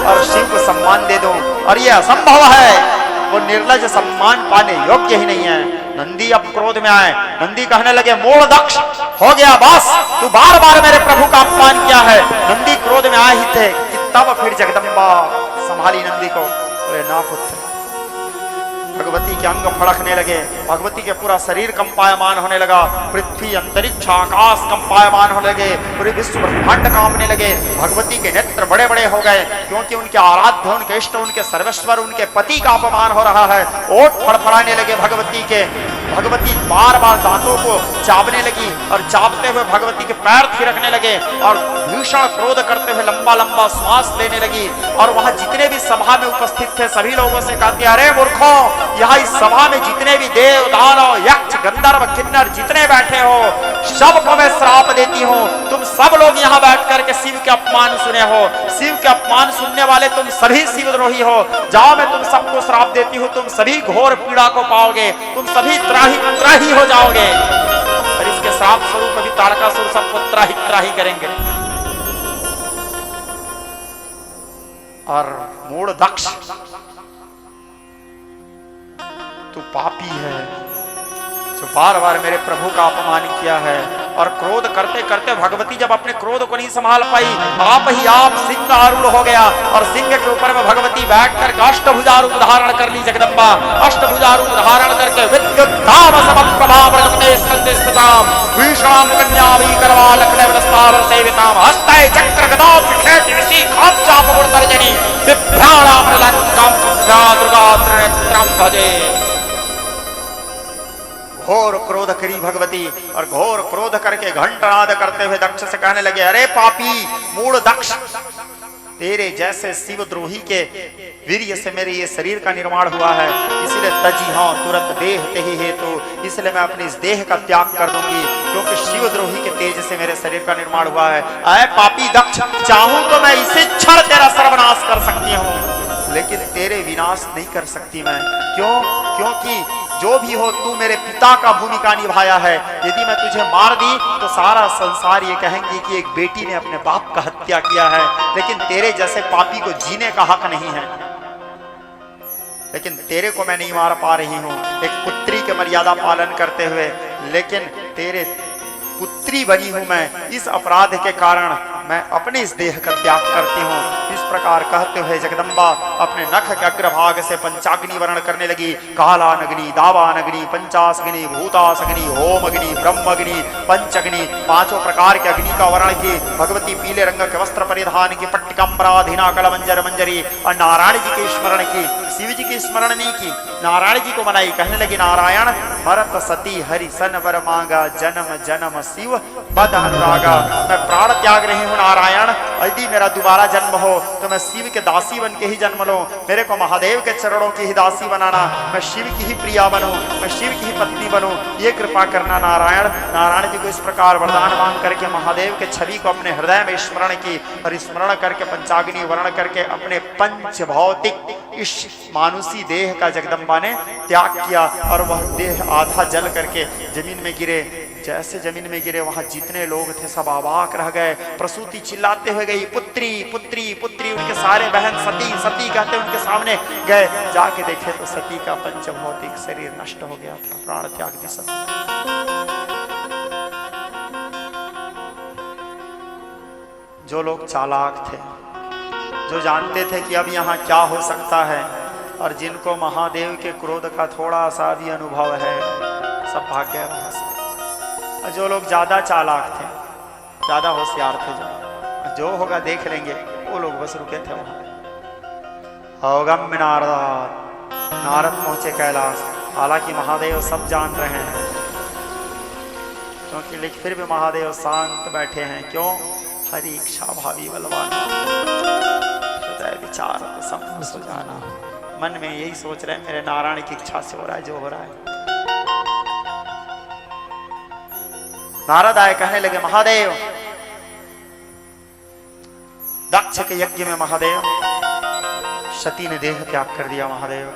और शिव को सम्मान दे दूं, और ये असंभव है, वो निर्लज सम्मान पाने योग्य ही नहीं है। नंदी अब क्रोध में आए, नंदी कहने लगे मूढ़ दक्ष, हो गया बस, तू बार बार मेरे प्रभु का अपमान किया है। नंदी क्रोध में आए ही थे कि तब फिर जगदम्बा संभाली नंदी को, बोले ना पुत्र। भगवती के अंग फड़कने लगे, भगवती के पूरा शरीर कंपायमान होने लगा, पृथ्वी अंतरिक्ष आकाश कंपायमान होने लगे, पूरे विश्व ब्रह्मांड कांपने लगे। भगवती के नेत्र बड़े बड़े हो गए, क्योंकि उनके आराध्य, उनके इष्ट, उनके सर्वेश्वर, उनके पति का अपमान हो रहा है। ओठ फड़फड़ाने लगे भगवती के। भगवती बार बार दांतों को चाबने लगी और चाबते हुए भगवती के पैर थिरकने लगे और भीषण क्रोध करते हुए लंबा लंबा श्वास लेने लगी। और वहां जितने भी सभा में उपस्थित थे सभी लोगों से कहती, अरे मूर्खों, यहाँ इस सभा में जितने भी देव, दानव, यक्ष, गंधर्व, किन्नर जितने बैठे हो, सबको मैं श्राप देती हूँ। तुम सब लोग यहाँ बैठ करके शिव के अपमान सुने हो, शिव के अपमान सुनने वाले तुम सभी शिवद्रोही हो। जाओ, मैं तुम सबको श्राप देती हूँ, तुम सभी घोर पीड़ा को पाओगे, तुम सभी त्राही हो जाओगे। और इसके श्राप स्वरूप अभी तारकासुर सबको त्राही करेंगे। और मूढ़ दक्ष, तू पापी है जो बार बार मेरे प्रभु का अपमान किया है। और क्रोध करते करते भगवती जब अपने क्रोध को नहीं संभाल पाई, आप ही आप सिंह आरूढ़ हो गया और सिंह के ऊपर में भगवती बैठकर अष्टभुजा रूप धारण कर ली। जगदम्बा अष्टभुजा रूप धारण करके विद्युद्धाम समप्रभाव रघुते स्कंदे स्थिताम भीषणाम कन्यावी करवालक्ष्णवस्तावर सेविताम हस्तये चक्र गदा शिखेति विशी खाप चाप मुर्तर्जनी दिव्याणाम लंकाम दुर्गा त्रिनेत्रम भजे। घोर क्रोध करी भगवती और घोर क्रोध करके घंटनाद करते हुए दक्ष से कहने लगे, अरे पापी मूढ़ दक्ष, तेरे जैसे शिवद्रोही के वीर्य से मेरे ये शरीर का निर्माण हुआ है, इसलिए तजी हाँ तुरंत देह ते ही हेतु, इसलिए मैं अपने इस देह का त्याग कर दूंगी, क्योंकि शिवद्रोही के तेज से मेरे शरीर का निर्माण हुआ है। अरे पापी दक्ष, चाहूं तो मैं इसी क्षण तेरा सर्वनाश कर सकती हूँ, लेकिन तेरे विनाश नहीं कर सकती मैं। क्यों? क्योंकि जो भी हो, तू मेरे पिता का भूमिका निभाया है। यदि मैं तुझे मार दी तो सारा संसार ये कहेंगे कि एक बेटी ने अपने बाप का हत्या किया है, लेकिन तेरे जैसे पापी को जीने का हक नहीं है। लेकिन तेरे को मैं नहीं मार पा रही हूं, एक पुत्री के मर्यादा पालन करते हुए, लेकिन तेरे पुत्री बनी हूं मैं, इस अपराध के कारण मैं अपने इस देह का त्याग करती हूँ। इस प्रकार कहते हुए जगदम्बा अपने नख के अग्रभाग से पंचाग्नि वर्ण करने लगी। कालानग्नि, दावानग्नि, पंचासग्नि, भूतासग्नि, होमग्नि, ब्रह्मग्नि, पंचग्नि, पांचों प्रकार के अग्नि का वर्ण की। भगवती पीले रंग के वस्त्र परिधान की, पट्टिकम्बराधीना कलमंजर मंजरी, और नारायण जी के स्मरण की, शिव जी की स्मरण नहीं की, नारायण जी को मनाई। कहने लगी, नारायण मरत सती हरि सन वर मांगा, जन्म जन्म शिव बद अनुरागा। मैं प्राण त्याग रही हूँ नारायण, यदि मेरा दोबारा जन्म हो तो मैं शिव के दासी बन के ही जन्म लूं, मेरे को महादेव के चरणों की ही दासी बनाना, मैं शिव की ही प्रिया बनूं, मैं शिव की ही पत्नी बनूं, ये कृपा करना नारायण। नारायण जी को इस प्रकार वरदान मांग करके महादेव के छवि को अपने हृदय में स्मरण की और स्मरण करके पंचाग्नि वर्ण करके अपने पंच भौतिक इस मानुषी देह का जगदम्बा ने त्याग किया और वह देह आधा जल करके जमीन में गिरे। जैसे जमीन में गिरे वहां जितने लोग थे सब अवाक रह गए। प्रसूति चिल्लाते हुए गई, पुत्री पुत्री पुत्री। उनके सारे बहन सती सती कहते उनके सामने गए, जाके देखे तो सती का पंचभौतिक शरीर नष्ट हो गया था, प्राण त्याग दी सती। जो लोग चालाक थे, जो जानते थे कि अब यहाँ क्या हो सकता है, और जिनको महादेव के क्रोध का थोड़ा सा भी अनुभव है, सब भाग गए वहां से। और जो लोग ज्यादा चालाक थे, ज्यादा होशियार थे, जो होगा देख लेंगे, वो लोग बस रुके थे वहां। अवगम्य नारद, नारद पहुंचे कैलाश। हालांकि महादेव सब जान रहे हैं, क्योंकि लेकिन फिर भी महादेव शांत बैठे हैं। क्यों? हरि इच्छा भावी बलवान, हृदय विचार संग सुजाना। मन में यही सोच रहे हैं मेरे नारायण की इच्छा से हो रहा है जो हो रहा है। नारद आए, कहने लगे महादेव, दक्ष के यज्ञ में महादेव सती ने देह त्याग कर दिया। महादेव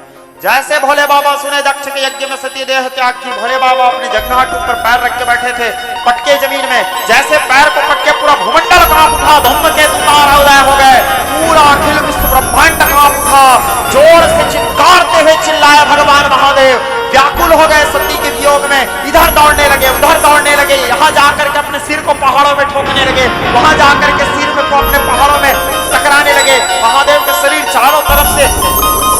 जैसे भोले बाबा सुने दक्ष के यज्ञ में सती देह त्याग की, भोले बाबा अपनी जगह के ऊपर पैर रख के बैठे थे, पटके जमीन में। जैसे पैर को पटके पूरा भूमंडल कांप उठा, धूमकेतु तारा उदय हो गए, पूरा अखिल विश्व ब्रह्मांड कांप उठा। जोर से चित्कारते हुए चिल्लाए भगवान महादेव, व्याकुल हो गए सती के वियोग में। इधर दौड़ने लगे, उधर दौड़ने लगे, यहाँ जाकर के अपने सिर को पहाड़ों में ठोकने लगे, वहां जाकर के सिर को अपने पहाड़ों में टकराने लगे। महादेव के शरीर चारों तरफ से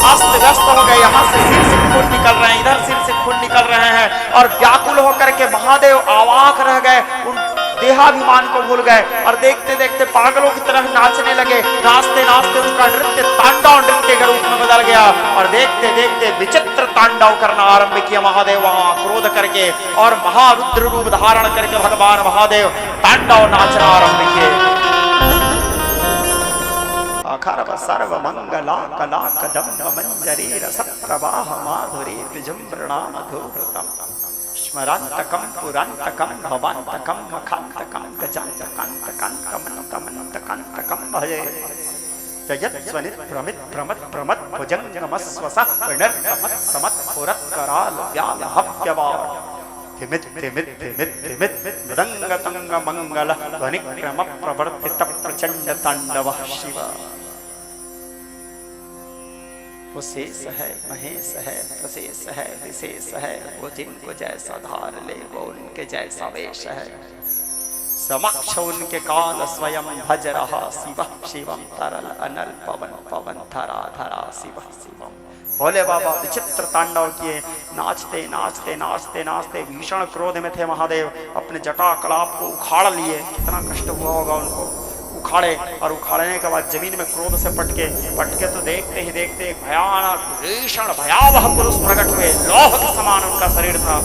अस्त व्यस्त हो गए, यहाँ से सिर से खून निकल रहे हैं, इधर सिर से खून निकल रहे हैं। और व्याकुल होकर के महादेव अवाक रह गए, उन देहाभिमान को भूल गए और देखते देखते पागलों की तरह नाचने लगे। नाचते नाचते उनका नृत्य तांडव नृत्य के रूप में बदल गया और देखते देखते विचित्र तांडव करना आरंभ किया महादेव वहां क्रोध करके। और महारुद्र रूप धारण करके भगवान महादेव तांडव नाचना आरंभ किए। अखर्व सर्व मंगला कला कदम्ब मंजरी रस प्रवाह माधुरी विजृंभणा मधुरतम स्मरांतकम पुरांतकम भवांतकम मखांतकम गजांतकांतकांतकांतकांतकांतकम भजे जयत स्वनित प्रमित प्रमत प्रमत भुजंगमस्वसः पुनर्कमत समत पुरत कराल व्याल हव्यवार तिमित तिमित तिमित तिमित मृदंग तंग मंगल ध्वनिक्रम प्रवर्तित प्रचंड तांडव शिव। वो शेष है, महेश है, प्रशेष है, विशेष है, वो जिनको जैसा धार ले वो उनके जैसा वेश है। समक्ष उनके काल स्वयं भज रहा शिव शिवम तरल अनल पवन पवन धरा धरा शिव शिवम। भोले बाबा विचित्र तांडव किए, नाचते नाचते नाचते नाचते भीषण क्रोध में थे महादेव। अपने जटा कलाप को उखाड़ लिए, कितना कष्ट हुआ होगा उनको। उखाड़े और उखाड़ने के बाद जमीन में क्रोध से पटके तो देखते ही देखते एक भयानक भीषण भयावह पुरुष प्रकट हुए। लौह के समान उनका शरीर था।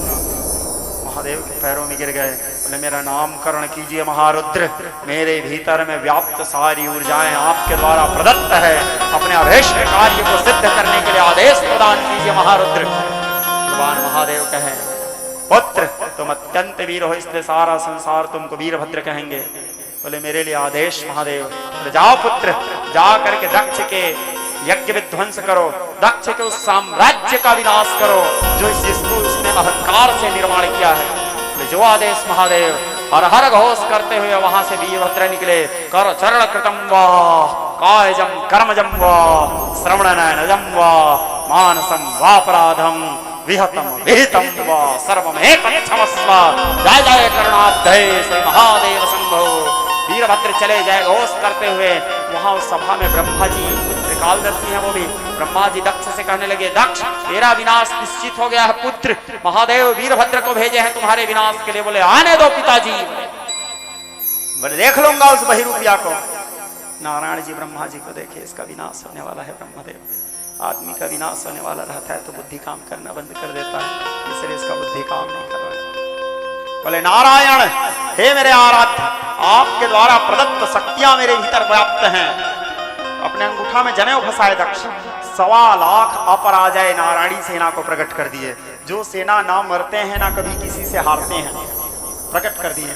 महादेव के पैरों में गिर गए, बोले मेरा नामकरण कीजिए महारुद्र, मेरे भीतर में व्याप्त सारी ऊर्जाएं आपके द्वारा प्रदत्त है, अपने अभीष्ट कार्य को सिद्ध करने के लिए आदेश प्रदान कीजिए महारुद्र। भगवान महादेव कहें, पुत्र तुम अत्यंत वीर हो, इसलिए सारा संसार तुमको वीरभद्र कहेंगे। बोले मेरे लिए आदेश महादेव। बोले जाओ पुत्र, जा करके दक्ष के यज्ञ विध्वंस करो, दक्ष के उस साम्राज्य का विनाश करो जिसको उसने अहंकार से निर्माण किया है। जो आदेश महादेव। हर हर घोष करते हुए वहां से वीरभद्र निकले। कर चरण कृतम वा कायजम कर्मजम वा श्रवण नयनजम वा मानसम वापराधम विहतम विहितम वा सर्वमेक क्षमस्व। जय जय करुणाब्धे श्री महादेव शंभो। वीरभद्र चले जाए घोष करते हुए। वहां उस सभा में ब्रह्मा जी त्रिकालदर्शी हैं, वो भी ब्रह्मा जी दक्ष से कहने लगे, दक्ष तेरा विनाश निश्चित हो गया है पुत्र, महादेव वीरभद्र को भेजे हैं तुम्हारे विनाश के लिए। बोले आने दो पिताजी, बोले देख लूंगा उस बहिरूपिया को। नारायण जी ब्रह्मा जी को देखे, इसका विनाश होने वाला है। ब्रह्मदेव आदमी का विनाश होने वाला रहता है तो बुद्धि काम करना बंद कर देता है, इसलिए इसका बुद्धि काम नहीं कर रहा है। बोले नारायण हे मेरे आराध्य, आपके द्वारा प्रदत्त शक्तियां मेरे भीतर व्याप्त हैं। अपने अंगूठा में जनेऊ फंसाए दक्ष 1.25 लाख अपराजय नारायणी सेना को प्रकट कर दिए। जो सेना ना मरते हैं ना कभी किसी से हारते हैं, प्रकट कर दिए।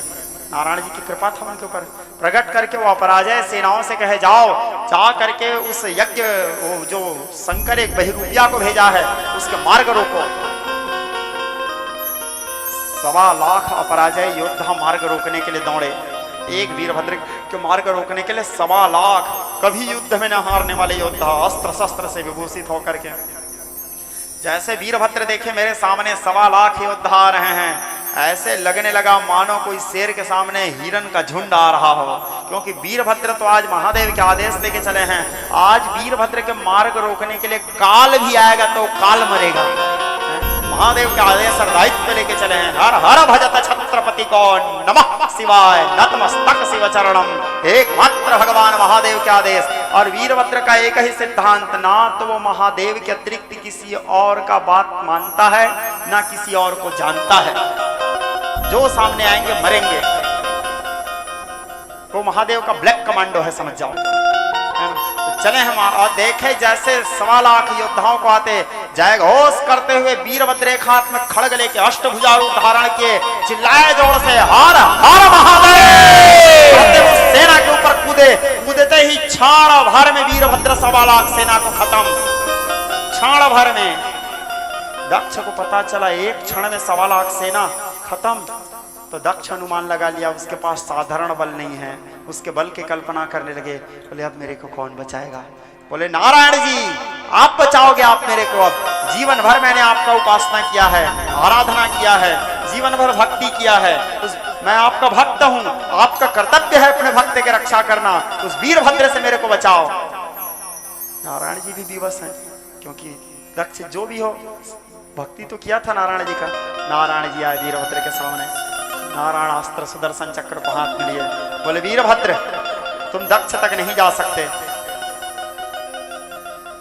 नारायण जी की कृपा था उनके ऊपर। प्रकट करके वो अपराजय सेनाओं से कहे जाओ, जा करके उस यज्ञ वो जो शंकर एक बहिरूपिया को भेजा है उसके मार्ग रोको। 1.25 लाख अपराजय योद्धा मार्ग रोकने के लिए दौड़े। एक वीरभद्र के मार्ग रोकने के लिए 1.25 लाख कभी युद्ध में न हारने वाले योद्धा अस्त्र शस्त्र से विभूषित होकर के। जैसे वीरभद्र देखे मेरे सामने 1.25 लाख योद्धा आ रहे हैं, ऐसे लगने लगा मानो कोई शेर के सामने हिरन का झुंड आ रहा हो। क्योंकि वीरभद्र तो आज महादेव के आदेश लेके चले हैं। आज वीरभद्र के मार्ग रोकने के लिए काल भी आएगा तो काल मरेगा। महादेव के आदेश और दायित्व लेके चले हैं। हर हर भजत छत्रपति को नमः शिवाय, नतमस्तक शिव चरणम। एकमात्र भगवान महादेव के आदेश। और वीरभद्र का एक ही सिद्धांत, ना तो वो महादेव के अतिरिक्त किसी और का बात मानता है, ना किसी और को जानता है। जो सामने आएंगे मरेंगे। वो महादेव का ब्लैक कमांडो है, समझ जाओ। तो चले हम और देखे जैसे 1.25 लाख योद्धाओं को आते जय घोष करते हुए वीरभद्र एक हाथ में खड़ग लेके अष्टभुजा रूप धारण किए, चिल्लाए जोर से हर हर महादेव। सेना के ऊपर कूदे, कूदते ही क्षण भर में वीरभद्र 1.25 लाख सेना को खत्म। क्षण भर में दक्ष को पता चला एक क्षण में 1.25 लाख सेना खत्म। तो दक्ष अनुमान लगा लिया उसके पास साधारण बल नहीं है, उसके बल की कल्पना करने लगे। बोले अब मेरे को कौन बचाएगा? बोले नारायण जी आप बचाओगे आप मेरे को। अब जीवन भर मैंने आपका उपासना किया है, आराधना किया है, जीवन भर भक्ति किया है, मैं आपका भक्त हूं, आपका कर्तव्य है अपने भक्त की रक्षा करना। उस वीरभद्र से मेरे को बचाओ। नारायण जी भी विवश हैं, क्योंकि दक्ष जो भी हो भक्ति तो किया था नारायण जी का। नारायण जी आए वीरभद्र के सामने, नारायण अस्त्र सुदर्शन चक्र को हाथ में लिए। बोले वीरभद्र तुम दक्ष तक नहीं जा सकते,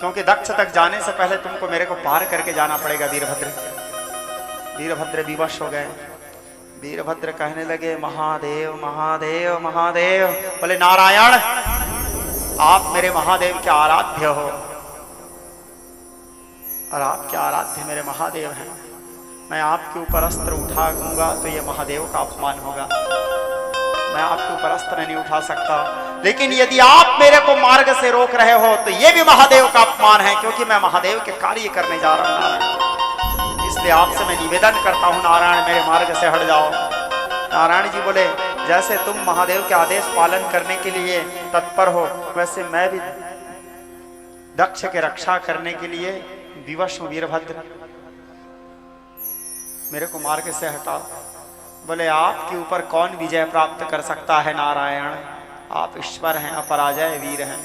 क्योंकि दक्ष तक जाने से पहले तुमको मेरे को पार करके जाना पड़ेगा वीरभद्र। वीरभद्र विवश हो गए। वीरभद्र कहने लगे महादेव महादेव महादेव। बोले नारायण आप मेरे महादेव के आराध्य हो, और आपके आराध्य मेरे महादेव हैं। मैं आपके ऊपर अस्त्र उठाऊंगा तो ये महादेव का अपमान होगा, मैं आपके ऊपर अस्त्र नहीं उठा सकता। लेकिन यदि आप मेरे को मार्ग से रोक रहे हो तो ये भी महादेव का अपमान है, क्योंकि मैं महादेव के कार्य करने जा रहा हूं नारायण। इसलिए आपसे मैं निवेदन करता हूं नारायण मेरे मार्ग से हट जाओ। नारायण जी बोले जैसे तुम महादेव के आदेश पालन करने के लिए तत्पर हो, वैसे मैं भी दक्ष के रक्षा करने के लिए विवश हूं वीरभद्र, मेरे को मार्ग से हटाओ। बोले आपके ऊपर कौन विजय प्राप्त कर सकता है नारायण? आप ईश्वर हैं, अपराजय वीर हैं,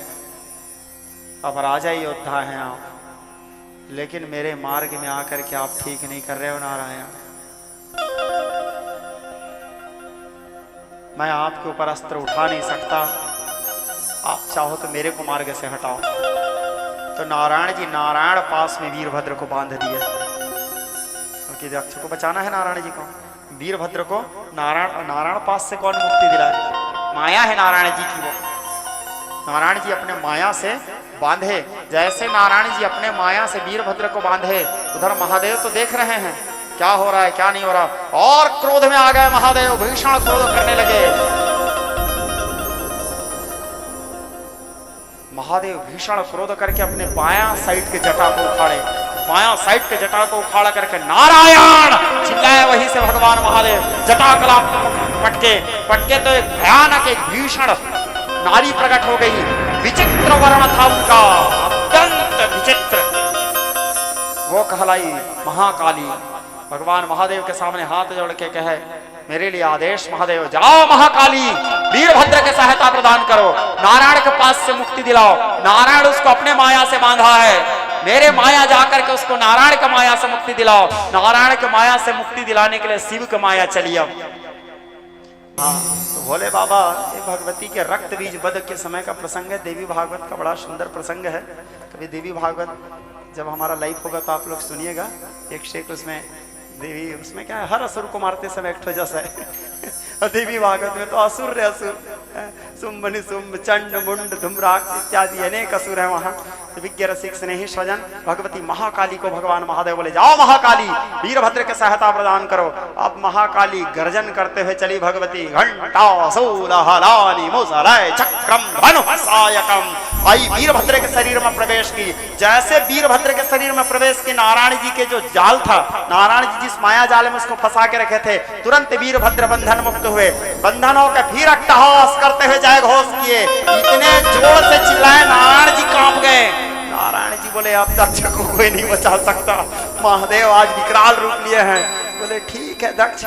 अपराजय योद्धा हैं आप, लेकिन मेरे मार्ग में आकर के आप ठीक नहीं कर रहे हो नारायण। मैं आपके ऊपर अस्त्र उठा नहीं सकता, आप चाहो तो मेरे को मार्ग से हटाओ। तो नारायण जी नारायण पास में वीरभद्र को बांध दिए, क्योंकि दक्ष को बचाना है नारायण जी को। वीरभद्र को नारायण पास से कौन मुक्ति दिलाए? माया है नारायण जी की। वो नारायण जी अपने माया से बांधे। जैसे नारायण जी अपने माया से वीरभद्र को बांधे, उधर महादेव तो देख रहे हैं क्या हो रहा है क्या नहीं हो रहा, और क्रोध में आ गए महादेव, भीषण क्रोध करने लगे। महादेव भीषण क्रोध करके अपने बायां साइड के जटा को उखाड़े, बायां साइड के जटा को उखाड़ा करके नारायण चिल्लाए। वहीं से भगवान महादेव जटा कला पटके तो एक भयानक एक भीषण नारी प्रकट हो गई। विचित्र वर्ण था उनका, अत्यंत विचित्र। वो कहलाई महाकाली। भगवान महादेव के सामने हाथ जोड़ के कहे मेरे लिए आदेश महादेव, जाओ महाकाली वीरभद्र के सहायता प्रदान करो, नारायण के पास से मुक्ति दिलाओ। नारायण उसको अपने माया से बांधा है, मेरे माया जाकर के उसको नारायण के माया से मुक्ति दिलाओ। नारायण के माया से मुक्ति दिलाने के लिए शिव के माया चली। अब तो भोले बाबा ये भगवती के रक्त बीज वध के समय का प्रसंग है। देवी भागवत का बड़ा सुंदर प्रसंग है। कभी देवी भागवत जब हमारा लाइव होगा तो आप लोग सुनिएगा। एक शेख उसमें देवी, उसमें क्या है, हर असुर को मारते समय एक जैसा है। देवी भागवत में तो असुर रे असुर, शुंभ निशुंभ चंड मुंड धूम्राक्ष इत्यादि अनेक असुर है वहां। विज्ञ रसिक स्नेही स्वजन भगवती महाकाली को भगवान महादेव बोले जाओ महाकाली वीरभद्र के सहायता प्रदान करो। अब महाकाली गर्जन करते हुए चली भगवती, घंटा सूलहलानि मुसलय चक्रम धनुषायकम, आई वीरभद्र के शरीर में प्रवेश की। जैसे वीरभद्र के शरीर में प्रवेश की, नारायण जी के जो जाल था, नारायण जी जिस माया जाल में उसको फंसा के रखे थे, तुरंत वीरभद्र बंधन मुक्त हुए। बंधनों के फिर अट्टहास करते हुए जय घोष किए, इतने जोर से चिल्लाए नारायण जी कांप गए। नारायण जी बोले अब दक्ष को कोई नहीं बचा सकता, महादेव आज विकराल रूप लिए हैं। बोले ठीक है दक्ष,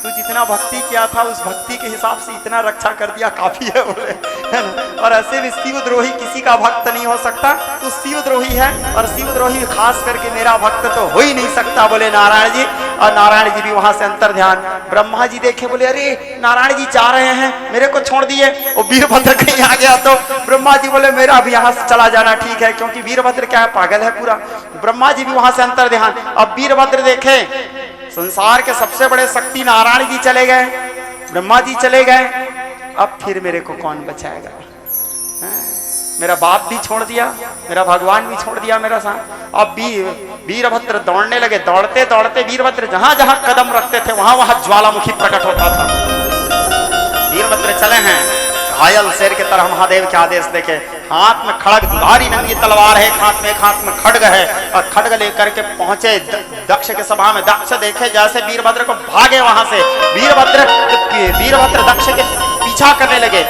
तू जितना भक्ति किया था उस भक्ति के हिसाब से इतना रक्षा कर दिया काफी है बोले, है ना। और ऐसे भी शिवद्रोही किसी का भक्त नहीं हो सकता, तू शिवद्रोही है और शिवद्रोही खास करके मेरा भक्त तो हो ही नहीं सकता बोले नारायण जी। और नारायण जी भी वहां से अंतर ध्यान। ब्रह्मा जी देखे बोले अरे नारायण जी जा रहे हैं, मेरे को छोड़ दिए। और वीरभद्र कहीं आ गया तो ब्रह्मा जी बोले मेरा भी यहाँ से चला जाना ठीक है, क्योंकि वीरभद्र क्या है, पागल है पूरा। ब्रह्मा जी भी वहां से अंतर ध्यान। अब वीरभद्र देखे संसार के सबसे बड़े शक्ति नारायण जी चले गए, ब्रह्मा जी चले गए, अब फिर मेरे को कौन बचाएगा। मेरा बाप भी छोड़ दिया, मेरा भगवान भी छोड़ दिया मेरा साथ। अब वीरभद्र दौड़ने लगे। दौड़ते दौड़ते वीरभद्र जहां जहां कदम रखते थे वहां वहां ज्वालामुखी प्रकट होता था। वीरभद्र चले हैं घायल शेर के तरह महादेव के आदेश देके। हाथ में खड़ग दुधारी नंगी तलवार है, हाथ में खड्ग है, और खड्ग लेकर के पहुंचे दक्ष के सभा में। दक्ष देखे जैसे वीरभद्र को भागे वहां से, वीरभद्र दक्ष के पीछा करने लगे।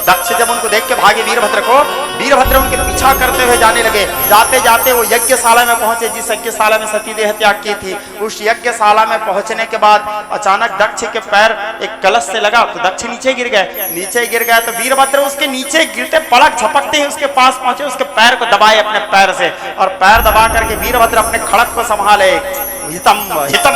दक्ष जब उनको देख के भागे वीरभद्र उनके पीछा करते हुए जाने लगे। जाते जाते वो यज्ञशाला में पहुंचे, जिस यज्ञशाला में सती देह त्याग की थी। उस यज्ञशाला में पहुंचने के बाद अचानक दक्ष के पैर एक कलश से लगा तो दक्ष नीचे गिर गए। तो वीरभद्र उसके नीचे गिरते पलक झपकते ही उसके पास पहुंचे, उसके पैर को दबाए अपने पैर से, और पैर दबा करके वीरभद्र अपने खड़ग को संभाले। हितम हितम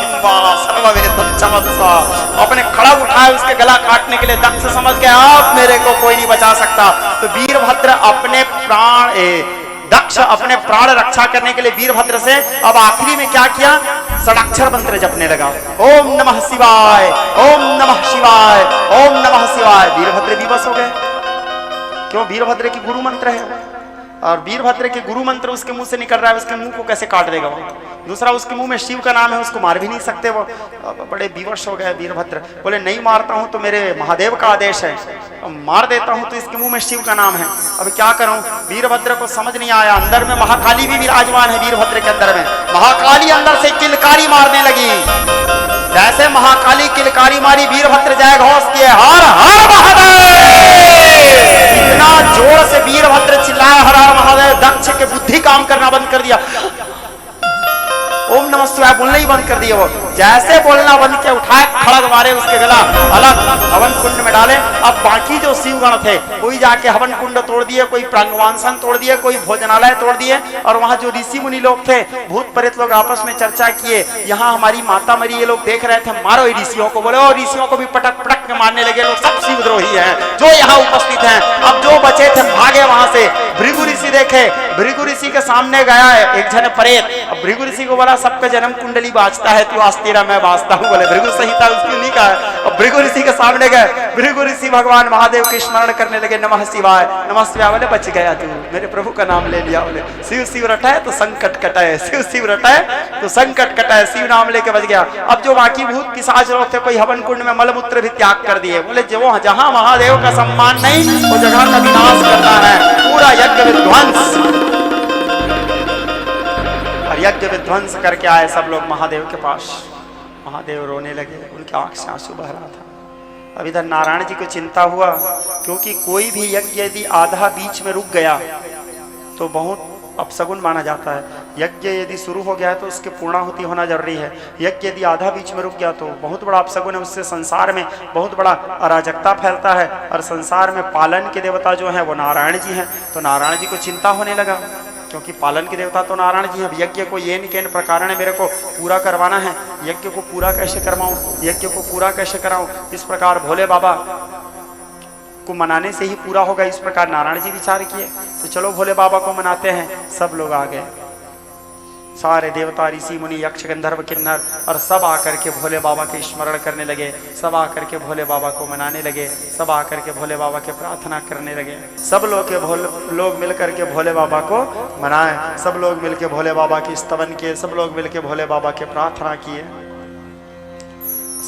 अपने खड़ग उठाए उसके गला काटने के लिए। दक्ष समझ गया अब मेरे को कोई नहीं बचा सकता। तो वीरभद्र दक्ष अपने प्राण रक्षा करने के लिए वीरभद्र से अब आखिरी में क्या किया, षडाक्षर मंत्र जपने लगा। ओम नमः शिवाय, ओम नमः शिवाय, ओम नमः शिवाय। वीरभद्र विवश हो गए। क्यों? वीरभद्र की गुरु मंत्र है, और वीरभद्र के गुरु मंत्र उसके मुंह से निकल रहा है, उसके मुंह को कैसे काट देगा वो। दूसरा उसके मुंह में शिव का नाम है, उसको मार भी नहीं सकते वो। बड़े विवश हो गए वीरभद्र। बोले नहीं मारता हूं तो मेरे महादेव का आदेश है, मार देता हूं तो इसके मुंह में शिव का नाम है, अब क्या करूं। वीरभद्र को समझ नहीं आया। अंदर में महाकाली भी विराजमान है वीरभद्र के अंदर में। महाकाली अंदर से किलकारी मारने लगी। जैसे महाकाली किलकारी मारी, वीरभद्र जय घोष किए हर हर महादेव। इतना जोर से वीरभद्र चिल्लाया हर हर महादेव, दक्ष के बुद्धि काम करना बंद कर दिया। ओम नमः शिवाय बोलना ही बंद कर दिया। वो जैसे बोलना बंद किया, उठाए खड़ग मारे उसके गला, अलग हवन कुंड में डाले। अब बाकी जो शिवगण थे कोई जाके हवन कुंड तोड़ दिए, कोई प्रांगवांसन तोड़ दिए, कोई भोजनालय तोड़ दिए। और वहां जो ऋषि मुनि लोग थे, भूत प्रेत लोग आपस में चर्चा किए, यहाँ हमारी माता मरी, ये लोग देख रहे थे, मारो ऋषियों को। बोले और ऋषियों को भी पटक पटक के मारने लगे। लोग सब शिवद्रोही हैं जो यहाँ उपस्थित हैं। अब जो बचे थे भागे वहां से। भृगु ऋषि देखे, भृगु ऋषि के सामने गया है एक जन प्रेत। अब भृगु ऋषि को बोला सबका जन्म कुंडली बाजता है, तू आज तेरा मैं बाजता हूँ। बोले भृगु संहिता उसकी नहीं कहा। और भृगु ऋषि के सामने गए, भृगु ऋषि भगवान महादेव के स्मरण करने लगे, नमः शिवाय नमः शिवाय। बोले बच गया तू, मेरे प्रभु का नाम ले लिया। बोले शिव शिव रटाए तो संकट कटाए, शिव शिव रटाए तो संकट कटाए, शिव नाम लेके बच गया। अब जो बाकी भूत पिशाच लोग थे, कोई हवन कुंड में मलमूत्र भी त्याग कर दिए। बोले जो जहां महादेव का सम्मान नहीं, वो जगह का विनाश करना है, पूरा यज्ञ विध्वंस। यज्ञ विध्वंस करके आए सब लोग महादेव के पास। महादेव रोने लगे, उनकी आंख से आंसू बह रहा था। अब इधर नारायण जी को चिंता हुआ, क्योंकि कोई भी यज्ञ यदि आधा बीच में रुक गया तो बहुत अपशगुन माना जाता है। यज्ञ यदि शुरू हो गया है तो उसके पूर्णाहुति होना जरूरी है। यज्ञ यदि आधा बीच में रुक गया तो बहुत बड़ा अपशगुन है। उससे संसार में बहुत बड़ा अराजकता फैलता है, और संसार में पालन के देवता जो हैं वो नारायण जी हैं। तो नारायण जी को चिंता होने लगा, क्योंकि पालन के देवता तो नारायण जी हैं। यज्ञ को ये निकेन प्रकार ने मेरे को पूरा करवाना है, यज्ञ को पूरा कैसे करवाऊं, यज्ञ को पूरा कैसे कराऊं। इस प्रकार भोले बाबा को मनाने से ही पूरा होगा, इस प्रकार नारायण जी विचार किए। तो चलो भोले बाबा को मनाते हैं। सब लोग आ गए, सारे देवता ऋषि मुनि यक्ष गंधर्व किन्नर, और सब आकर के भोले बाबा के स्मरण करने लगे। सब आकर के भोले बाबा को मनाने लगे, सब आकर के भोले बाबा के प्रार्थना करने लगे। सब लोग मिलकर के भोले बाबा को मनाए, सब लोग मिलकर भोले बाबा की स्तवन किए, सब लोग मिलकर भोले बाबा के प्रार्थना किए।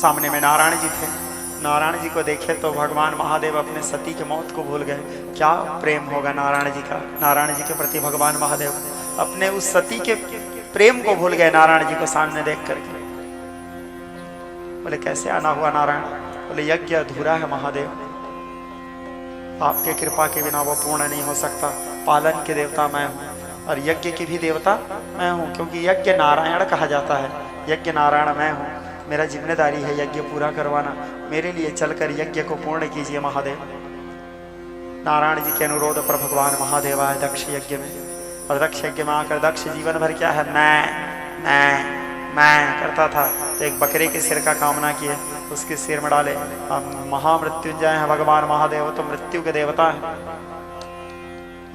सामने में नारायण जी थे। नारायण जी को देखे तो भगवान महादेव अपने सती के मौत को भूल गए। क्या प्रेम होगा नारायण जी का, नारायण जी के प्रति भगवान महादेव अपने उस सती के प्रेम को भूल गए नारायण जी को सामने देख करके। बोले कैसे आना हुआ नारायण? बोले यज्ञ अधूरा है महादेव, आपके कृपा के बिना वो पूर्ण नहीं हो सकता। पालन के देवता मैं हूँ और यज्ञ की भी देवता मैं हूँ, क्योंकि यज्ञ नारायण कहा जाता है। यज्ञ नारायण मैं हूँ। मेरा जिम्मेदारी है यज्ञ पूरा करवाना, मेरे लिए चलकर यज्ञ को पूर्ण कीजिए महादेव। नारायण जी के अनुरोध पर भगवान महादेव आए दक्ष यज्ञ में, और दक्ष यज्ञ में आकर दक्ष जीवन भर क्या है मैं करता था, तो एक बकरे के सिर का कामना किए, उसके सिर में डाले। महामृत्युंजय है भगवान महादेव, तो मृत्यु के देवता है।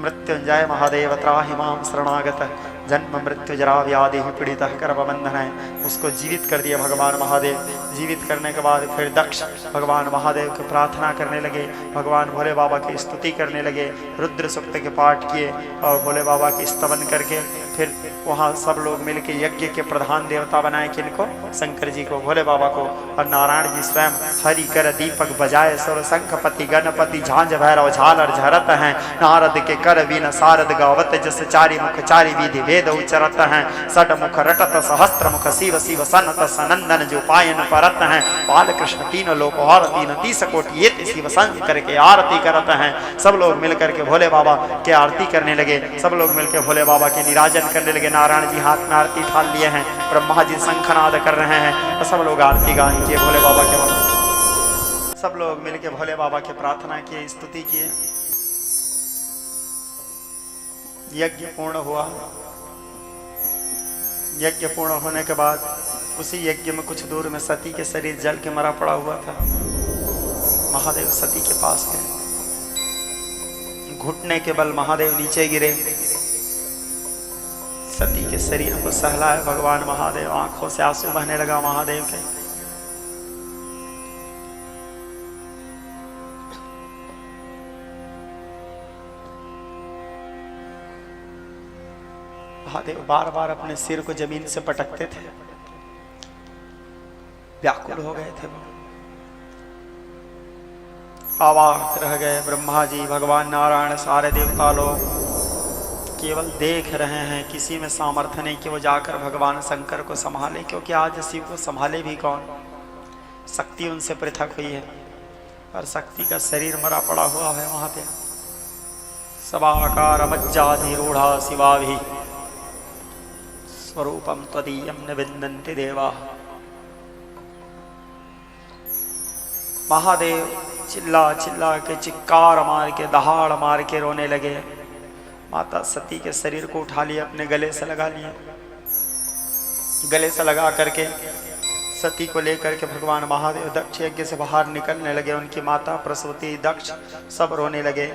मृत्युंजय महादेव त्राहि माम शरणागत, जन्म मृत्यु जरा व्याधि पीड़ित कर्म बंधन है, उसको जीवित कर दिया भगवान महादेव। जीवित करने के बाद फिर दक्ष भगवान महादेव की प्रार्थना करने लगे, भगवान भोले बाबा की स्तुति करने लगे, रुद्र सूक्त के पाठ किए और भोले बाबा की स्तवन करके फिर वहाँ सब लोग मिलकर यज्ञ के प्रधान देवता बनाए, किनको? शंकर जी को, भोले बाबा को। और नारायण जी स्वयं हरि कर दीपक बजाए, सुर शंखपति गणपति झांझ भैरव झालर झरत हैं, नारद के कर वीण सारद गावत, जस चारि मुख चारि विधि वेद उच्चरत हैं, षड मुख रटत सहस्त्र मुख शिव शिव सनत सनंदन जो पायन परत हैं, बालकृष्ण तीन लोक और 33 कोटि ये शिव संग करके आरती करत हैं। सब लोग मिलकर के भोले बाबा के आरती करने लगे, सब लोग मिलकर भोले बाबा के निराजन करने लगे। नारायण जी हाथ में आरती ठाल लिए हैं, ब्रह्मा जी शंखनाद कर रहे हैं, और सब लोग आरती गान किए भोले बाबा के। सब लोग मिलकर भोले बाबा के प्रार्थना किए, स्तुति किए। यज्ञ पूर्ण हुआ। यज्ञ पूर्ण होने के बाद उसी यज्ञ में कुछ दूर में सती के शरीर जल के मरा पड़ा हुआ था। महादेव सती के पास गए, घुटने के बल महादेव नीचे गिरे, सती के शरीर को सहलाए भगवान महादेव। आंखों से आंसू बहने लगा महादेव के। महादेव बार बार अपने सिर को जमीन से पटकते थे, व्याकुल हो गए थे, आवाज रह गए। ब्रह्मा जी, भगवान नारायण, सारे देवता लोग केवल देख रहे हैं, किसी में सामर्थ्य नहीं कि वो जाकर भगवान शंकर को संभाले, क्योंकि आज शिव को संभाले भी कौन? शक्ति उनसे पृथक हुई है, और शक्ति का शरीर मरा पड़ा हुआ है वहां पे। सवाकार मज्जाधिरूढ़ा शिवा भी स्वरूपम त्वदीयम न विन्दन्ति देवा। महादेव चिल्ला चिल्ला के, चिक्कार मार के, दहाड़ मार के रोने लगे। माता सती के शरीर को उठा लिया, अपने गले से लगा लिया, गले से लगा करके सती को लेकर के भगवान महादेव दक्ष यज्ञ से बाहर निकलने लगे। उनकी माता प्रसूति, दक्ष सब रोने लगे।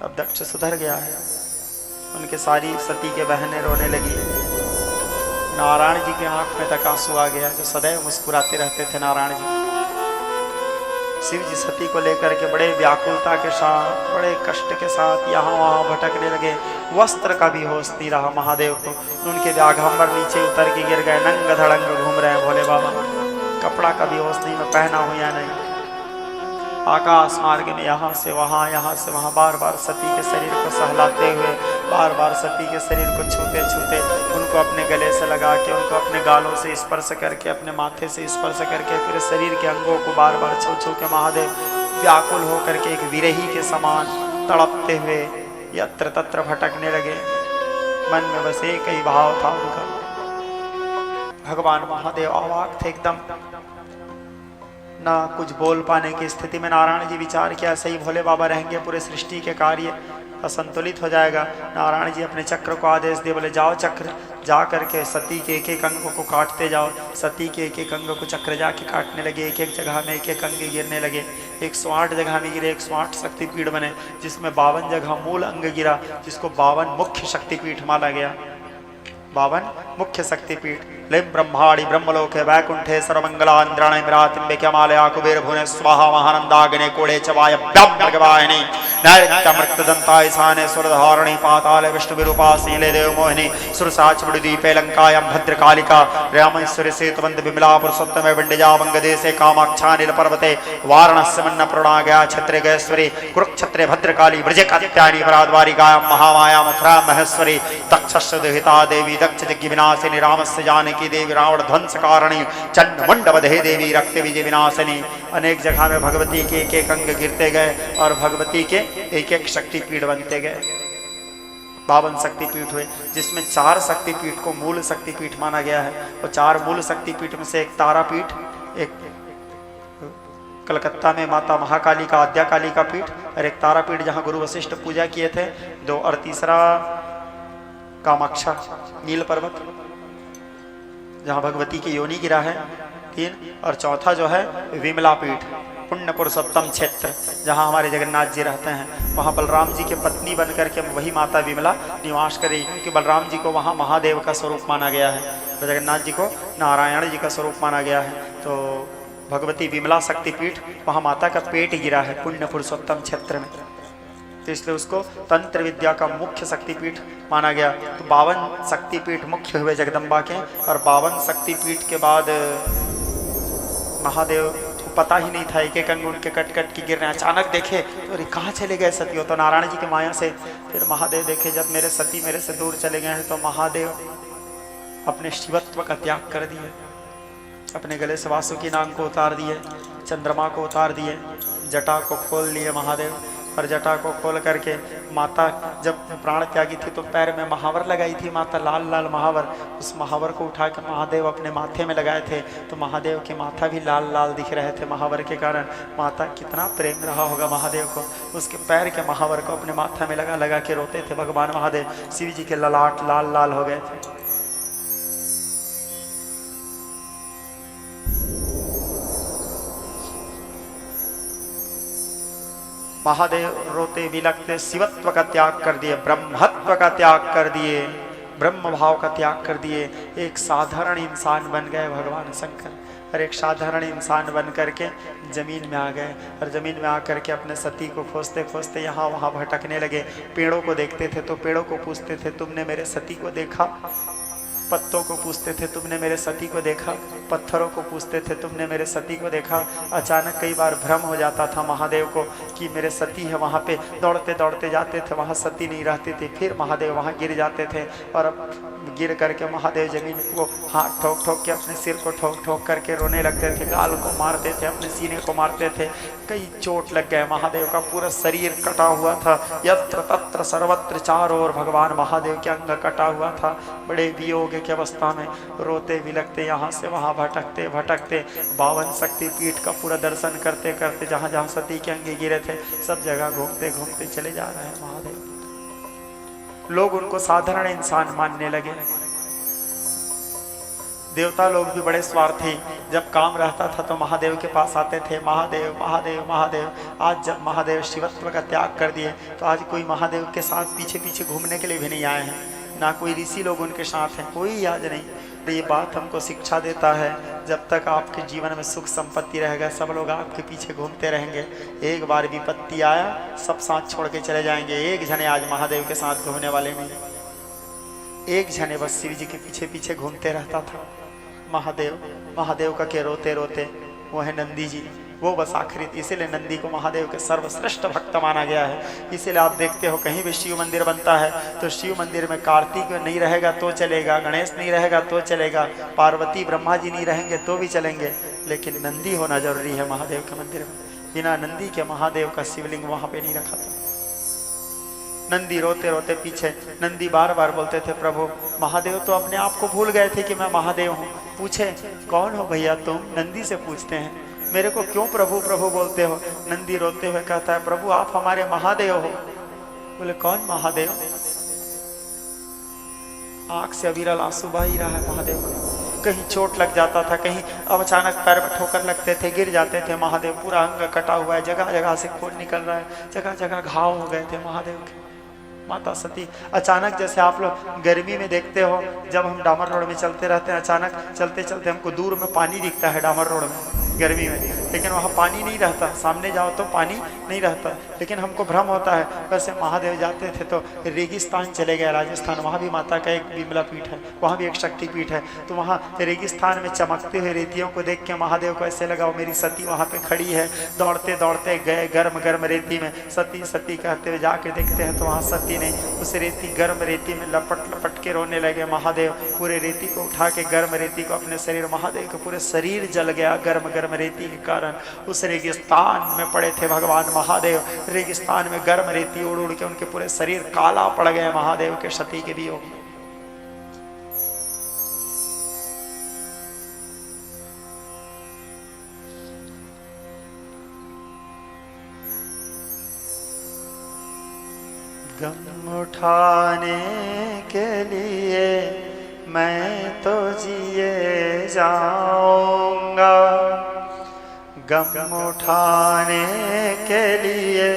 अब दक्ष सुधर गया है, उनके सारी सती के बहनें रोने लगी। नारायण जी के आंख में तक आंसू आ गया, जो सदैव मुस्कुराते रहते थे नारायण जी। शिव जी सती को लेकर के बड़े व्याकुलता के साथ, बड़े कष्ट के साथ यहाँ वहाँ भटकने लगे। वस्त्र का भी होश नहीं रहा महादेव को, उनके व्याघंबर नीचे उतर के गिर गए, नंग धड़ंग घूम रहे हैं भोले बाबा। कपड़ा का भी होश नहीं, मैं पहना हूँ या नहीं। आकाश मार्ग में यहाँ से वहाँ बार बार सती के शरीर को सहलाते हुए, बार बार सती के शरीर को छूते छूते, उनको अपने गले से लगा के, उनको अपने गालों से स्पर्श करके, अपने माथे से स्पर्श करके, पूरे शरीर के अंगों को बार बार छू छू के महादेव व्याकुल होकर के एक विरही के समान तड़पते हुए यत्र तत्र भटकने लगे। मन में बस एक ही भाव था उनका। भगवान महादेव अवाक थे एकदम, ना कुछ बोल पाने की स्थिति में। नारायण जी विचार किया, सही भोले बाबा रहेंगे पूरे सृष्टि के कार्य असंतुलित हो जाएगा। नारायण जी अपने चक्र को आदेश दिए, बोले जाओ चक्र, जा करके सती के एक एक अंगों को काटते जाओ। सती के एक एक अंग को चक्र जाके काटने लगे, एक एक जगह में एक एक अंग गिरने लगे। 108 जगह में गिरे, 108 शक्तिपीठ बने, जिसमें 52 जगह मूल अंग गिरा, जिसको 52 मुख्य शक्तिपीठ माना गया। 52 मुख्य शक्तिपीठ। लिम ब्रह्माणि ब्रह्मलोके वैकुंठे सर्वमंगलांद्राणे मिरातिम्बिक्यमालया कुबेर भुवने स्वाहा महानंदाग्ने कोड़े चवाय भगवाहिनी नैत्यमृतदंताय साने सुरधारणी पाताले विष्णु विरूपासी ले देव मोहिनी सुरसाच बड़दीपे लंकायां भद्रकालिका रामेश्वरी सेतुबंध विमला पुरुषोत्तम विंडजा वंगदेशे कामाक्षा नील पर्वते वाराणस्य मन्न प्रणा छत्रेश्वरी कुरुक्षेत्रे भद्रकाली ब्रज कात्यायनी पराद्वारी गाया महामाया मथुरा महेश्वरी दक्षस्य दुहिता देवी दक्ष जज्ञ विनाशिनी रामस्य जानकी देवी रावण ध्वंस कारिणी चंड मंडप दहे देवी रक्त विजय विनाशिनी। अनेक जगह में भगवती के एक एक अंग गिरते गए और भगवती के एक एक शक्तिपीठ बनते गए। 52 शक्तिपीठ हुए, जिसमें 4 शक्तिपीठ को मूल शक्तिपीठ माना गया है। और 4 मूल शक्तिपीठ में से एक तारापीठ, एक कलकत्ता में माता महाकाली का आद्या काली का पीठ, और एक तारापीठ जहाँ गुरु वशिष्ठ पूजा किए थे 2, और तीसरा कामाक्षा नील पर्वत जहाँ भगवती की योनि गिरा है 3, और चौथा जो है विमला पीठ पुण्य पुरुषोत्तम क्षेत्र जहाँ हमारे जगन्नाथ जी रहते हैं। वहाँ बलराम जी के पत्नी बन करके वही माता विमला निवास करेगी, क्योंकि बलराम जी को वहाँ महादेव का स्वरूप माना गया है, तो जगन्नाथ जी को नारायण जी का स्वरूप माना गया है। तो भगवती विमला शक्तिपीठ वहाँ माता का पेट गिरा है पुण्य पुरुषोत्तम क्षेत्र में, तो इसलिए उसको तंत्र विद्या का मुख्य शक्तिपीठ माना गया। तो 52 शक्तिपीठ मुख्य हुए जगदम्बा के, और 52 शक्तिपीठ के बाद महादेव को पता ही नहीं था, एक एक अंग उनके कट कट के गिर रहे हैं। अचानक देखे तो अरे कहाँ चले गए सती, हो तो नारायण जी की माया से। फिर महादेव देखे जब मेरे सती मेरे से दूर चले गए हैं, तो महादेव अपने शिवत्व का त्याग कर दिए, अपने गले से वासुकी नाग को उतार दिए, चंद्रमा को उतार दिए, जटा को खोल लिए महादेव। और जटा को खोल करके माता जब प्राण त्यागी थी तो पैर में महावर लगाई थी माता, लाल लाल महावर। उस महावर को उठा के महादेव अपने माथे में लगाए थे, तो महादेव के माथा भी लाल लाल दिख रहे थे महावर के कारण। माता कितना प्रेम रहा होगा महादेव को, उसके पैर के महावर को अपने माथा में लगा लगा के रोते थे भगवान महादेव। शिव जी के ललाट लाल लाल हो गए थे। महादेव रोते विलखते शिवत्व का त्याग कर दिए, ब्रह्मत्व का त्याग कर दिए, ब्रह्म भाव का त्याग कर दिए। एक साधारण इंसान बन गए भगवान शंकर, और एक साधारण इंसान बन करके जमीन में आ गए, और जमीन में आकर के अपने सती को खोजते खोजते यहाँ वहाँ भटकने लगे। पेड़ों को देखते थे तो पेड़ों को पूछते थे तुमने मेरे सती को देखा, पत्तों को पूछते थे तुमने मेरे सती को देखा, पत्थरों को पूछते थे तुमने मेरे सती को देखा। अचानक कई बार भ्रम हो जाता था महादेव को कि मेरे सती है, वहाँ पे दौड़ते दौड़ते जाते थे, वहाँ सती नहीं रहती थी। फिर महादेव वहाँ गिर जाते थे, और अब गिर करके महादेव जमीन को हाथ ठोक ठोक के अपने सिर को ठोक ठोक करके रोने लगते थे, गाल को मारते थे, अपने सीने को मारते थे। कई चोट लग गए, महादेव का पूरा शरीर कटा हुआ था, यत्र तत्र सर्वत्र चारों ओर भगवान महादेव के अंग कटा हुआ था। बड़े वियोग की अवस्था में रोते विलखते यहाँ से वहाँ भटकते भटकते 52 शक्तिपीठ का पूरा दर्शन करते करते जहाँ जहाँ सती के अंगे गिरे थे सब जगह घूमते घूमते चले जा रहे हैं महादेव। लोग उनको साधारण इंसान मानने लगे। देवता लोग भी बड़े स्वार्थी, जब काम रहता था तो महादेव के पास आते थे, महादेव महादेव महादेव। आज जब महादेव शिवत्व का त्याग कर दिए तो आज कोई महादेव के साथ पीछे पीछे घूमने के लिए भी नहीं आए हैं, ना कोई ऋषि लोग उनके साथ हैं, कोई आज नहीं। तो ये बात हमको शिक्षा देता है, जब तक आपके जीवन में सुख संपत्ति रहेगा सब लोग आपके पीछे घूमते रहेंगे। एक बार विपत्ति आया सब साथ छोड़ के चले जाएंगे। एक जने आज महादेव के साथ घूमने वाले नहीं, एक जने बस शिव जी के पीछे पीछे घूमते रहता था। महादेव महादेव का के रोते रोते वो है नंदी जी, वो बस आखिरी। इसीलिए नंदी को महादेव के सर्वश्रेष्ठ भक्त माना गया है। इसीलिए आप देखते हो कहीं भी शिव मंदिर बनता है तो शिव मंदिर में कार्तिक नहीं रहेगा तो चलेगा, गणेश नहीं रहेगा तो चलेगा, पार्वती ब्रह्मा जी नहीं रहेंगे तो भी चलेंगे, लेकिन नंदी होना जरूरी है महादेव के मंदिर में। बिना नंदी के महादेव का शिवलिंग वहां पे नहीं रखा था। नंदी रोते रोते पीछे, नंदी बार बार बोलते थे प्रभु महादेव तो अपने आप को भूल गए थे कि मैं महादेव हूँ। पूछे कौन हो भैया तुम, नंदी से पूछते हैं, मेरे को क्यों प्रभु प्रभु बोलते हो। नंदी रोते हुए कहता है प्रभु आप हमारे महादेव हो। बोले कौन महादेव। आंख से अविरल आंसू बह ही रहा है महादेव को। कहीं चोट लग जाता था, कहीं अब अचानक पैर में ठोकर लगते थे, गिर जाते थे महादेव। पूरा अंग कटा हुआ है, जगह जगह से खून निकल रहा है, जगह जगह घाव हो गए थे महादेव के। माता सती अचानक, जैसे आप लोग गर्मी में देखते हो जब हम डामर रोड में चलते रहते हैं, अचानक चलते चलते हमको दूर में पानी दिखता है डामर रोड में गर्मी में, लेकिन वहाँ पानी नहीं रहता, सामने जाओ तो पानी नहीं रहता, लेकिन हमको भ्रम होता है। वैसे महादेव जाते थे तो रेगिस्तान चले गए राजस्थान, वहाँ भी माता का एक विमला पीठ है, वहाँ भी एक शक्ति पीठ है। तो वहाँ रेगिस्तान में चमकते हुए रेतियों को देख के महादेव को ऐसे लगा वो मेरी सती वहाँ पे खड़ी है। दौड़ते दौड़ते गए गर्म गर्म रेती में, सती सती कहते हुए जाके देखते हैं तो वहाँ सती नहीं, उस रेती गर्म रेती में लपट लपट के रोने लगे। महादेव पूरे रेती को उठा के गर्म रेती को अपने शरीर, महादेव का पूरे शरीर जल गया गर्म गर्म गर्म रेती के कारण उस रेगिस्तान में पड़े थे भगवान महादेव। रेगिस्तान में गर्म रेती उड़ उड़ के उनके पूरे शरीर काला पड़ गए महादेव के सती के वियोग में। गम उठाने के लिए मैं तो जिए जाऊंगा, गम उठाने के लिए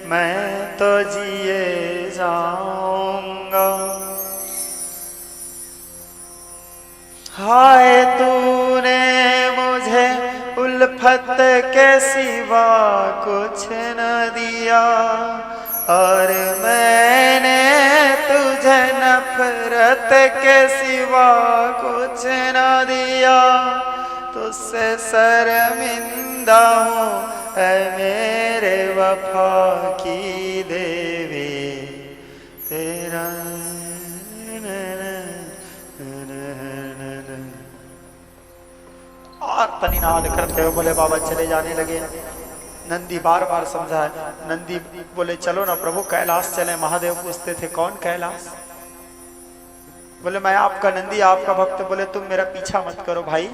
मैं तो जिए जाऊंगा। हाय तूने मुझे उल्फत के सिवा कुछ न दिया, और मैंने तुझे नफरत के सिवा कुछ न दिया। तुझसे शर्मिंदा हूँ ऐ मेरे वफा की देवी, तेरा आर्तनाद करते हुए बोले बाबा चले जाने लगे। नंदी बार बार समझाए, नंदी बोले चलो ना प्रभु कैलाश चले। महादेव पूछते थे कौन कैलाश? बोले मैं आपका नंदी आपका भक्त। बोले तुम मेरा पीछा मत करो भाई,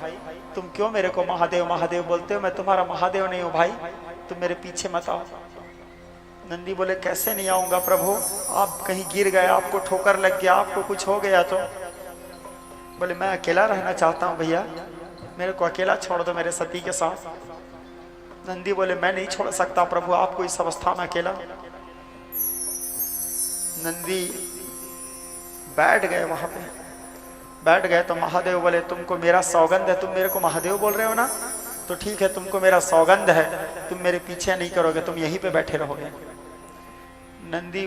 तुम क्यों मेरे को महादेव महादेव बोलते हो? मैं तुम्हारा महादेव नहीं हूँ भाई, तुम मेरे पीछे मत आओ। नंदी बोले कैसे नहीं आऊंगा प्रभु, आप कहीं गिर गए, आपको ठोकर लग गया, आपको कुछ हो गया तो? बोले मैं अकेला रहना चाहता हूँ भैया, मेरे को अकेला छोड़ दो मेरे सती के साथ। नंदी बोले मैं नहीं छोड़ सकता प्रभु आपको इस अवस्था में अकेला। नंदी बैठ गए, वहां पे बैठ गए तो महादेव बोले तुमको मेरा सौगंध है, तुम मेरे को महादेव बोल रहे हो ना, तो ठीक है तुमको मेरा सौगंध है, तुम मेरे पीछे नहीं करोगे, तुम यहीं पे बैठे रहोगे। नंदी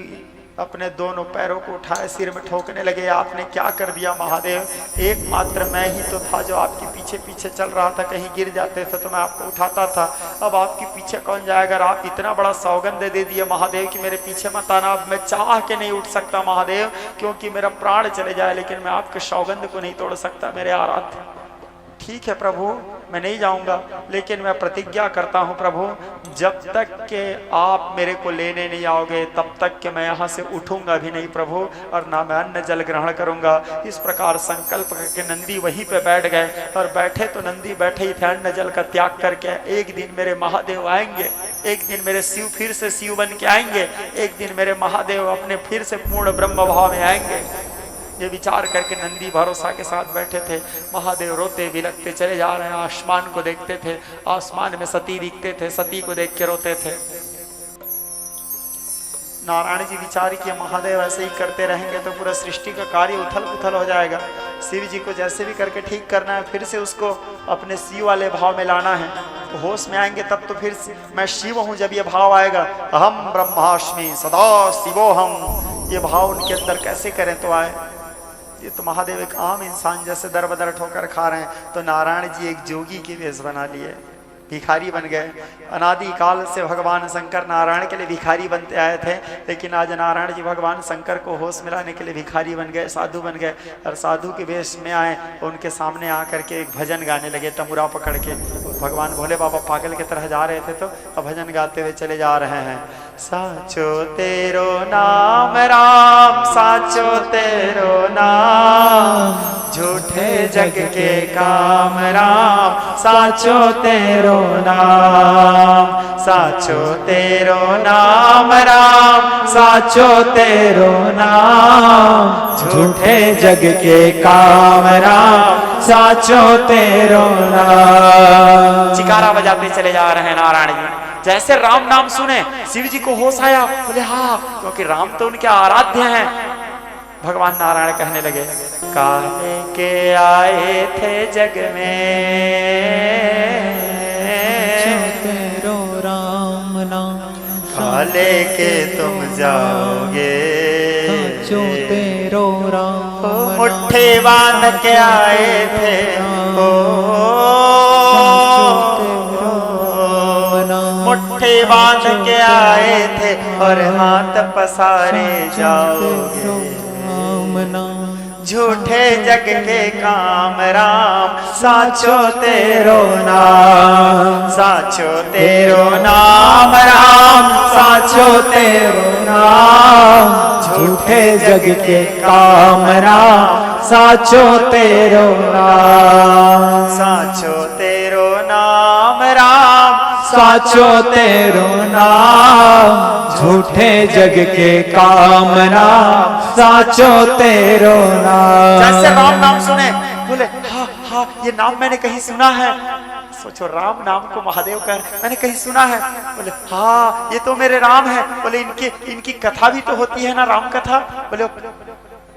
अपने दोनों पैरों को उठाए सिर में ठोकने लगे, आपने क्या कर दिया महादेव, एकमात्र मैं ही तो था जो आपके पीछे पीछे चल रहा था, कहीं गिर जाते थे तो मैं आपको उठाता था, अब आपके पीछे कौन जाएगा? अगर आप इतना बड़ा सौगंध दे दिए महादेव कि मेरे पीछे मत आना, अब मैं चाह के नहीं उठ सकता महादेव, क्योंकि मेरा प्राण चले जाए लेकिन मैं आपके सौगंध को नहीं तोड़ सकता मेरे आराध्य। ठीक है प्रभु मैं नहीं जाऊंगा, लेकिन मैं प्रतिज्ञा करता हूं प्रभु, जब तक के आप मेरे को लेने नहीं आओगे तब तक के मैं यहाँ से उठूंगा भी नहीं प्रभु, और ना मैं अन्न जल ग्रहण करूंगा। इस प्रकार संकल्प करके नंदी वहीं पे बैठ गए, और बैठे तो नंदी बैठे ही थे अन्न जल का त्याग करके। एक दिन मेरे महादेव आएंगे, एक दिन मेरे शिव फिर से शिव बन के आएंगे, एक दिन मेरे महादेव अपने फिर से पूर्ण ब्रह्म भाव में आएंगे। ये विचार करके नंदी भरोसा के साथ बैठे थे। महादेव रोते बिलखते चले जा रहे हैं, आसमान को देखते थे, आसमान में सती दिखते थे, सती को देख के रोते थे। नारायण जी विचार किए महादेव ऐसे ही करते रहेंगे तो पूरा सृष्टि का कार्य उथल पुथल हो जाएगा, शिव जी को जैसे भी करके ठीक करना है, फिर से उसको अपने शिव वाले भाव में लाना है, तो होश में आएंगे तब तो फिर मैं शिव हूँ जब ये भाव आएगा, अहम ब्रह्मास्मि सदा शिवोहम, ये भाव उनके अंदर कैसे करें तो आए। ये तो महादेव एक आम इंसान जैसे दर बदर ठोकर खा रहे हैं, तो नारायण जी एक जोगी की वेश बना लिए, भिखारी बन गए। अनादि काल से भगवान शंकर नारायण के लिए भिखारी बनते आए थे, लेकिन आज नारायण जी भगवान शंकर को होश मिलाने के लिए भिखारी बन गए, साधु बन गए, और साधु के वेश में आए, उनके सामने आकर के एक भजन गाने लगे तमुरा पकड़ के। भगवान भोले बाबा पागल की तरह जा रहे थे तो अब भजन गाते हुए चले जा रहे हैं। साचो तेरो नाम राम, साचो तेरो नाम, झूठे जग के काम राम, साचो तेरो नाम, साचो तेरो नाम राम, साचो तेरो नाम, झूठे जग के काम राम, साचो तेरो नाम। चिकारा बजाते चले जा रहे हैं नारायण जी। जैसे राम नाम सुने शिव जी को होश आया, बोले हाँ, क्योंकि राम तो उनके आराध्य हैं। भगवान नारायण कहने लगे, काले के आए थे जग में, तेरो राम नाम, काले के तुम जाओगे, जो तेरो राम मुट्ठी बांध के आए थे, मुट्ठी बांध के आए थे और हाथ पसारे जाओगे। झूठे जग के काम राम, साचो तेरो नाम, साचो तेरो नाम राम, साचो तेरो नाम, झूठे जग के काम राम, साचो तेरो नाम, साचो तेरो नाम राम, साचो तेरो नाम, झूठे जग के काम राम, साचो तेरो नाम। जैसे राम नाम सुने बोले हाँ हाँ ये नाम मैंने कहीं सुना है। सोचो राम नाम को महादेव कह मैंने कहीं सुना है। बोले हाँ ये तो मेरे राम है। बोले इनकी कथा भी तो होती है ना, राम कथा। बोले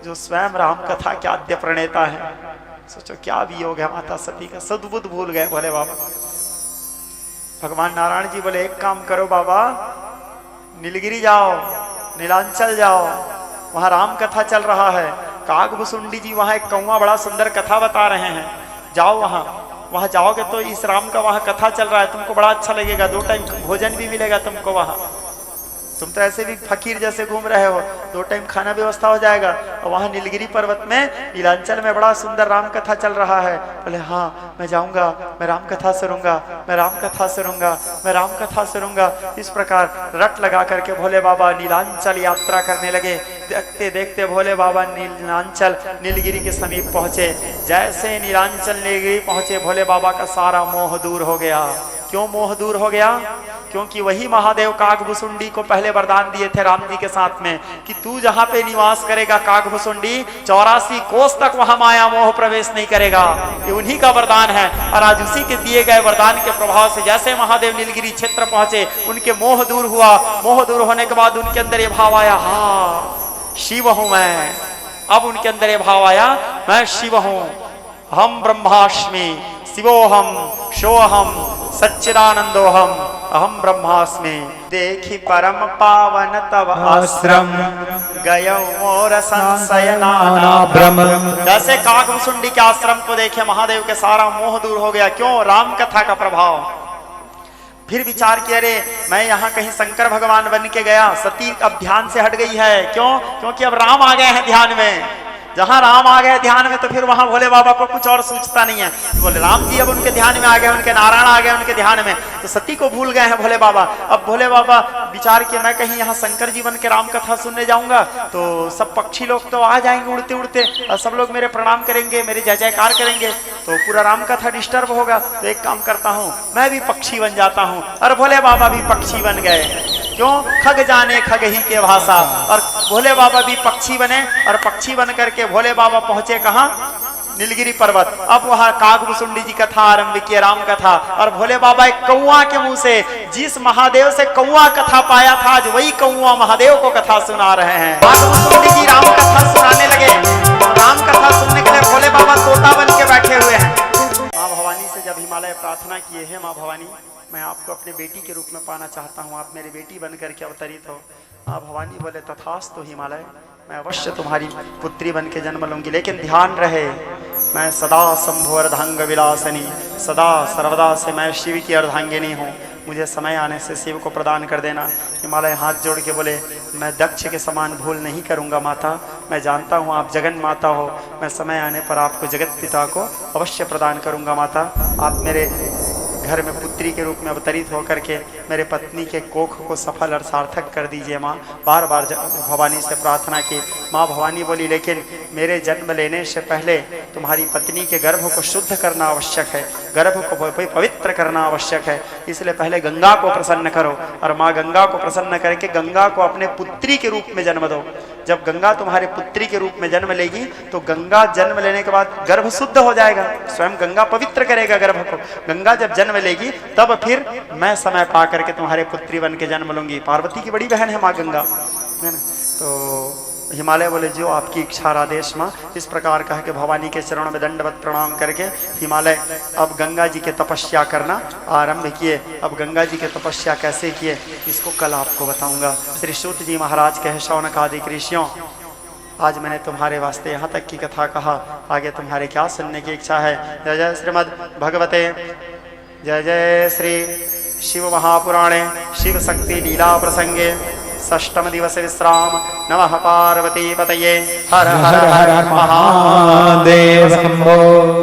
जो स्वयं राम कथा के आद्य प्रणेता है। सोचो क्या वियोग है माता सती का, सद्बुद्ध भूल गए बोले बाबा। भगवान नारायण जी बोले एक काम करो बाबा, नीलगिरी जाओ, नीलांचल जाओ, वहां राम कथा चल रहा है। कागभुसुंडी जी वहां एक कौवा बड़ा सुंदर कथा बता रहे हैं, जाओ वहां जाओगे तो इस राम का वहां कथा चल रहा है, तुमको बड़ा अच्छा लगेगा, 2 टाइम भोजन भी मिलेगा तुमको वहां। तुम तो ऐसे भी फकीर जैसे घूम रहे हो, 2 टाइम खाना व्यवस्था हो जाएगा। और वहां नीलगिरी पर्वत में नीलांचल में बड़ा सुंदर राम कथा चल रहा है। बोले हाँ मैं जाऊंगा, मैं राम कथा सुनूंगा, मैं राम कथा सुनूंगा, मैं राम कथा सुनूंगा। इस प्रकार रट लगा करके भोले बाबा नीलांचल यात्रा करने लगे। देखते देखते भोले बाबा नीलांचल नीलगिरी के समीप पहुंचे। जैसे नीलांचल नीलगिरी पहुंचे भोले बाबा का सारा मोह दूर हो गया। क्यों मोह दूर हो गया? क्योंकि वही महादेव कागभुसुंडी को पहले वरदान दिए थे राम जी के साथ में कि तू जहां पे निवास करेगा कागभुसुंडी, 84 कोस तक वहां माया मोह प्रवेश नहीं करेगा। ये उन्हीं का वरदान है। और आज उसी के दिए गए वरदान के प्रभाव से जैसे महादेव नीलगिरी क्षेत्र पहुंचे, उनके मोह दूर हुआ। मोह दूर होने के बाद उनके अंदर ये भाव आया, हाँ शिव हूं मैं। अब उनके अंदर ये भाव आया, मैं शिव हूं, हम ब्रह्मास्मि, शिवोहम शोहम सच्चिदानंदोहम, अहम ब्रह्मास्मि। देखी परम पावन तव आश्रम, गयो मोर संशय नाना भ्रम। जैसे कागभुसुंडी के आश्रम को देखे महादेव के सारा मोह दूर हो गया। क्यों? राम कथा का प्रभाव। फिर विचार किया, अरे मैं यहाँ कहीं शंकर भगवान बन के गया, सती अब ध्यान से हट गई है। क्यों? क्योंकि अब राम आ गए हैं ध्यान में। जहां राम आ गए ध्यान में तो फिर वहां भोले बाबा को कुछ और सूझता नहीं है। बोले राम जी अब उनके ध्यान में आ गए, उनके नारायण आ गए उनके ध्यान में, तो सती को भूल गए हैं भोले बाबा। अब भोले बाबा विचार किए, मैं कहीं यहाँ शंकर जी बन के राम कथा सुनने जाऊंगा तो सब पक्षी लोग तो आ जाएंगे उड़ते उड़ते, और सब लोग मेरे प्रणाम करेंगे, मेरे जय जयकार करेंगे, तो पूरा राम कथा डिस्टर्ब होगा। तो एक काम करता हूँ, मैं भी पक्षी बन जाता हूँ। और भोले बाबा भी पक्षी बन गए। क्यों? खग जाने खग ही के भाषा। और भोले बाबा भी पक्षी बने, और पक्षी बन करके भोले बाबा पहुंचे कहाँ? नीलगिरी पर्वत। अब वहां कागभुसुंडी जी कथा आरंभ की, राम कथा। और भोले बाबा एक कौआ के मुंह से, जिस महादेव से कौआ कथा पाया था, आज वही कौआ महादेव को कथा सुना रहे हैं। कागभुसुंडी जी राम कथा सुनाने लगे। राम कथा सुनने के लिए भोले बाबा तोता बन के बैठे हुए हैं। माँ भवानी से जब हिमालय प्रार्थना किए हैं, माँ भवानी मैं आपको अपने बेटी के रूप में पाना चाहता हूँ, आप मेरी बेटी बन करके अवतरित हो। माँ भवानी बोले तथास्तु हिमालय, मैं अवश्य तुम्हारी पुत्री बन के जन्म लूंगी, लेकिन ध्यान रहे मैं सदा शंभु अर्धांग विलासनी, सदा सर्वदा से मैं शिव की अर्धांगिनी हूँ। मुझे समय आने से शिव को प्रदान कर देना। हिमालय हाथ जोड़ के बोले, मैं दक्ष के समान भूल नहीं करूँगा माता, मैं जानता हूँ आप जगन माता हो, मैं समय आने पर आपको जगत पिता को अवश्य प्रदान करूँगा माता। आप मेरे घर में पुत्री के रूप में अवतरित होकर के मेरे पत्नी के कोख को सफल और सार्थक कर दीजिए माँ। बार बार भवानी से प्रार्थना की। माँ भवानी बोली, लेकिन मेरे जन्म लेने से पहले तुम्हारी पत्नी के गर्भ को शुद्ध करना आवश्यक है, गर्भ को पवित्र करना आवश्यक है, इसलिए पहले गंगा को प्रसन्न करो। और माँ गंगा को प्रसन्न करके गंगा को अपने पुत्री के रूप में जन्म दो। जब गंगा तुम्हारे पुत्री के रूप में जन्म लेगी तो गंगा जन्म लेने के बाद गर्भ शुद्ध हो जाएगा, स्वयं गंगा पवित्र करेगा गर्भ को। गंगा जब जन्म लेगी तब फिर मैं समय पा करके तुम्हारे पुत्री बन के जन्म लूंगी। पार्वती की बड़ी बहन है माँ गंगा, है ना। तो हिमालय बोले, जो आपकी इच्छा आदेश माँ। इस प्रकार कह के भवानी के चरणों में दंडवत प्रणाम करके हिमालय अब गंगा जी के तपस्या करना आरंभ किए। अब गंगा जी के तपस्या कैसे किए इसको कल आपको बताऊंगा। श्री सूत जी महाराज कहे, शौनक आदि ऋषियों, आज मैंने तुम्हारे वास्ते यहाँ तक की कथा कहा, आगे तुम्हारे क्या सुनने की इच्छा है। जय जय श्रीमद् भगवते, जय जय श्री शिव महापुराणे शिव शक्ति लीला प्रसंगे षष्ठम दिवस विश्राम। नमः पार्वती पतये। हर हर हर महादेव शंभो।